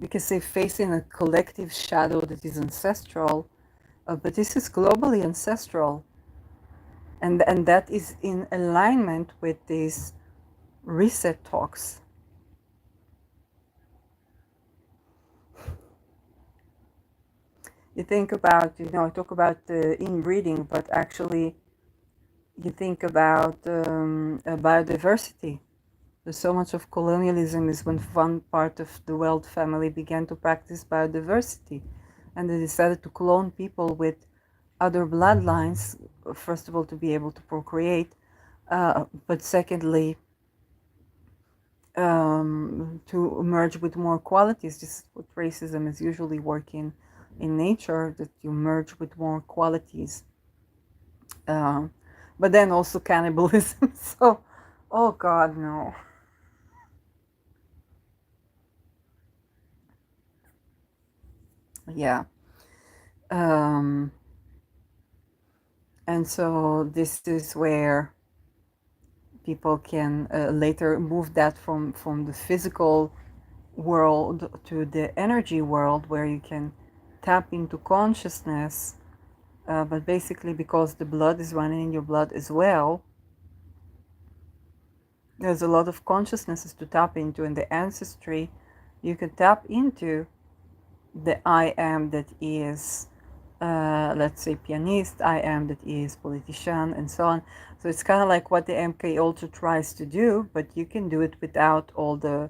we can say facing a collective shadow that is ancestral, but this is globally ancestral. and that is in alignment with these reset talks. You think about, I talk about inbreeding, but actually you think about biodiversity. There's so much of colonialism is when one part of the world family began to practice biodiversity, and they decided to clone people with other bloodlines, first of all, to be able to procreate, but secondly, to merge with more qualities. This is what racism is usually working in nature, that you merge with more qualities. Um, but then also cannibalism. So, oh God, no. Yeah. Um, and so this is where people can later move that from the physical world to the energy world, where you can tap into consciousness, but basically because the blood is running in your blood as well, there's a lot of consciousnesses to tap into. In the ancestry, you can tap into the I am that is, let's say, pianist, I am that is politician, and so on. So it's kind of like what the MK Ultra tries to do, but you can do it without all the,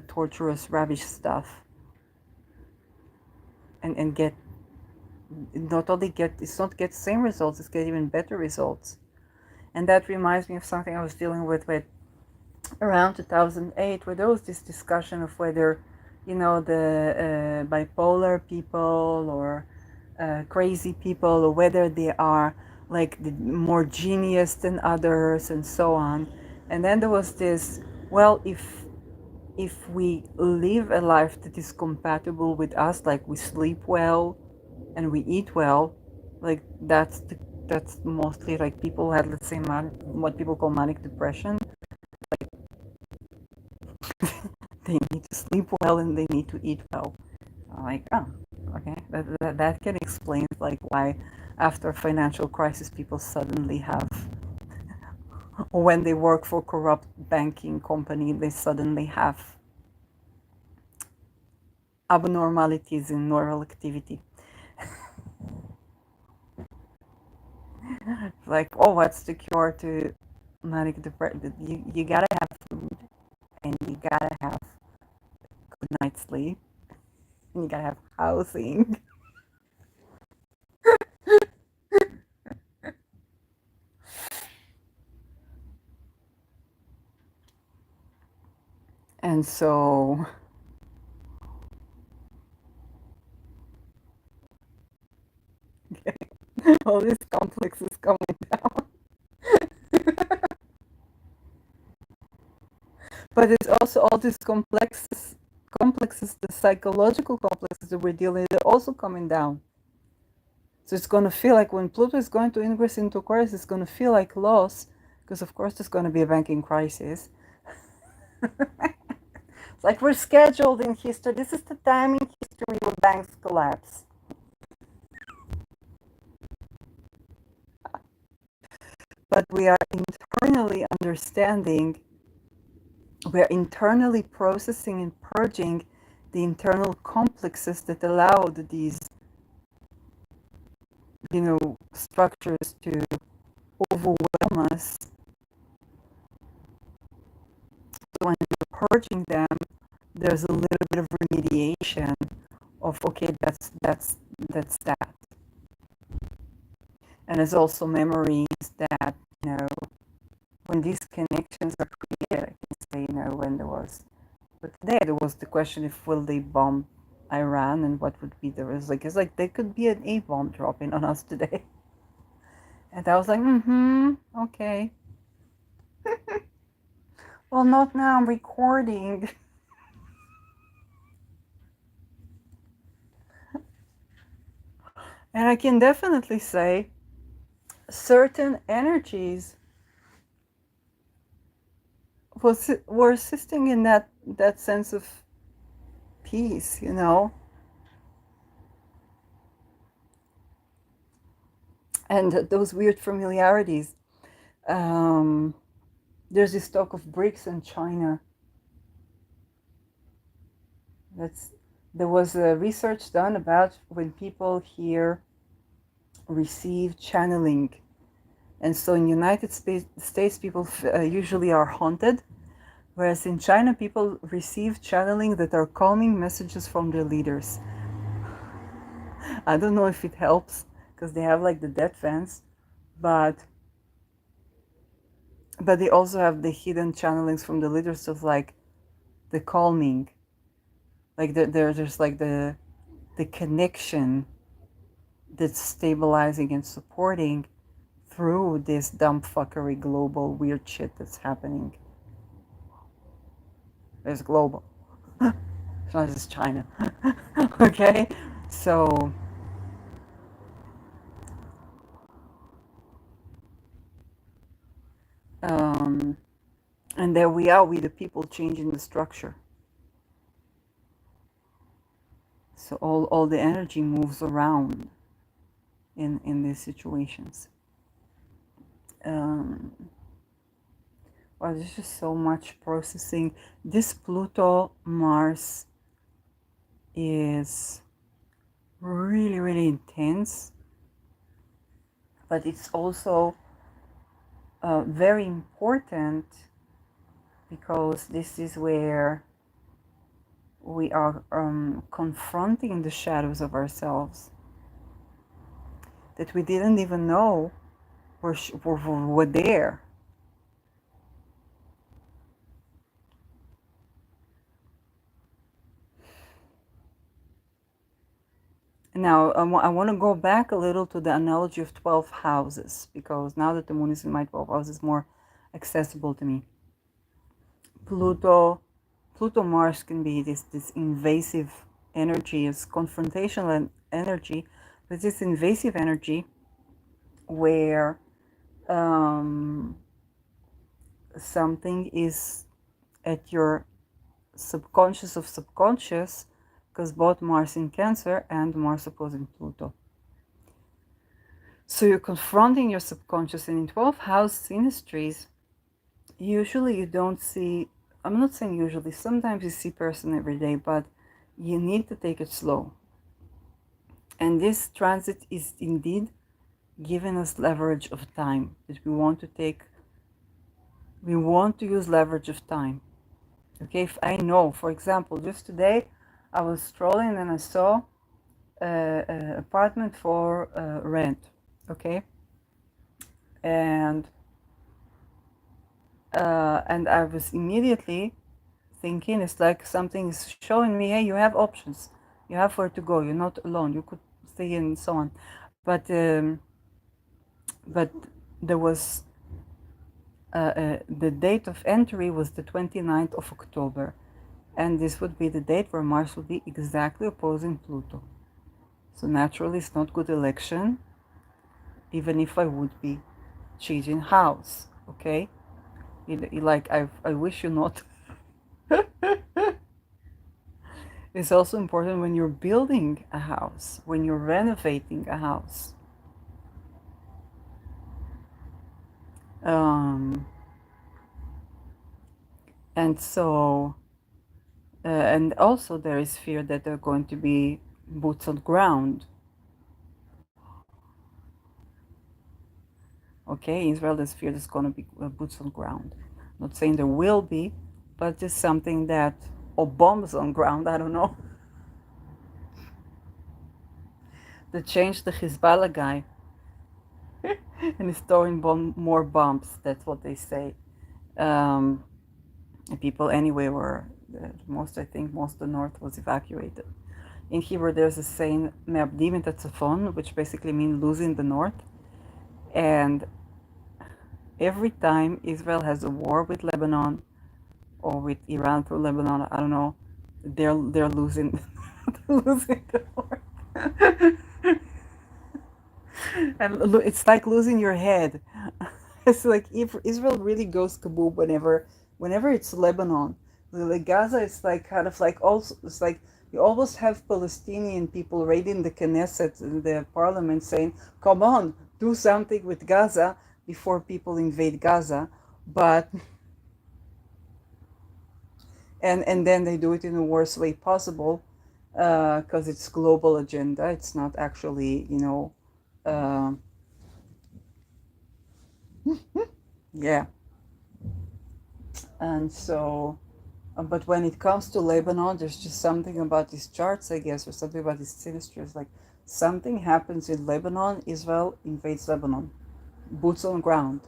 torturous, rubbish stuff, and get, not only get, it's not get the same results, it's get even better results. And that reminds me of something I was dealing with around 2008, where there was this discussion of whether, the bipolar people or crazy people, or whether they are like the more genius than others, and so on. And then there was this, well, if we live a life that is compatible with us, like we sleep well and we eat well, like that's mostly like people who had, let's say, what people call manic depression. They need to sleep well and they need to eat well. I'm like, oh, okay, that can explain like why after a financial crisis people suddenly have, or when they work for corrupt banking company, they suddenly have abnormalities in neural activity. Like, oh, what's the cure to manic depression? You gotta have food, and you gotta have good night's sleep, and you gotta have housing. And so, all this complex is coming down. But it's also all these complexes, the psychological complexes that we're dealing with, are also coming down. So it's going to feel like when Pluto is going to ingress into Aquarius, it's going to feel like loss, because of course there's going to be a banking crisis. It's like we're scheduled in history. This is the time in history where banks collapse. But we are internally understanding, we're internally processing and purging the internal complexes that allowed these, structures to overwhelm us. So when we're purging them, there's a little bit of remediation of, okay, that's that. And there's also memories that, when these connections are created, I can say, when there was, but today there was the question, if will they bomb Iran, and what would be the risk? Like, it's like there could be an A-bomb dropping on us today. And I was like, okay. Well, not now, I'm recording. And I can definitely say certain energies were assisting in that sense of peace, And those weird familiarities. Um, there's this talk of BRICS and China. That's There was a research done about when people here receive channeling, and so in United States people usually are haunted, whereas in China people receive channeling that are calming messages from their leaders. I don't know if it helps because they have like the dead fans, but they also have the hidden channelings from the leaders of like the calming, like there's like the connection that's stabilizing and supporting through this dumb fuckery global weird shit that's happening. It's global. It's not just China. Okay? So and there we are, we the people changing the structure. So all the energy moves around in these situations. Well, there's just so much processing. This Pluto Mars is really, really intense, but it's also very important because this is where we are confronting the shadows of ourselves that we didn't even know were there. Now, I want to go back a little to the analogy of 12 houses, because now that the moon is in my 12 house, it's more accessible to me. Pluto Mars can be this invasive energy, it's confrontational energy, but this invasive energy where something is at your subconscious of subconscious, because both Mars in Cancer and Mars opposing Pluto. So you're confronting your subconscious, and in 12 house synastries, usually you don't see, I'm not saying usually, sometimes you see person every day, but you need to take it slow. And this transit is indeed giving us leverage of time that we want to use leverage of time. Okay, if I know, for example, just today I was strolling and I saw an apartment for rent, okay, and I was immediately thinking, it's like something is showing me, hey, you have options, you have where to go, you're not alone, you could stay and so on, but there was the date of entry was the 29th of October, and this would be the date where Mars would be exactly opposing Pluto. So naturally, it's not good election, even if I would be changing house, okay? Like, I wish you not. It's also important when you're building a house, when you're renovating a house. And so, and also there is fear that there are going to be boots on ground. Okay, Israel, there's fear there's going to be boots on ground. Not saying there will be, but just something that, or bombs on ground, I don't know. They changed the Hezbollah guy and he's throwing more bombs. That's what they say. And people anyway were, I think most of the north was evacuated. In Hebrew, there's a saying, me'abdim et hatzafon, which basically means losing the north. And every time Israel has a war with Lebanon or with Iran through Lebanon, I don't know, they're losing, they're losing the north. And it's like losing your head. It's like if Israel really goes kaboom whenever it's Lebanon. Like Gaza, it's like kind of like also, it's like you almost have Palestinian people raiding the Knesset, the parliament, saying, "Come on, do something with Gaza before people invade Gaza, but and then they do it in the worst way possible, because it's global agenda. It's not actually, uh, yeah. And so, but when it comes to Lebanon, there's just something about these charts, I guess, or something about these synastries. Like something happens in Lebanon, Israel invades Lebanon, boots on ground.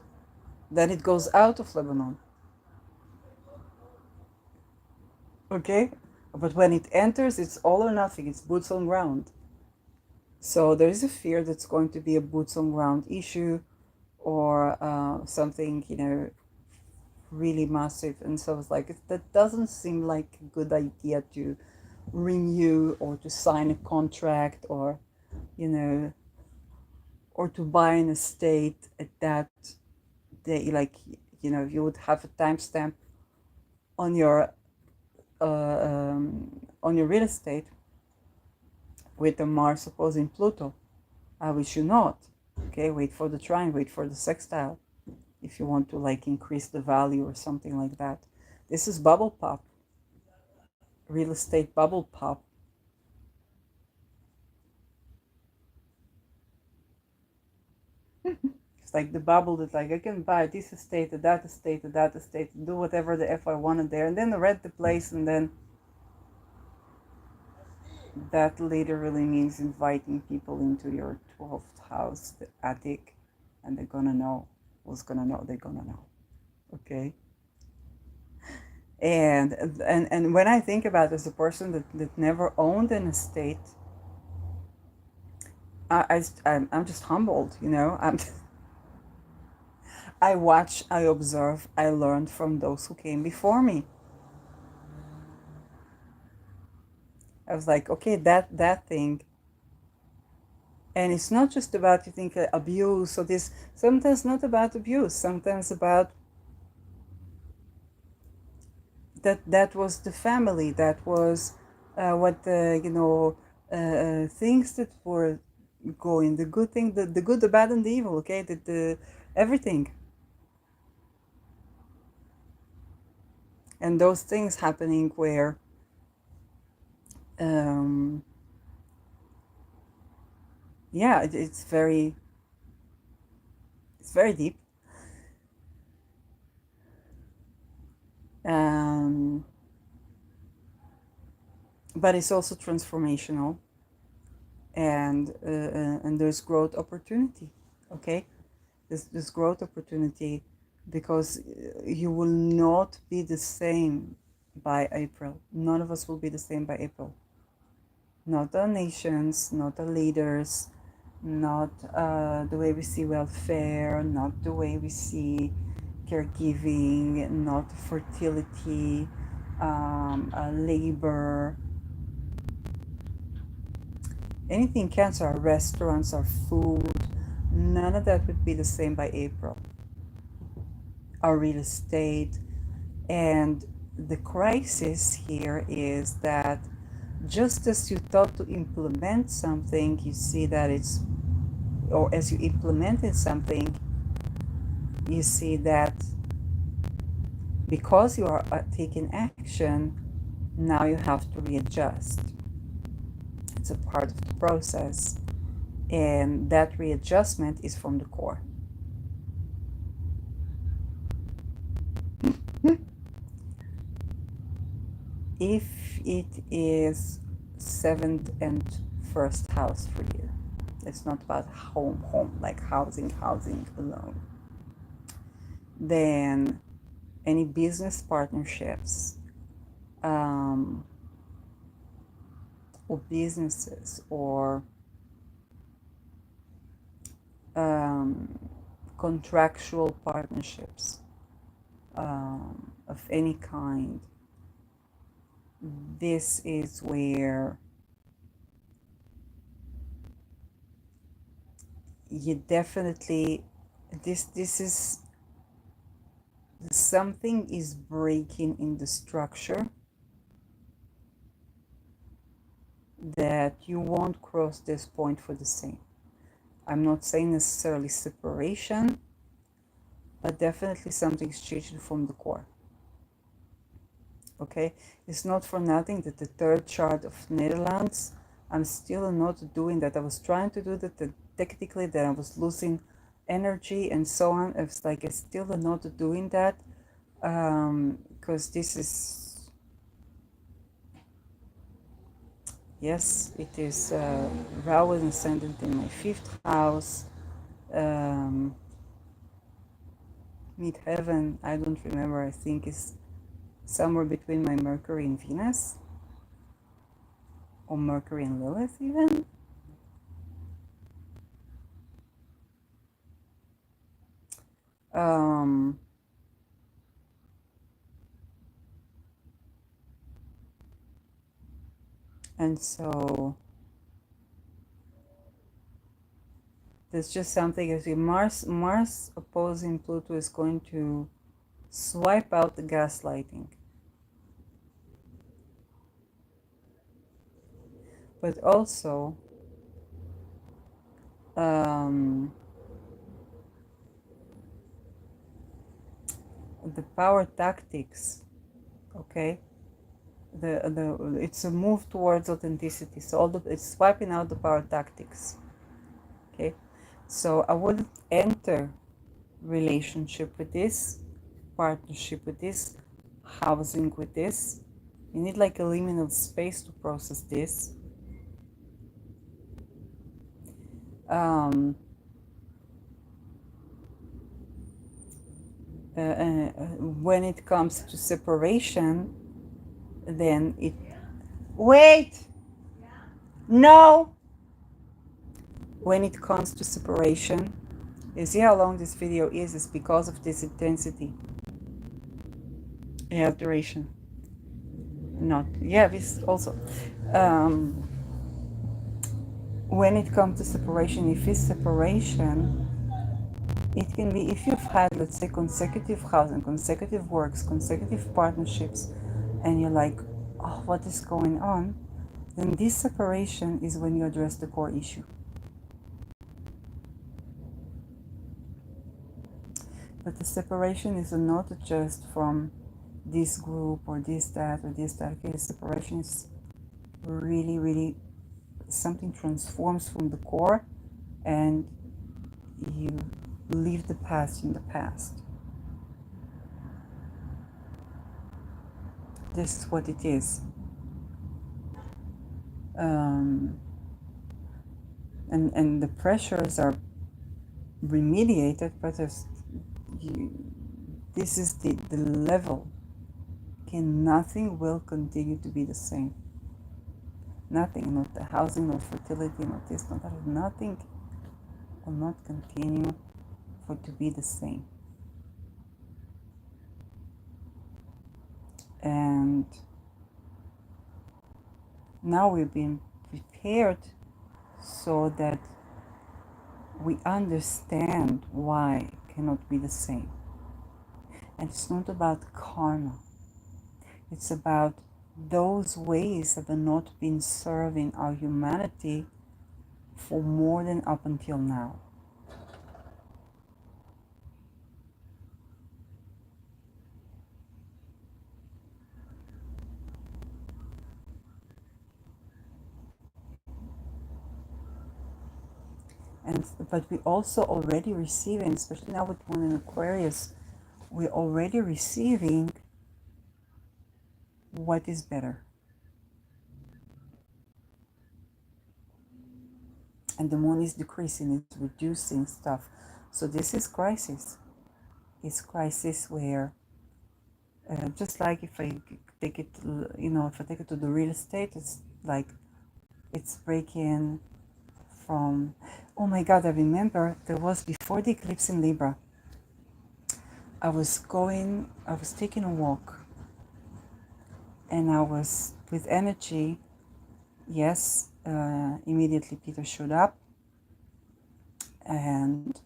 Then it goes out of Lebanon, okay? But when it enters, it's all or nothing. It's boots on ground. So there is a fear that's going to be a boots on ground issue, or something, really massive. And so it's like, that doesn't seem like a good idea to renew or to sign a contract, or, you know, or to buy an estate at that day. Like, you would have a timestamp on your real estate with the Mars opposing Pluto. I wish you not. Okay, wait for the trine, wait for the sextile, if you want to like increase the value or something like that. This is bubble pop, real estate bubble pop. It's like the bubble that, like, I can buy this estate, that estate, that estate, do whatever the F I wanted there, and then rent the place, and then that literally means inviting people into your 12th house, the attic, and they're gonna know. Who's gonna know? They're gonna know. Okay. And when I think about it, as a person that never owned an estate, I'm just humbled, I watch, I observe, I learned from those who came before me. I was like, okay, that thing. And it's not just about, you think, abuse or this. Sometimes not about abuse. Sometimes about that was the family. That was what the things that were going. The good thing, the good, the bad, and the evil. Okay, the everything. And those things happening where um, yeah, it's very deep. um, but it's also transformational, and there's growth opportunity. Okay, this growth opportunity, because you will not be the same by April. None of us will be the same by April. Not our nations, not our leaders, not the way we see welfare, not the way we see caregiving, not fertility, labor, anything cancer, our restaurants, our food, none of that would be the same by April. Our real estate. And the crisis here is that just as you thought to implement something, you see that or as you implemented something, you see that because you are taking action, now you have to readjust. It's a part of the process. And that readjustment is from the core. If it is seventh and first house for you, it's not about home, like housing alone. Then any business partnerships, or businesses, or contractual partnerships of any kind. This is where you definitely, this is, something is breaking in the structure that you won't cross this point for the same. I'm not saying necessarily separation, but definitely something's changing from the core. Okay, it's not for nothing that the third chart of Netherlands, I'm still not doing that. I was trying to do that technically, that I was losing energy and so on. It's like I still am not doing that, because this is, yes, it is Rahu and ascendant in my 5th house, mid-heaven, I don't remember, I think is somewhere between my Mercury and Venus, or Mercury and Lilith even. And so there's just something, as Mars opposing Pluto is going to swipe out the gaslighting. But also, the power tactics, okay? It's a move towards authenticity. So it's swiping out the power tactics, okay? So I wouldn't enter relationship with this, partnership with this, housing with this. You need like a liminal space to process this. When it comes to separation, then it... Wait! No! When it comes to separation, you see how long this video is? It's because of this intensity. Yeah, duration. Not, yeah, this also. When it comes to separation, if it's separation, it can be if you've had, let's say, consecutive housing, consecutive works, consecutive partnerships, and you're like, oh, what is going on? Then this separation is when you address the core issue. But the separation is not just from this group or this, that, or this, that. Okay, separation is really, really something transforms from the core, and you leave the past in the past. This is what it is. And the pressures are remediated, but this is the level. Okay, nothing will continue to be the same. Nothing, not the housing, not fertility, not this, not that. Nothing will not continue for to be the same. And now we've been prepared so that we understand why it cannot be the same. And it's not about karma. It's about those ways that have not been serving our humanity for more than up until now. But we also already receiving, especially now with Moon in Aquarius, we're already receiving what is better. And the Moon is decreasing, it's reducing stuff. So this is crisis. It's crisis where, just like if I take it, if I take it to the real estate, it's like it's breaking from, oh my God, I remember there was, before the eclipse in Libra, I was taking a walk, and I was with energy. Yes, immediately Peter showed up, and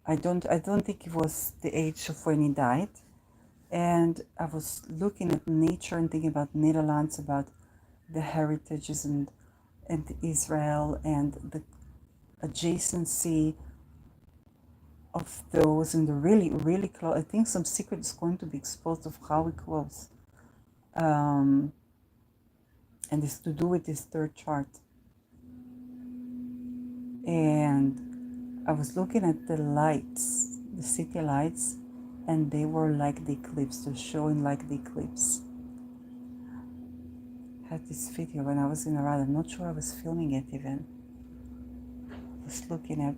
I don't think it was the age of when he died. And I was looking at nature and thinking about Netherlands, about the heritages and Israel, and adjacency of those in the really, really close. I think some secret is going to be exposed of how we close. And it's to do with this third chart. And I was looking at the lights, the city lights, and they were like the eclipse. They're showing like the eclipse. I had this video when I was in Iran. I'm not sure I was filming it even. I was looking at,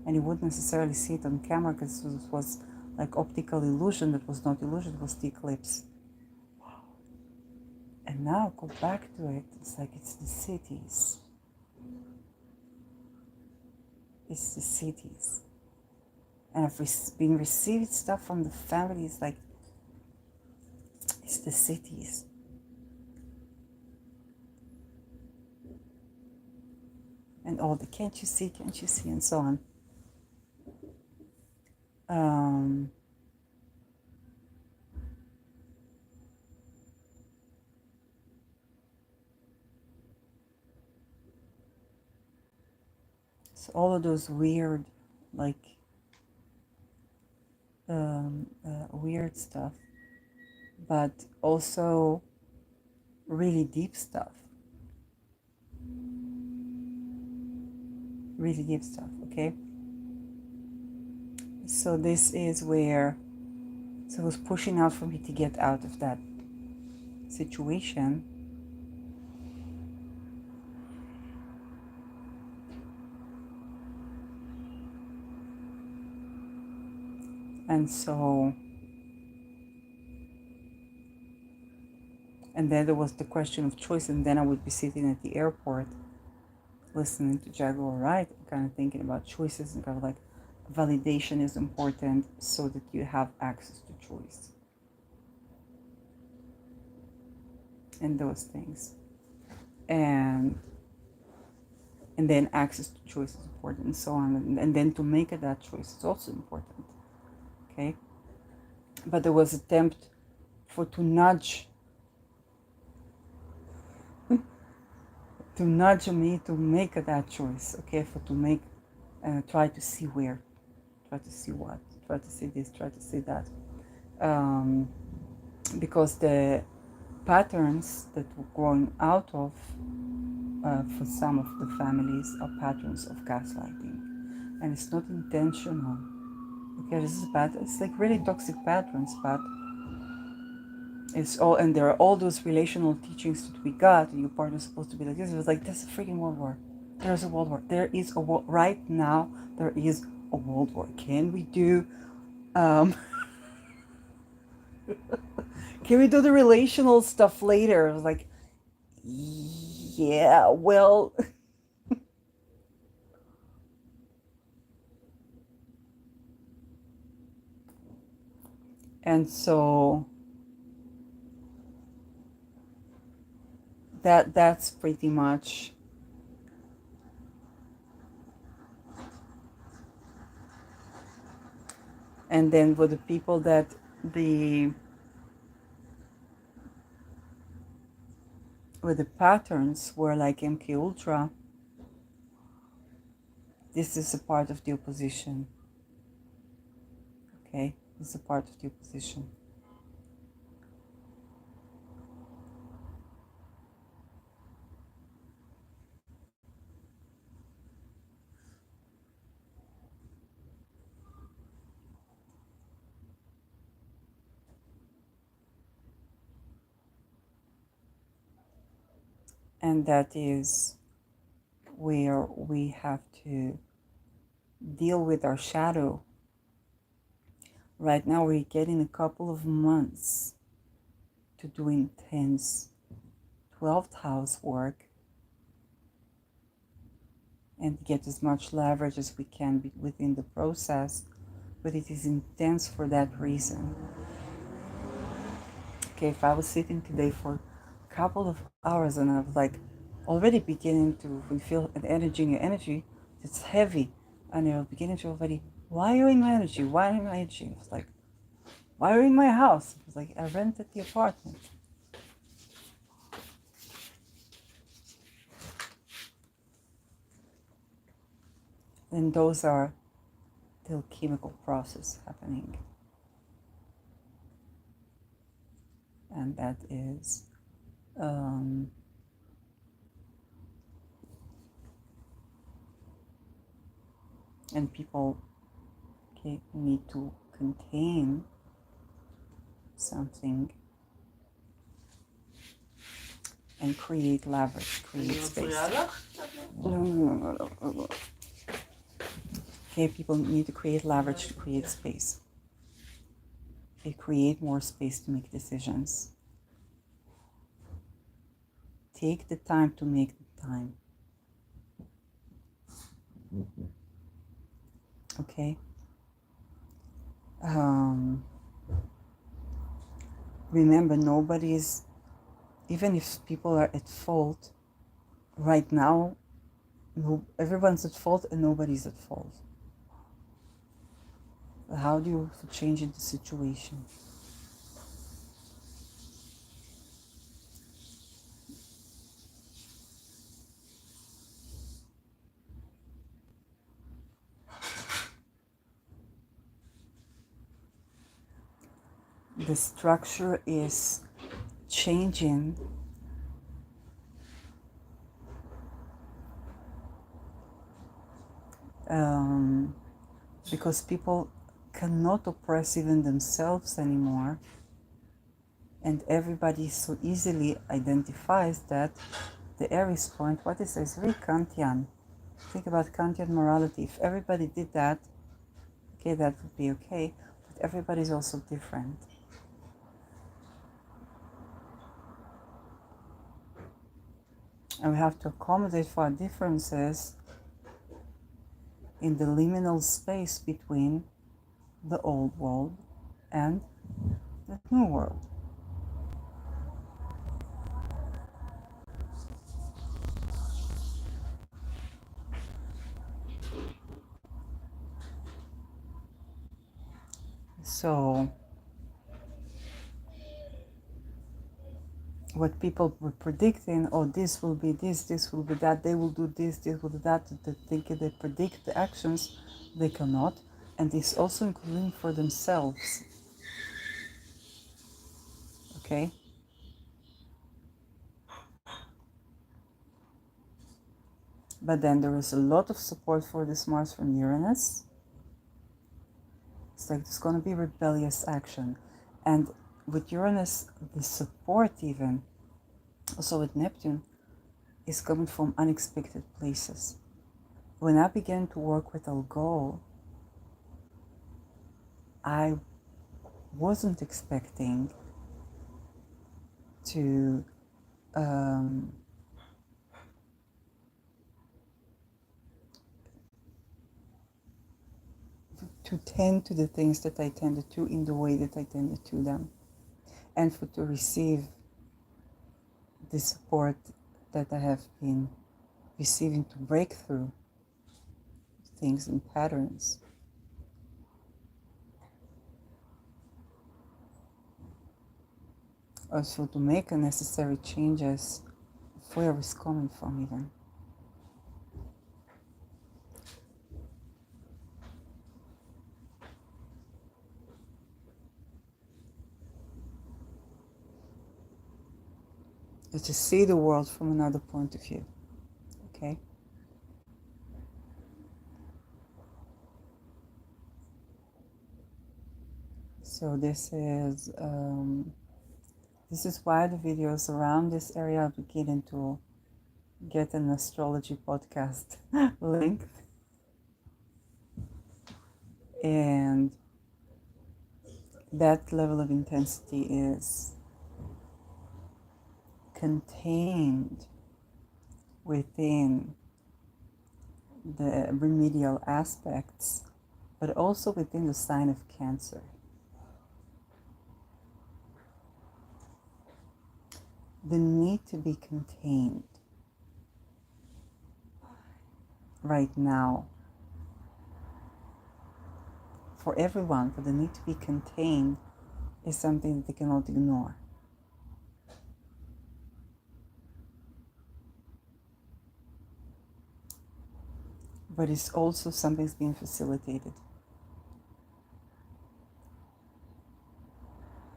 and you wouldn't necessarily see it on camera because it was like optical illusion. That was not illusion, it was the eclipse. And now go back to it. It's like it's the cities. It's the cities. And I've been receiving stuff from the families like it's the cities. And all the can't you see, and so on. So all of those weird, like, weird stuff, but also really deep stuff. Really deep stuff, okay? So this is where, so it was pushing out for me to get out of that situation. And so, and then there was the question of choice, and then I would be sitting at the airport listening to Jaguar Wright, kind of thinking about choices and kind of like validation is important so that you have access to choice. And those things. And then access to choice is important and so on. And then to make that choice is also important. Okay? But there was attempt to nudge me to make that choice, okay, to make, try to see where, try to see what, try to see this, try to see that, because the patterns that we're growing out of for some of the families are patterns of gaslighting, and it's not intentional. Okay, this is bad. It's like really toxic patterns, but it's all, and there are all those relational teachings that we got. Your partner's supposed to be like this. It was like, that's a freaking world war. There's a world war. There is a world right now. There is a world war. Can we do? Can we do the relational stuff later? I was like, yeah, well. And so that's pretty much and then with the people that with the patterns were like MK Ultra, this is a part of the opposition. Okay, this is a part of the opposition. And that is where we have to deal with our shadow. Right now we're getting a couple of months to do intense 12th house work and get as much leverage as we can within the process, but it is intense for that reason. Okay, if I was sitting today for a couple of hours and I was like already beginning to feel an energy in your energy, it's heavy, and you're beginning to already, why are you in my energy? Why are you in my energy? It's like, why are you in my house? It's like, I rented the apartment. And those are the chemical process happening. And that is and people need to contain something and create leverage, create space. No. Okay, people need to create leverage to create space. They create more space to make decisions. Take the time to make the time. Okay? Remember, nobody's, even if people are at fault, right now, everyone's at fault and nobody's at fault. How do you change the situation? The structure is changing because people cannot oppress even themselves anymore, and everybody so easily identifies that the eris point, what is this? Very Kantian. Think about Kantian morality. If everybody did that, okay, that would be okay, but everybody's also different. And we have to accommodate for our differences in the liminal space between the old world and the new world. So what people were predicting, oh, this will be this will be that, they will do this will do that, they think they predict the actions, they cannot. And it's also including for themselves. Okay? But then there is a lot of support for this Mars from Uranus. It's like there's going to be rebellious action. And with Uranus, the support even, also with Neptune, is coming from unexpected places. When I began to work with Algol, I wasn't expecting to tend to the things that I tended to in the way that I tended to them, and to receive the support that I have been receiving to break through things and patterns. Also to make necessary changes where it's coming from even. Is to see the world from another point of view. Okay? So this is why the videos around this area are beginning to get an astrology podcast length. And that level of intensity is contained within the remedial aspects, but also within the sign of Cancer. The need to be contained right now for everyone, for the need to be contained is something that they cannot ignore. but it's also something's being facilitated.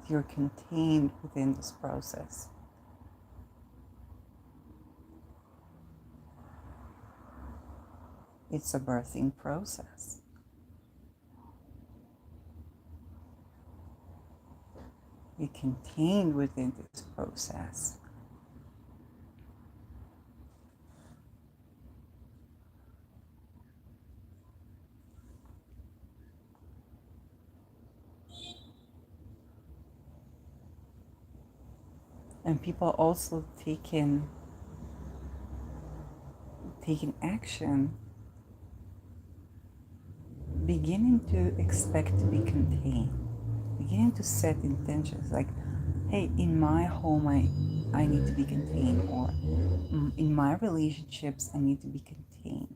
You're contained within this process. It's a birthing process. You're contained within this process. And people also taking action, beginning to expect to be contained, beginning to set intentions like, hey, in my home I need to be contained, or in my relationships I need to be contained.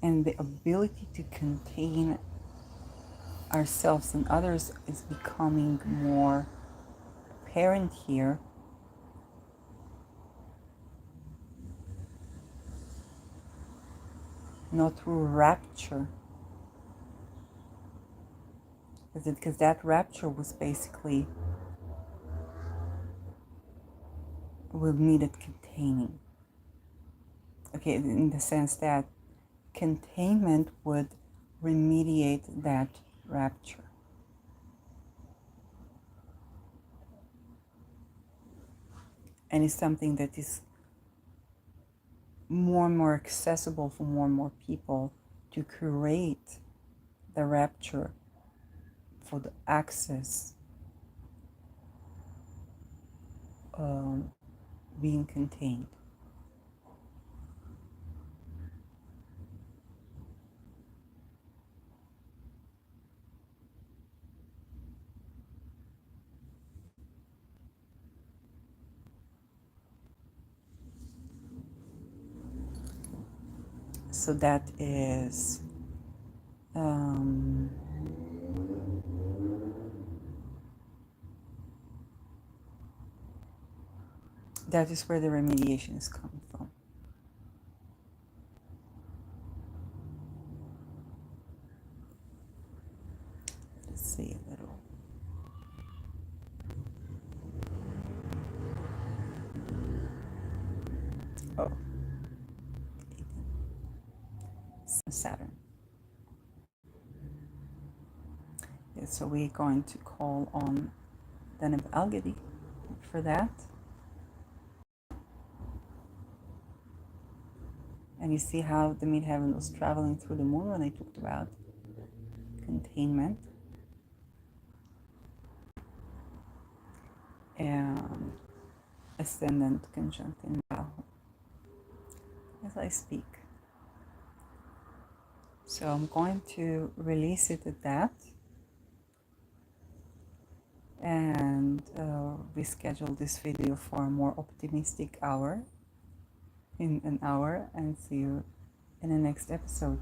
And the ability to contain ourselves and others is becoming more apparent here. Not through rapture, because that rapture was basically, we needed containing. Okay, in the sense that containment would remediate that rapture. And it's something that is more and more accessible for more and more people to create the rapture for the access being contained. So that is that is where the remediation is coming from. Let's see a little. Oh, Saturn. Yeah, so we're going to call on Deneb Algedi for that. And you see how the midheaven was traveling through the moon when I talked about containment. And ascendant conjunct in Rahu as I speak. So I'm going to release it at that and reschedule this video for a more optimistic hour in an hour, and see you in the next episode.